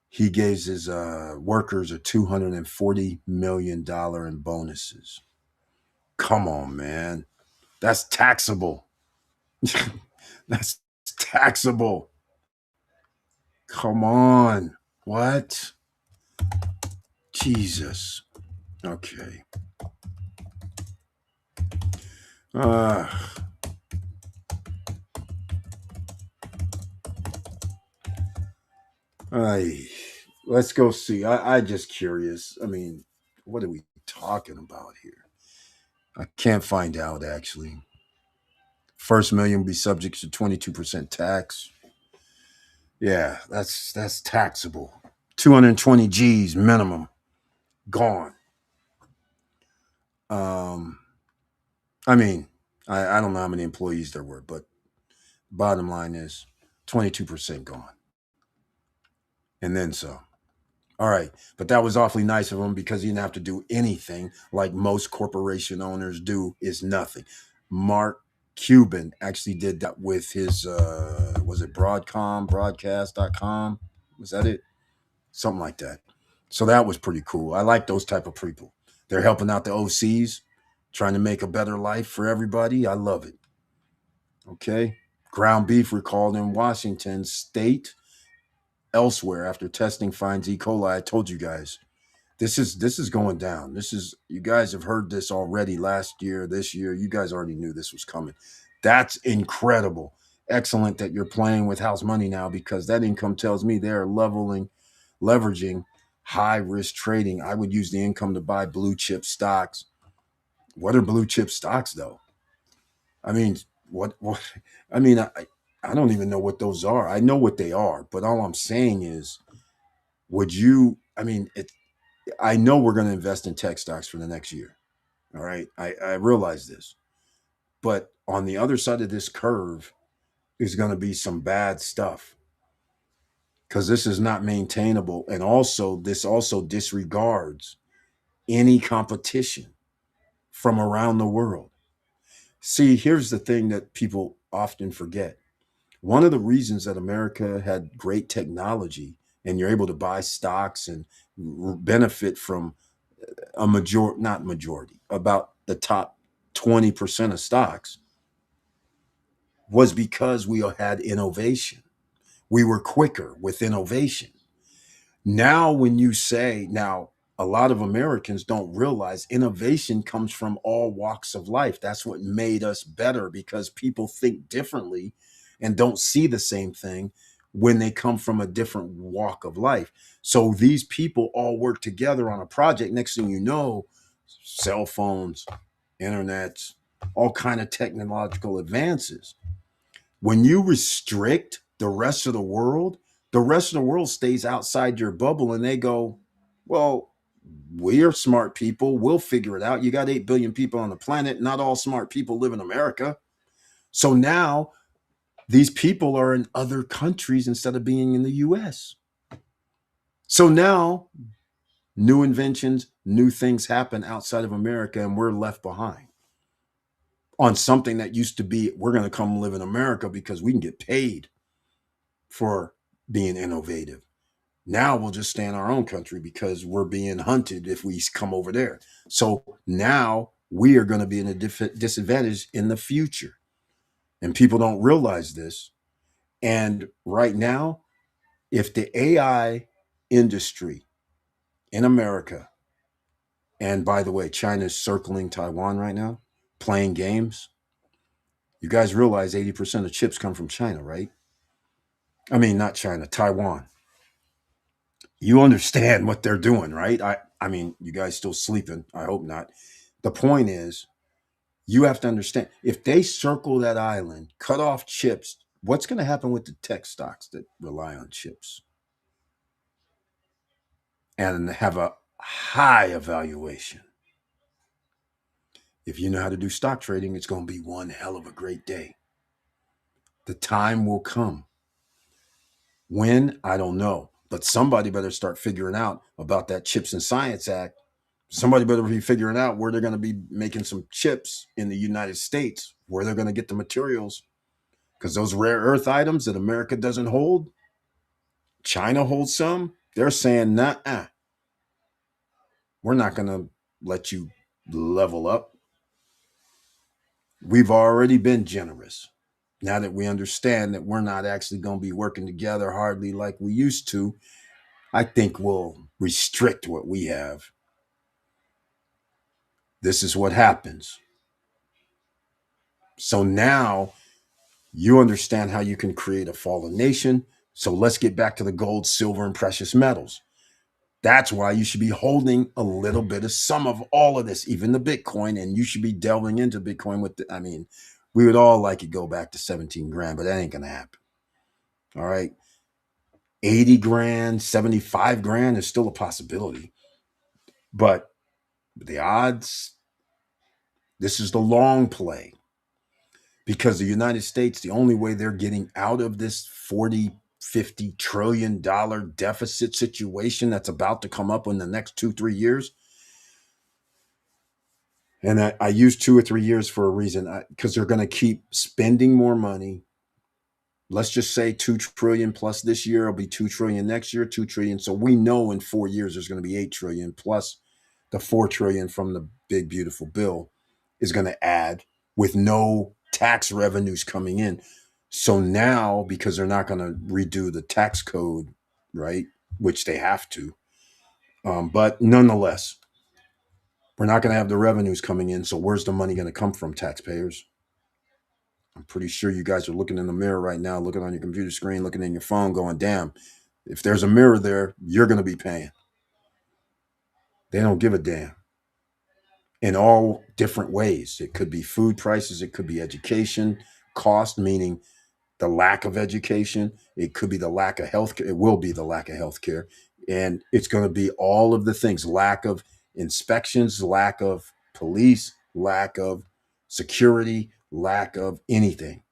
He gave his workers a $240 million in bonuses. Come on, man. That's taxable. That's taxable. Come on. What? Jesus. Okay. Uh, I let's go see. I just curious. I mean, what are we talking about here? I can't find out actually. First million will be subject to 22% tax. Yeah, that's taxable. 220 G's minimum gone. Um, I mean, I don't know how many employees there were, but bottom line is 22% gone. And then some. All right. But that was awfully nice of him because he didn't have to do anything like most corporation owners do, is nothing. Mark Cuban actually did that with his was it broadcast.com? Was that it? Something like that. So that was pretty cool. I like those type of people. They're helping out the OCs, trying to make a better life for everybody. I love it. Okay. Ground beef recalled in Washington state elsewhere after testing finds E. coli. I told you guys. This is going down. This is, you guys have heard this already last year, this year. You guys already knew this was coming. That's incredible. Excellent that you're playing with house money now, because that income tells me they're leveraging high risk trading. I would use the income to buy blue chip stocks. What are blue chip stocks though? I mean, what I mean, I don't even know what those are. I know what they are, but all I'm saying is, would you, I mean, I know we're going to invest in tech stocks for the next year. All right. I realize this. But on the other side of this curve is going to be some bad stuff, because this is not maintainable. And also, this also disregards any competition from around the world. See, here's the thing that people often forget. One of the reasons that America had great technology and you're able to buy stocks and benefit from not majority, about the top 20% of stocks, was because we had innovation. We were quicker with innovation. Now, when you say, now, a lot of Americans don't realize innovation comes from all walks of life. That's what made us better, because people think differently and don't see the same thing when they come from a different walk of life. So these people all work together on a project. Next thing you know, cell phones, internets, all kind of technological advances. When you restrict the rest of the world stays outside your bubble, and they go, well, we're smart people. We'll figure it out. You got 8 billion people on the planet. Not all smart people live in America. So now these people are in other countries instead of being in the US. So now new inventions, new things happen outside of America, and we're left behind on something that used to be, we're going to come live in America because we can get paid for being innovative. Now we'll just stay in our own country because we're being hunted if we come over there. So now we are going to be in a disadvantage in the future. And people don't realize this. And right now, if the AI industry in America, and by the way, China's circling Taiwan right now, playing games. You guys realize 80% of chips come from China, right? I mean, not China, Taiwan. You understand what they're doing, right? I mean, you guys still sleeping. I hope not. The point is, you have to understand, if they circle that island, cut off chips, what's going to happen with the tech stocks that rely on chips and have a high evaluation? If you know how to do stock trading, it's going to be one hell of a great day. The time will come. When? I don't know. But somebody better start figuring out about that Chips and Science Act. Somebody better be figuring out where they're going to be making some chips in the United States, where they're going to get the materials. Because those rare earth items that America doesn't hold, China holds some. They're saying, nah, we're not going to let you level up. We've already been generous. Now that we understand that we're not actually going to be working together hardly like we used to, I think we'll restrict what we have. This is what happens. So now you understand how you can create a fallen nation. So let's get back to the gold, silver, and precious metals. That's why you should be holding a little bit of some of all of this, even the Bitcoin, and you should be delving into Bitcoin with, We would all like it go back to 17 grand, but that ain't gonna happen. All right. 80 grand, 75 grand is still a possibility. But the odds, this is the long play because the United States, the only way they're getting out of this 40, $50 trillion deficit situation that's about to come up in the next 2, 3 years. And I use 2 or 3 years for a reason because they're going to keep spending more money. Let's just say 2 trillion plus this year. It'll be 2 trillion next year, 2 trillion. So we know in 4 years there's going to be 8 trillion plus the 4 trillion from the big beautiful bill is going to add with no tax revenues coming in. So now, because they're not going to redo the tax code, right, which they have to, but nonetheless, we're not going to have the revenues coming in. So where's the money going to come from, taxpayers? I'm pretty sure you guys are looking in the mirror right now, looking on your computer screen, looking in your phone, going, damn, if there's a mirror there, you're going to be paying. They don't give a damn in all different ways. It could be food prices, it could be education cost, meaning the lack of education. It could be the lack of healthcare. It will be the lack of healthcare. And it's going to be all of the things, lack of inspections, lack of police, lack of security, lack of anything.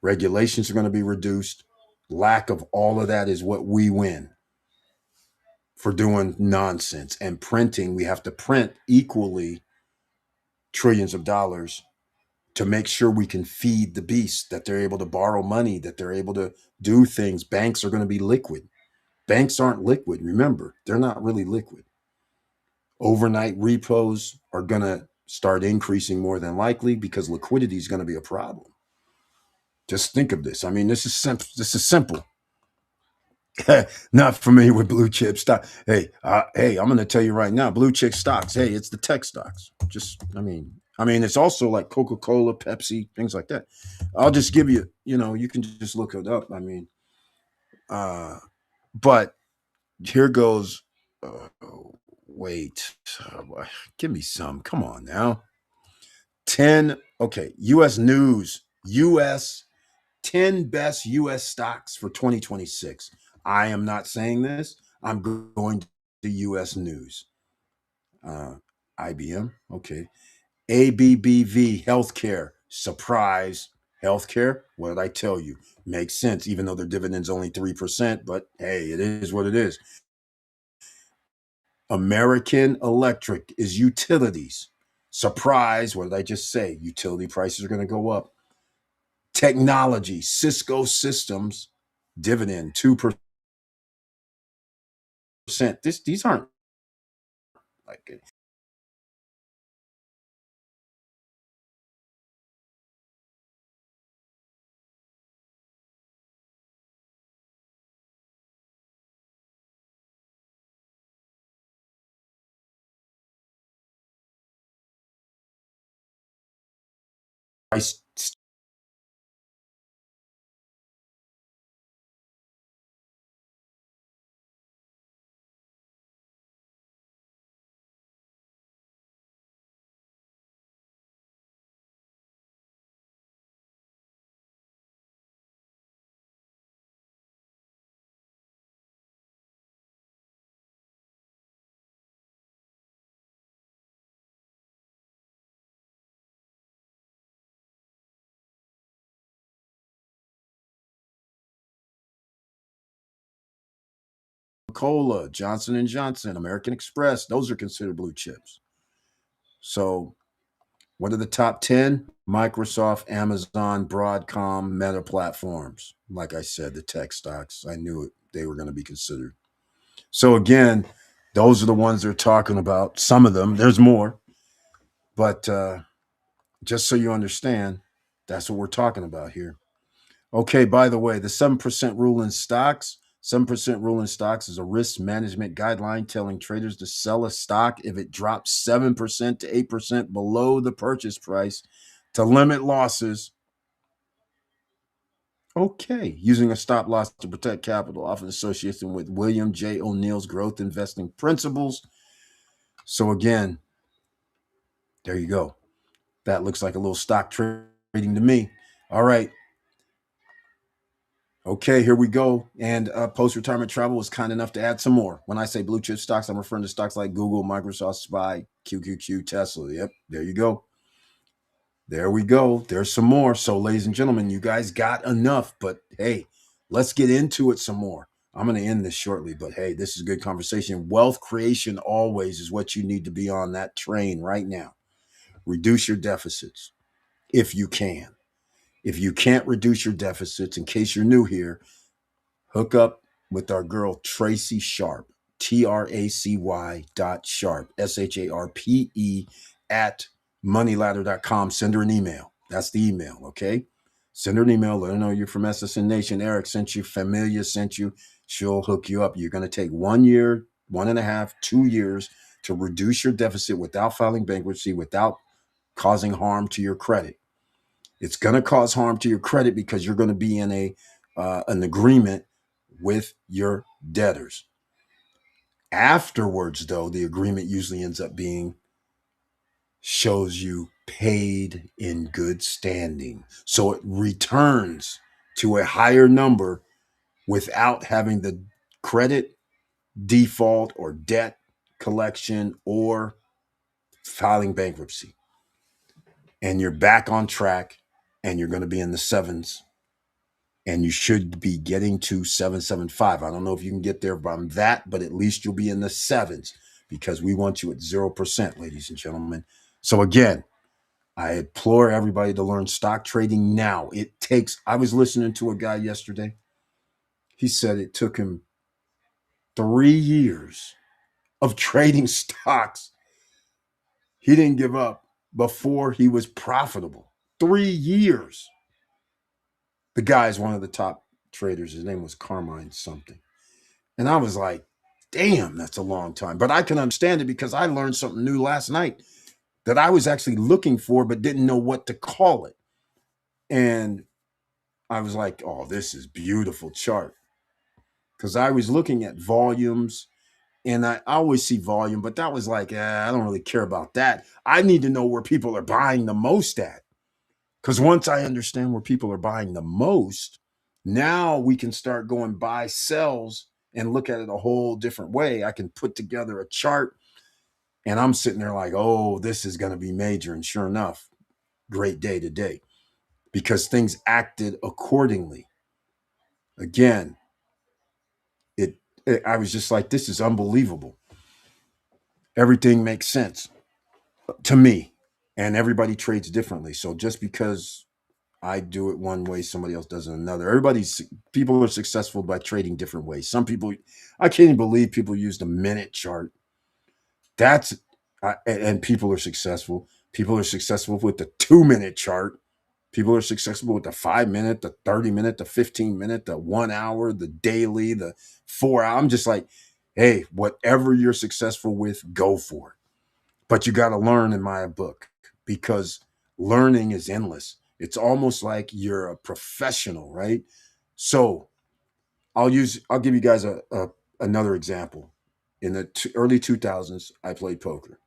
Regulations are going to be reduced. Lack of all of that is what we win for doing nonsense. And printing, we have to print equally trillions of dollars to make sure we can feed the beast, that they're able to borrow money, that they're able to do things. Banks are going to be liquid. Banks aren't liquid. Remember, they're not really liquid. Overnight repos are going to start increasing more than likely because liquidity is going to be a problem. Just think of this. I mean, this is simple. This is simple. Not familiar with blue chip stock. Hey, I'm going to tell you right now, blue chip stocks. Hey, it's the tech stocks. Just, I mean, it's also like Coca-Cola, Pepsi, things like that. I'll just give you, you can just look it up. I mean, uh, but here goes. Wait, give me some. Come on now. 10. Okay, U.S. news. U.S. 10 best U.S. stocks for 2026. I am not saying this. I'm going to U.S. news. Uh, IBM. Okay. ABBV Healthcare. Surprise. Healthcare. What did I tell you? Makes sense, even though their dividend's only 3%. But hey, it is what it is. American Electric is utilities. Surprise. What did I just say? Utility prices are going to go up. Technology. Cisco Systems. Dividend 2%. These aren't like price. Cola, Johnson and Johnson, American Express, those are considered blue chips. So, what are the top 10? Microsoft, Amazon, Broadcom, Meta platforms. Like I said, the tech stocks. I knew it, they were going to be considered. So again, those are the ones they're talking about. Some of them, there's more, but just so you understand, that's what we're talking about here. Okay, by the way, the 7% rule in stocks. 7% rule in stocks is a risk management guideline telling traders to sell a stock if it drops 7% to 8% below the purchase price to limit losses. Okay, using a stop loss to protect capital, often associated with William J. O'Neill's growth investing principles. So, again, there you go. That looks like a little stock trading to me. All right. Okay, here we go. And post-retirement travel was kind enough to add some more. When I say blue chip stocks, I'm referring to stocks like Google, Microsoft, SPY, QQQ, Tesla. Yep, there you go. There we go. There's some more. So, ladies and gentlemen, you guys got enough. But hey, let's get into it some more. I'm going to end this shortly, but hey, this is a good conversation. Wealth creation always is what you need to be on that train right now. Reduce your deficits if you can. If you can't reduce your deficits, in case you're new here, hook up with our girl Tracy Sharpe, TRACY.sharpe, SHARPE at moneyladder.com. Send her an email. That's the email, okay? Send her an email. Let her know you're from SSN Nation. Eric sent you. Familia sent you. She'll hook you up. You're going to take 1 year, 1.5, 2 years to reduce your deficit without filing bankruptcy, without causing harm to your credit. It's going to cause harm to your credit because you're going to be in an agreement with your debtors. Afterwards, though, the agreement usually ends up being shows you paid in good standing. So it returns to a higher number without having the credit default or debt collection or filing bankruptcy. And you're back on track and you're going to be in the sevens. And you should be getting to 775. I don't know if you can get there from that, but at least you'll be in the sevens because we want you at 0%, ladies and gentlemen. So again, I implore everybody to learn stock trading now. I was listening to a guy yesterday. He said it took him 3 years of trading stocks. He didn't give up before he was profitable. 3 years. The guy is one of the top traders. His name was Carmine something. And I was like, damn, that's a long time. But I can understand it because I learned something new last night that I was actually looking for, but didn't know what to call it. And I was like, oh, this is beautiful chart. Because I was looking at volumes and I always see volume, but that was like, I don't really care about that. I need to know where people are buying the most at. Because once I understand where people are buying the most, now we can start going buy, sells, and look at it a whole different way. I can put together a chart and I'm sitting there like, oh, this is going to be major. And sure enough, great day today because things acted accordingly. Again, I was just like, this is unbelievable. Everything makes sense to me and everybody trades differently. So just because I do it one way, somebody else does it another. People are successful by trading different ways. Some people, I can't even believe people use the minute chart. And people are successful. People are successful with the 2-minute chart. People are successful with the 5-minute, the 30-minute, the 15-minute, the 1 hour, the daily, the 4 hour. I'm just like, hey, whatever you're successful with, go for it. But you got to learn in my book because learning is endless. It's almost like you're a professional, right? So I'll give you guys another example. In the early 2000s, I played poker.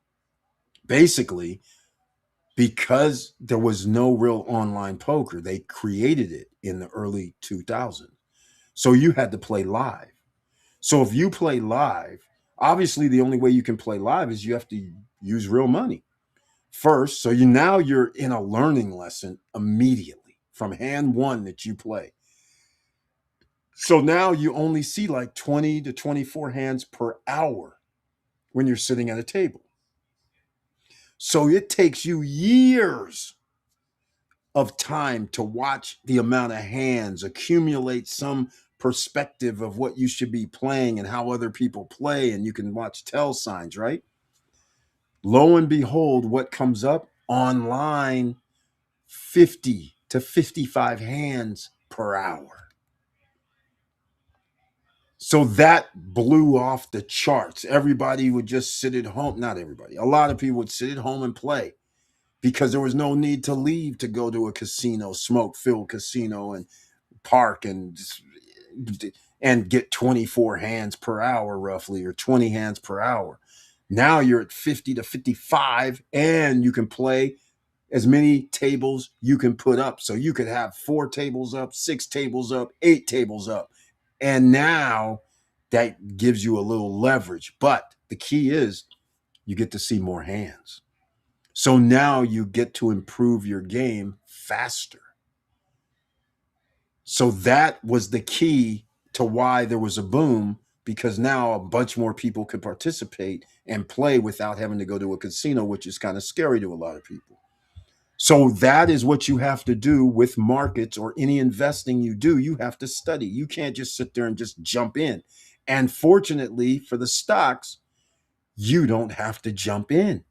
Basically, because there was no real online poker, they created it in the early 2000s. So you had to play live. So if you play live, obviously the only way you can play live is you have to use real money first. So you're in a learning lesson immediately from hand one that you play. So now you only see like 20 to 24 hands per hour when you're sitting at a table. So it takes you years of time to watch the amount of hands, accumulate some perspective of what you should be playing and how other people play. And you can watch tell signs, right? Lo and behold, what comes up online 50 to 55 hands per hour. So that blew off the charts. Everybody would just sit at home. Not everybody. A lot of people would sit at home and play because there was no need to leave to go to a casino, smoke-filled casino and park and get 24 hands per hour roughly or 20 hands per hour. Now you're at 50 to 55 and you can play as many tables you can put up. So you could have 4 tables up, 6 tables up, 8 tables up. And now that gives you a little leverage. But the key is you get to see more hands. So now you get to improve your game faster. So that was the key to why there was a boom, because now a bunch more people could participate and play without having to go to a casino, which is kind of scary to a lot of people. So that is what you have to do with markets or any investing you do. You have to study. You can't just sit there and just jump in. And fortunately for the stocks, you don't have to jump in.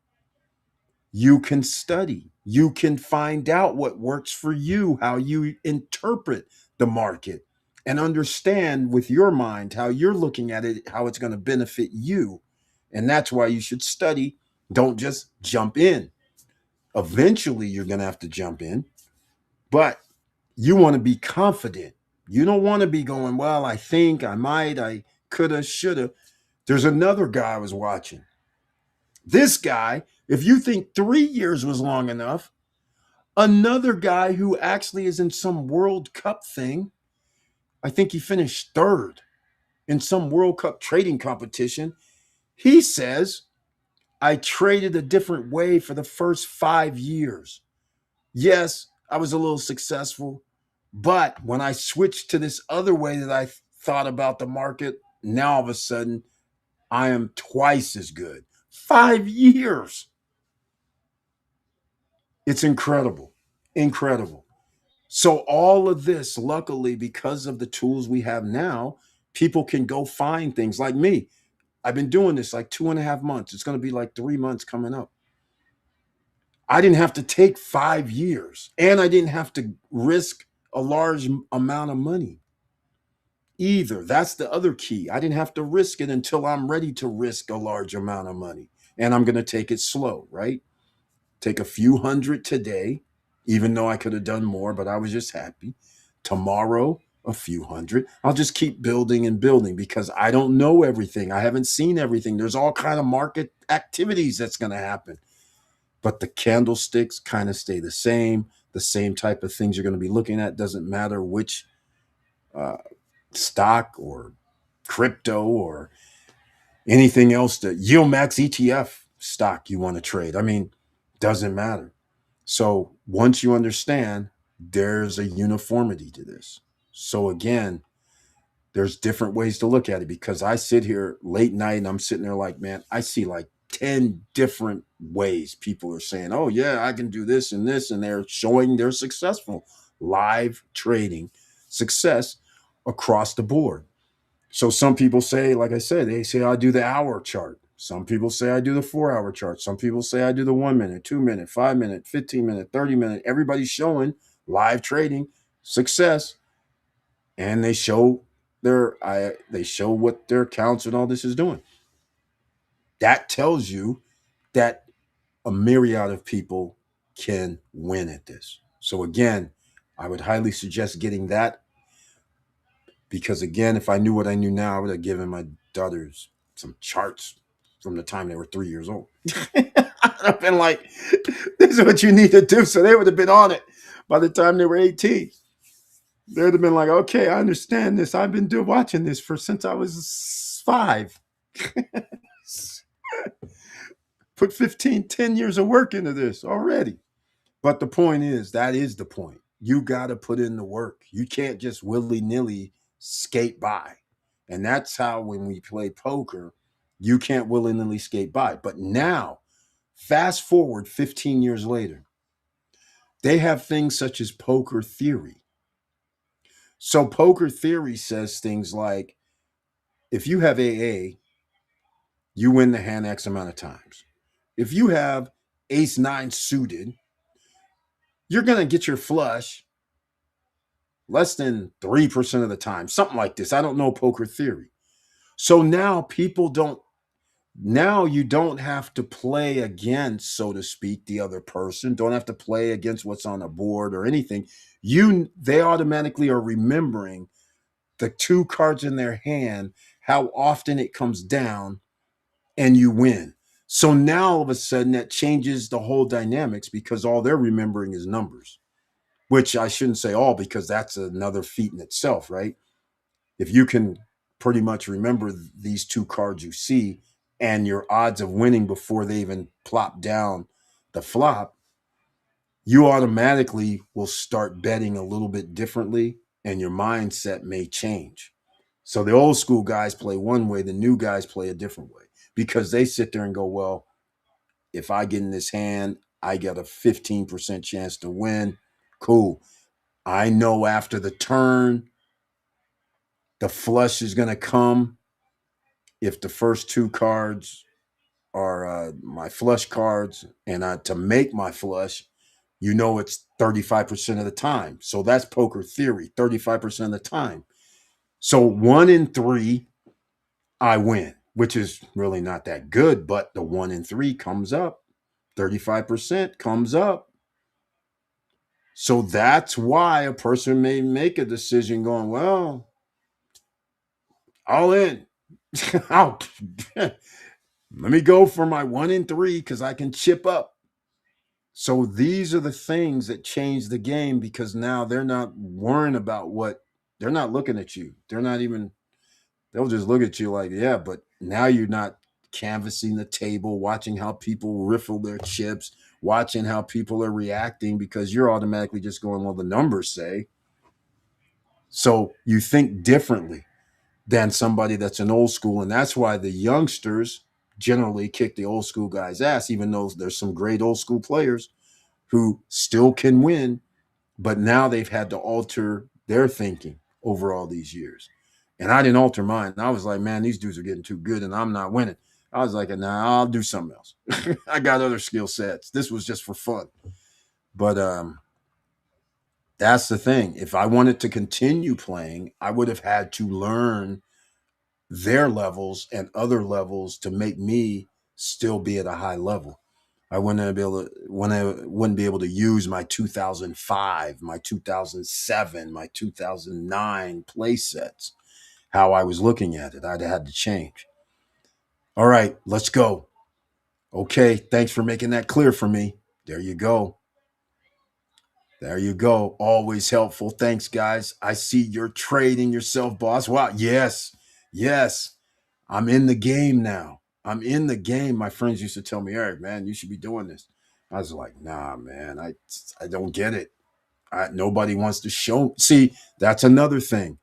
You can study. You can find out what works for you, how you interpret the market, and understand with your mind how you're looking at it, how it's going to benefit you. And that's why you should study. Don't just jump in. Eventually, you're going to have to jump in, but you want to be confident. You don't want to be going, well, I think, I might, I coulda, shoulda. There's another guy I was watching. This guy, if you think 3 years was long enough, another guy who actually is in some World Cup thing, I think he finished third in some World Cup trading competition. He says, I traded a different way for the first 5 years. Yes, I was a little successful, but when I switched to this other way that I thought about the market, now all of a sudden I am twice as good. 5 years. It's incredible. Incredible. So, all of this, luckily, because of the tools we have now, people can go find things like me. I've been doing this like 2.5 months. It's going to be like 3 months coming up. I didn't have to take 5 years, and I didn't have to risk a large amount of money either. That's the other key. I didn't have to risk it until I'm ready to risk a large amount of money. And I'm going to take it slow, right? Take a few hundred today, even though I could have done more, but I was just happy. Tomorrow, a few hundred. I'll just keep building and building because I don't know everything. I haven't seen everything. There's all kind of market activities that's going to happen. But the candlesticks kind of stay the same. The same type of things you're going to be looking at. Doesn't matter which uh, stock or crypto or anything else, the yield max ETF stock you want to trade. I mean, doesn't matter. So once you understand, there's a uniformity to this. So again, there's different ways to look at it because I sit here late night and I'm sitting there like, man, I see like 10 different ways people are saying, oh, yeah, I can do this and this. And they're showing they're successful. Live trading success across the board. So some people say, like I said, they say I do the hour chart. Some people say I do the 4 hour chart. Some people say I do the 1 minute, 2 minute, 5 minute, 15 minute, 30 minute. Everybody's showing live trading success, and they show they show what their accounts and all this is doing. That tells you that a myriad of people can win at this. So again, I would highly suggest getting that because again, if I knew what I knew now, I would have given my daughters some charts from the time they were 3 years old. I've been like, this is what you need to do. So they would have been on it by the time they were 18. They would have been like, okay, I understand this. I've been watching this since I was 5. Put 10 years of work into this already. But the point is, that is the point. You got to put in the work. You can't just willy nilly skate by. And that's how, when we play poker, you can't willy nilly skate by. But now, fast forward 15 years later, they have things such as poker theory. So, poker theory says things like if you have AA, you win the hand X amount of times. If you have ace nine suited, you're going to get your flush less than 3% of the time, something like this. I don't know poker theory. So now now you don't have to play against, so to speak, the other person. Don't have to play against what's on the board or anything. They automatically are remembering the 2 cards in their hand, how often it comes down, and you win. So now all of a sudden that changes the whole dynamics because all they're remembering is numbers, which I shouldn't say all because that's another feat in itself, right? If you can pretty much remember these two cards you see and your odds of winning before they even plop down the flop, you automatically will start betting a little bit differently and your mindset may change. So the old school guys play one way, the new guys play a different way because they sit there and go, well, if I get in this hand, I got a 15% chance to win. Cool. I know after the turn, the flush is going to come. If the first two cards are my flush cards, and to make my flush, you know it's 35% of the time. So that's poker theory, 35% of the time. So 1 in 3, I win, which is really not that good, but the 1 in 3 comes up. 35% comes up. So that's why a person may make a decision going, well, all in. Out. Let me go for my 1 in 3 because I can chip up. So these are the things that change the game because now they're not worrying about what they're not looking at you. They're not even, they'll just look at you like, yeah, but now you're not canvassing the table, watching how people riffle their chips, watching how people are reacting because you're automatically just going, well, the numbers say. So you think differently than somebody that's an old school. And that's why the youngsters generally kick the old school guys' ass, even though there's some great old school players who still can win, but now they've had to alter their thinking over all these years. And I didn't alter mine. I was like, man, these dudes are getting too good and I'm not winning. I was like, nah, I'll do something else. I got other skill sets. This was just for fun. But that's the thing. If I wanted to continue playing, I would have had to learn their levels and other levels to make me still be at a high level. I wouldn't be able to when I wouldn't be able to use my 2005, my 2007, my 2009 play sets. How I was looking at it, I'd have had to change. All right, let's go. Okay, thanks for making that clear for me. There you go. There you go. Always helpful. Thanks, guys. I see you're trading yourself, boss. Wow. Yes. Yes. I'm in the game now. I'm in the game. My friends used to tell me, Eric, man, you should be doing this. I was like, nah, man, I don't get it. Nobody wants to show. See, that's another thing.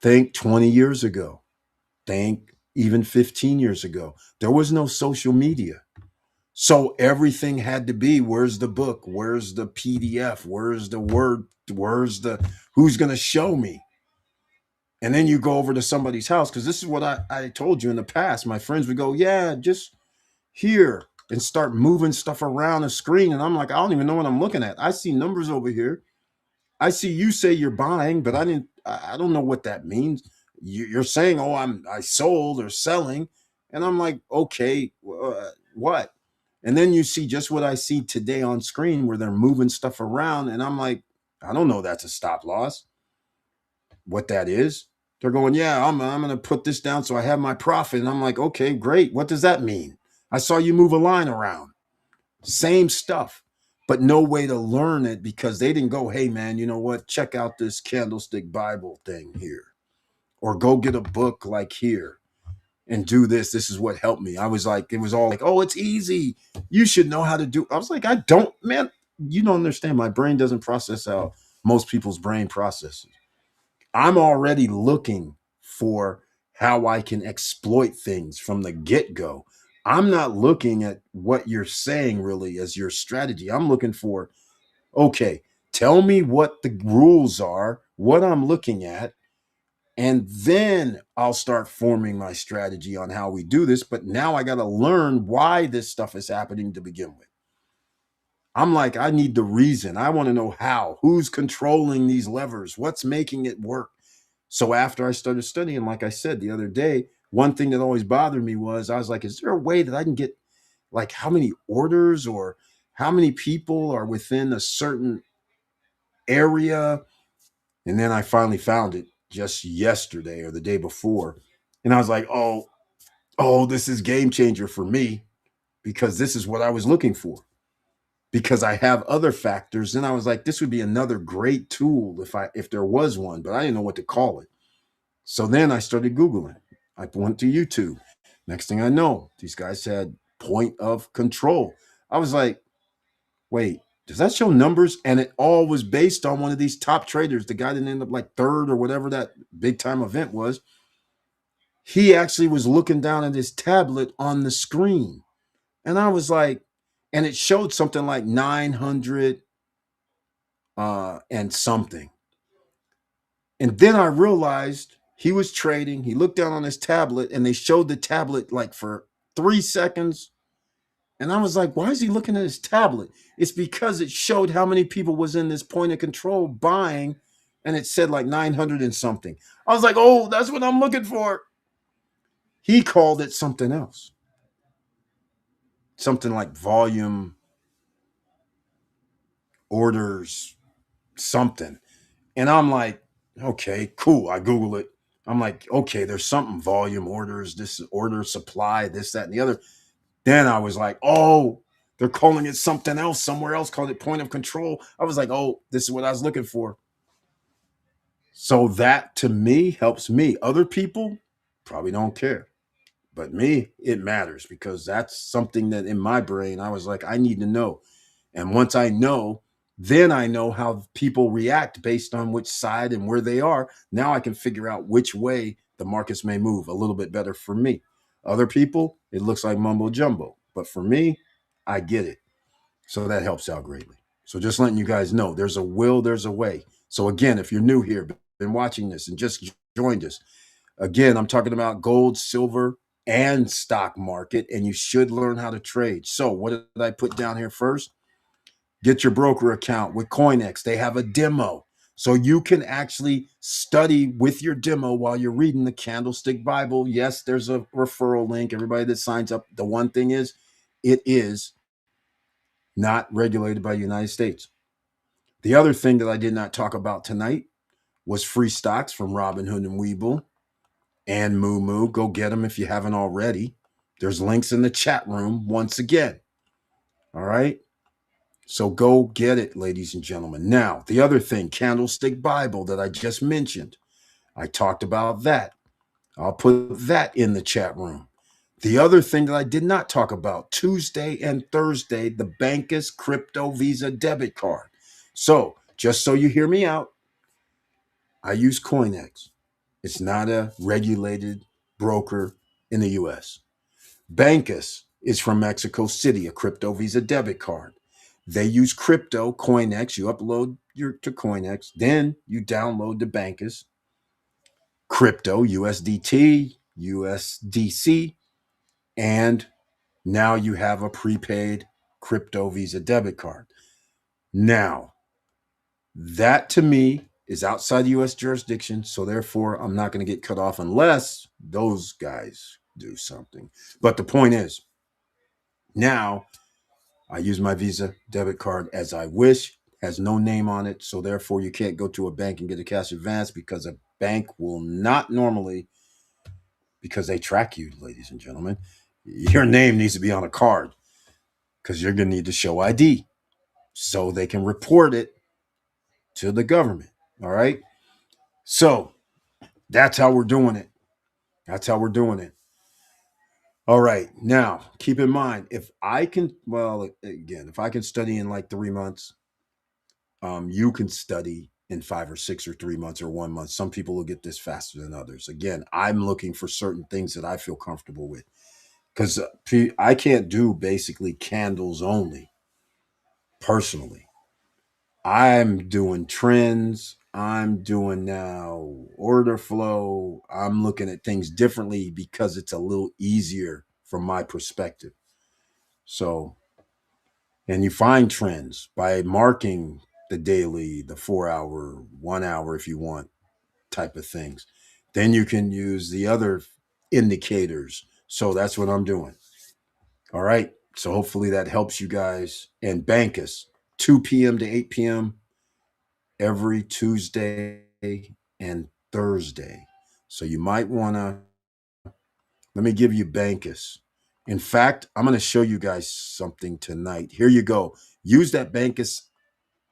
Think 20 years ago. Think even 15 years ago. There was no social media. So everything had to be where's the book? Where's the PDF? Where's the word? Where's the who's going to show me? And then you go over to somebody's house because this is what I told you in the past. My friends would go, yeah, just here and start moving stuff around the screen. And I'm like, I don't even know what I'm looking at. I see numbers over here. I see you say you're buying, but I don't know what that means. You're saying, oh, I sold or selling. And I'm like, okay, what? And then you see just what I see today on screen where they're moving stuff around. And I'm like, I don't know that's a stop loss. What that is? They're going, yeah, I'm going to put this down so I have my profit. And I'm like, okay, great. What does that mean? I saw you move a line around. Same stuff, but no way to learn it because they didn't go, hey, man, you know what? Check out this candlestick Bible thing here, or go get a book like here and do this. This is what helped me. I was like, it was all like, oh, it's easy. You should know how to do. I was like, I don't, man, you don't understand. My brain doesn't process how most people's brain processes. I'm already looking for how I can exploit things from the get go. I'm not looking at what you're saying really as your strategy. I'm looking for, okay, tell me what the rules are, what I'm looking at, and then I'll start forming my strategy on how we do this. But now I got to learn why this stuff is happening to begin with. I'm like, I need the reason. I want to know how, who's controlling these levers, what's making it work. So after I started studying, like I said the other day, one thing that always bothered me was I was like, is there a way that I can get like how many orders or how many people are within a certain area? And then I finally found it just yesterday or the day before. And I was like, oh, this is game changer for me. because this is what I was looking for. Because I have other factors, and I was like, this would be another great tool if there was one, but I didn't know what to call it. So then I started Googling. I went to YouTube. Next thing I know, these guys said point of control. I was like, wait, does that show numbers? And it all was based on one of these top traders. The guy that ended up like third or whatever that big time event was. He actually was looking down at his tablet on the screen. And I was like, and it showed something like 900 and something. And then I realized he was trading. He looked down on his tablet and they showed the tablet like for 3 seconds. And I was like, why is he looking at his tablet? It's because it showed how many people was in this point of control buying. And it said like 900 and something. I was like, oh, that's what I'm looking for. He called it something else. Something like volume, orders, something. And I'm like, okay, cool. I Google it. I'm like, okay, there's something volume orders, this order supply, this, that, and the other. Then I was like, oh, they're calling it something else. Somewhere else called it point of control. I was like, oh, this is what I was looking for. So that to me helps me. Other people probably don't care. But me, it matters because that's something that in my brain, I was like, I need to know. And once I know, then I know how people react based on which side and where they are. Now I can figure out which way the markets may move a little bit better for me. Other people, it looks like mumbo jumbo. But for me, I get it. So that helps out greatly. So just letting you guys know there's a will, there's a way. So again, if you're new here, been watching this and just joined us, again, I'm talking about gold, silver, and stock market, and you should learn how to trade. So what did I put down here first? Get your broker account with CoinEx. They have a demo. So you can actually study with your demo while you're reading the Candlestick Bible. Yes, there's a referral link. Everybody that signs up, the one thing is, it is not regulated by the United States. The other thing that I did not talk about tonight was free stocks from Robinhood and Webull and Moo Moo. Go get them if you haven't already. There's links in the chat room once again. All right. So go get it, ladies and gentlemen. Now, the other thing, Candlestick Bible that I just mentioned, I talked about that. I'll put that in the chat room. The other thing that I did not talk about, Tuesday and Thursday, the Bancus Crypto Visa debit card. So just so you hear me out, I use CoinEx. It's not a regulated broker in the US. Bancus is from Mexico City, a crypto Visa debit card. They use crypto, CoinEx. You upload to CoinEx, then you download the Bancus crypto, USDT, USDC, and now you have a prepaid crypto Visa debit card. Now, that to me is outside US jurisdiction, so therefore I'm not going to get cut off unless those guys do something. But the point is, now I use my Visa debit card as I wish, has no name on it, so therefore you can't go to a bank and get a cash advance because a bank will not normally, because they track you, ladies and gentlemen. Your name needs to be on a card because you're going to need to show ID so they can report it to the government. All right. So that's how we're doing it. That's how we're doing it. All right. Now, keep in mind, if I can, well, again, if I can study in like 3 months, you can study in 5 or 6 or 3 months or 1 month. Some people will get this faster than others. Again, I'm looking for certain things that I feel comfortable with because I can't do basically candles only personally. I'm doing trends. I'm doing now order flow. I'm looking at things differently because it's a little easier from my perspective. So, and you find trends by marking the daily, the 4 hour, 1 hour, if you want, type of things. Then you can use the other indicators. So that's what I'm doing. All right. So hopefully that helps you guys. And Bancus, 2 p.m. to 8 p.m. every Tuesday and Thursday. So you might want to, let me give you Bancus. In fact, I'm going to show you guys something tonight. Here you go. Use that Bancus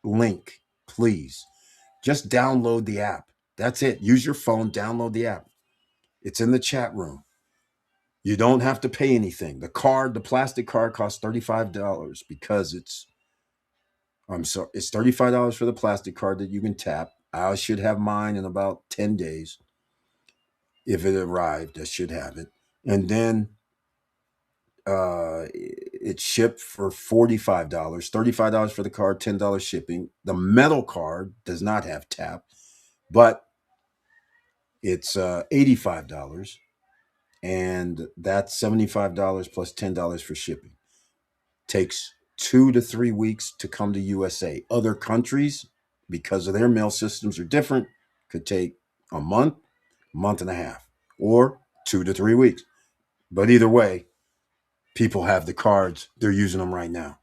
link, please. Just download the app. That's it. Use your phone, download the app. It's in the chat room. You don't have to pay anything. The card, the plastic card costs $35 because I'm sorry, it's $35 for the plastic card that you can tap. I should have mine in about 10 days. If it arrived, I should have it. And then it's shipped for $45, $35 for the card, $10 shipping. The metal card does not have tap, but it's $85, and that's $75 plus $10 for shipping. Takes 2 to 3 weeks to come to USA. Other countries, because of their mail systems are different, could take a month, month and a half, or 2 to 3 weeks. But either way, people have the cards. They're using them right now.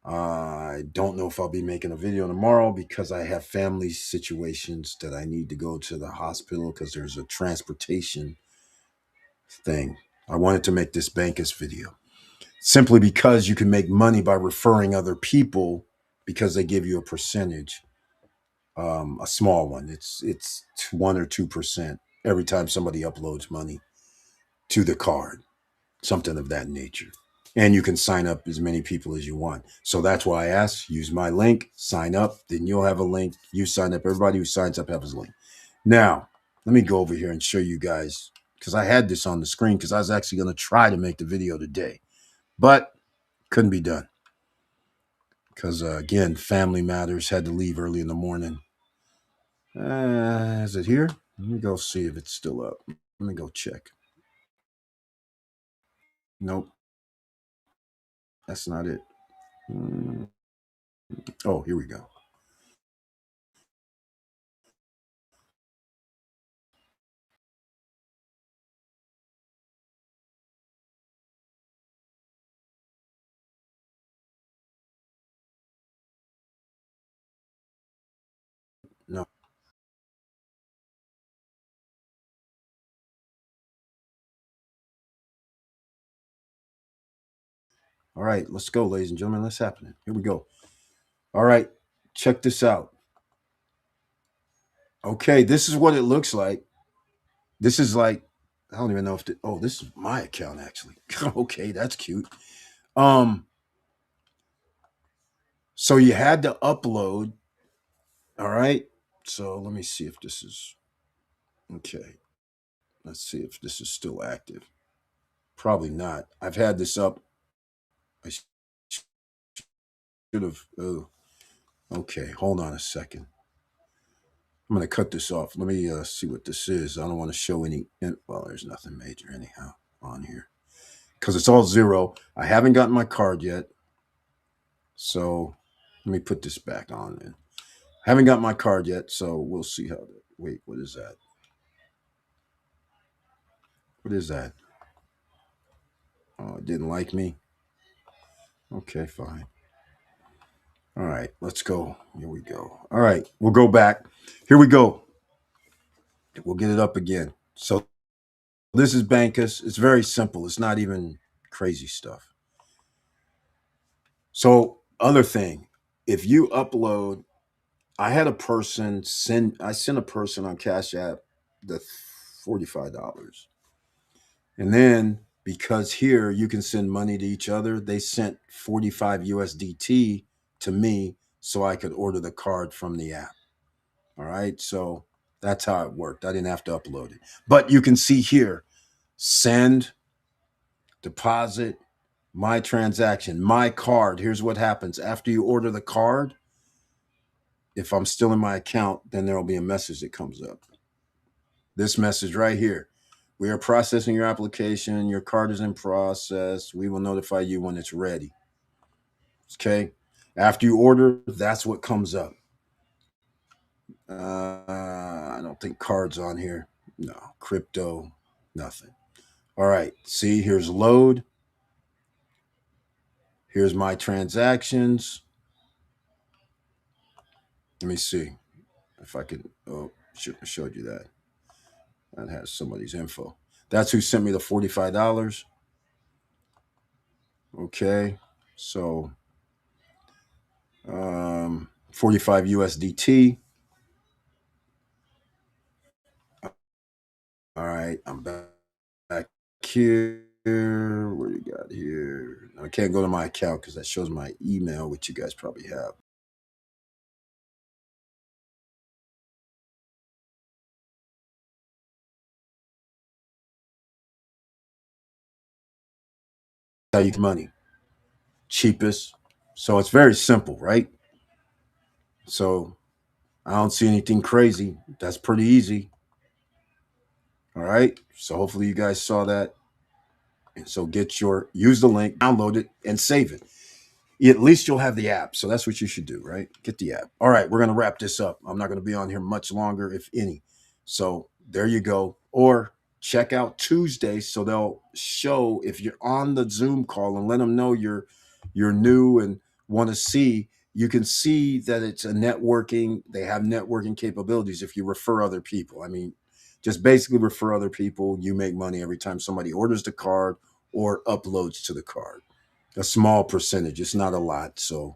I don't know if I'll be making a video tomorrow because I have family situations that I need to go to the hospital because there's a transportation thing. I wanted to make this Bancus video simply because you can make money by referring other people because they give you a percentage, a small one. It's 1 or 2% every time somebody uploads money to the card, something of that nature. And you can sign up as many people as you want. So that's why I asked, use my link, sign up, then you'll have a link. You sign up, everybody who signs up has a link. Now, let me go over here and show you guys, because I had this on the screen because I was actually going to try to make the video today, but couldn't be done because, again, family matters, had to leave early in the morning. Is it here? Let me go see if it's still up. Let me go check. Nope, that's not it. Mm. Oh, here we go. No. All right, let's go, ladies and gentlemen. Let's happen it. Here we go. All right, check this out. Okay, this is what it looks like. This is like, I don't even know if oh, this is my account actually. Okay, that's cute. Um, so you had to upload. All right. So let me see if this is okay. Let's see if this is still active. Probably not. I've had this up. I should have. Oh, okay. Hold on a second. I'm going to cut this off. Let me see what this is. I don't want to show any. Well, there's nothing major anyhow on here because it's all zero. I haven't gotten my card yet. So let me put this back on. And haven't got my card yet. So we'll see how. Wait, what is that? What is that? Oh, it didn't like me. Okay, fine. All right, let's go. Here we go. All right, we'll go back. Here we go. We'll get it up again. So this is Bancus. It's very simple. It's not even crazy stuff. So other thing, if you upload, I had a person send. I sent a person on Cash App the $45, and then because here you can send money to each other, they sent 45 USDT to me so I could order the card from the app. All right. So that's how it worked. I didn't have to upload it. But you can see here send, deposit, my transaction, my card. Here's what happens after you order the card. If I'm still in my account, then there will be a message that comes up. This message right here. We are processing your application. Your card is in process. We will notify you when it's ready. Okay. After you order, that's what comes up. I don't think cards on here. No, crypto, nothing. All right. See, here's load. Here's my transactions. Let me see if I could. Oh, should have showed you that. That has somebody's info. That's who sent me the $45. Okay. So 45 USDT. All right. I'm back here. What do you got here? I can't go to my account because that shows my email, which you guys probably have. How you get money. Cheapest. So it's very simple, right? So I don't see anything crazy. That's pretty easy. All right. So hopefully you guys saw that. And so use the link, download it, and save it. At least you'll have the app. So that's what you should do, right? Get the app. All right, we're going to wrap this up. I'm not going to be on here much longer, if any. So there you go. Or check out Tuesday so they'll show if you're on the Zoom call and let them know you're new and want to see. You can see that it's a networking. They have networking capabilities if you refer other people. I mean, just basically refer other people. You make money every time somebody orders the card or uploads to the card, a small percentage. It's not a lot. So,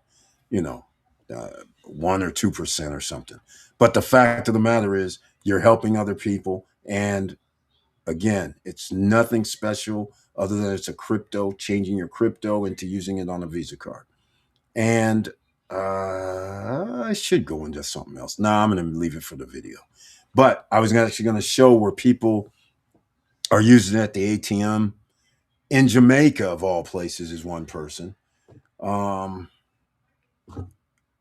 you know, 1 or 2% or something. But the fact of the matter is, you're helping other people. And again, it's nothing special other than it's a crypto, changing your crypto into using it on a Visa card. And I should go into something else. No, I'm going to leave it for the video. But I was actually going to show where people are using it at the ATM in Jamaica, of all places, is one person. Um,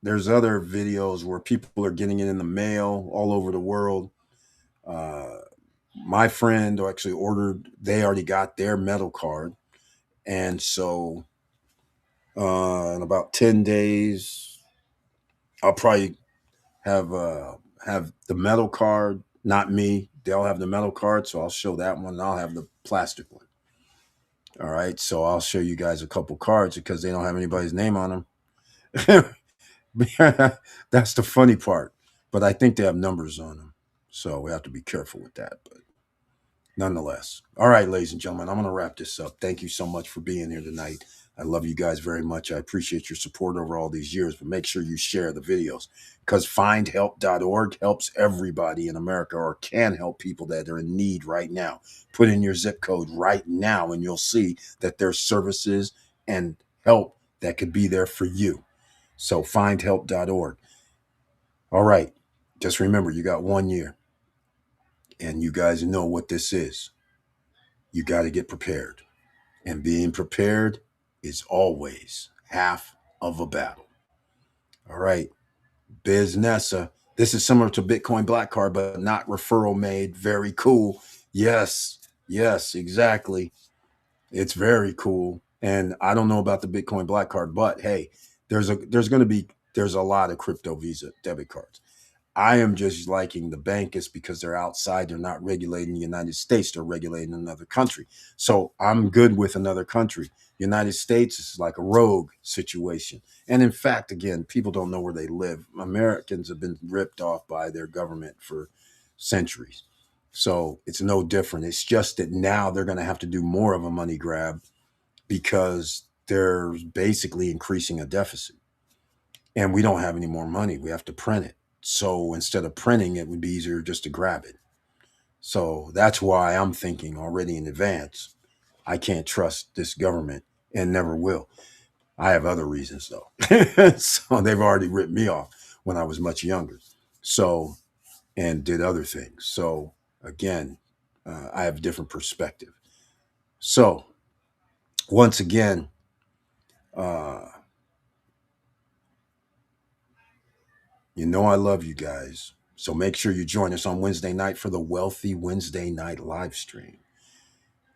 there's other videos where people are getting it in the mail all over the world. Uh, my friend actually ordered, they already got their metal card. And so in about 10 days, I'll probably have the metal card, not me. They'll have the metal card. So I'll show that one and I'll have the plastic one. All right. So I'll show you guys a couple cards because they don't have anybody's name on them. That's the funny part. But I think they have numbers on them. So we have to be careful with that. But nonetheless. All right, ladies and gentlemen, I'm going to wrap this up. Thank you so much for being here tonight. I love you guys very much. I appreciate your support over all these years, but make sure you share the videos because findhelp.org helps everybody in America or can help people that are in need right now. Put in your zip code right now and you'll see that there's services and help that could be there for you. So findhelp.org. All right. Just remember, you got 1 year and you guys know what this is. You got to get prepared. And being prepared is always half of a battle. All right. Biz Nessa. This is similar to Bitcoin Black Card, but not referral made. Very cool. Yes. Yes, exactly. It's very cool. And I don't know about the Bitcoin Black Card, but hey, there's a lot of crypto Visa debit cards. I am just liking the Bancus because they're outside. They're not regulating the United States. They're regulating another country. So I'm good with another country. United States is like a rogue situation. And in fact, again, people don't know where they live. Americans have been ripped off by their government for centuries. So it's no different. It's just that now they're going to have to do more of a money grab because they're basically increasing a deficit. And we don't have any more money. We have to print it. So instead of printing, it would be easier just to grab it. So that's why I'm thinking already in advance, I can't trust this government and never will. I have other reasons though. So they've already ripped me off when I was much younger. So, and did other things. So again, I have a different perspective. So once again, uh, I love you guys. So make sure you join us on Wednesday night for the Wealthy Wednesday night live stream.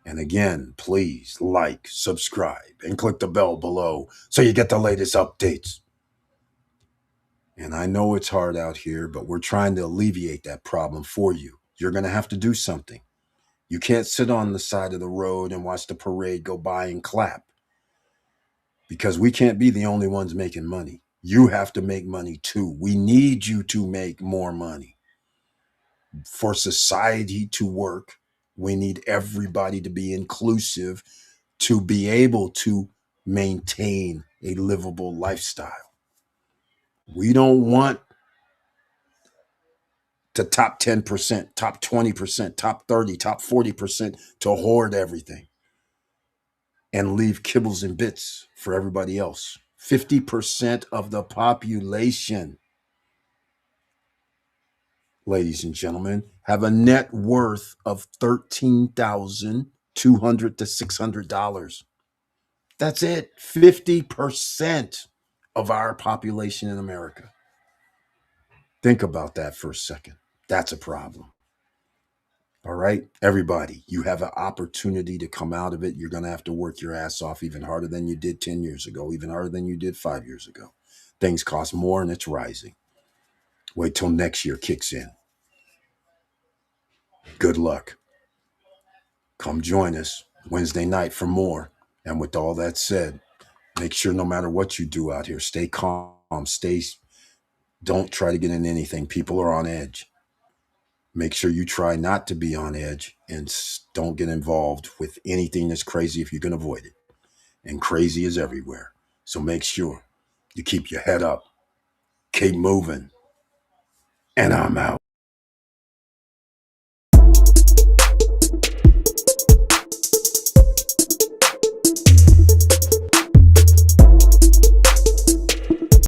And again, please like, subscribe, and click the bell below so you get the latest updates. And I know it's hard out here, but we're trying to alleviate that problem for you. You're going to have to do something. You can't sit on the side of the road and watch the parade go by and clap because we can't be the only ones making money. You have to make money too. We need you to make more money. For society to work, we need everybody to be inclusive to be able to maintain a livable lifestyle. We don't want to top 10%, top 20%, top 30, top 40% to hoard everything and leave kibbles and bits for everybody else. 50% of the population, ladies and gentlemen, have a net worth of $13,200 to $600. That's it. 50% of our population in America. Think about that for a second. That's a problem. All right, everybody, you have an opportunity to come out of it. You're going to have to work your ass off even harder than you did 10 years ago, even harder than you did 5 years ago. Things cost more and it's rising. Wait till next year kicks in. Good luck. Come join us Wednesday night for more. And with all that said, make sure no matter what you do out here, stay calm, don't try to get in anything. People are on edge. Make sure you try not to be on edge and don't get involved with anything that's crazy if you can avoid it. And crazy is everywhere. So make sure you keep your head up, keep moving, and I'm out.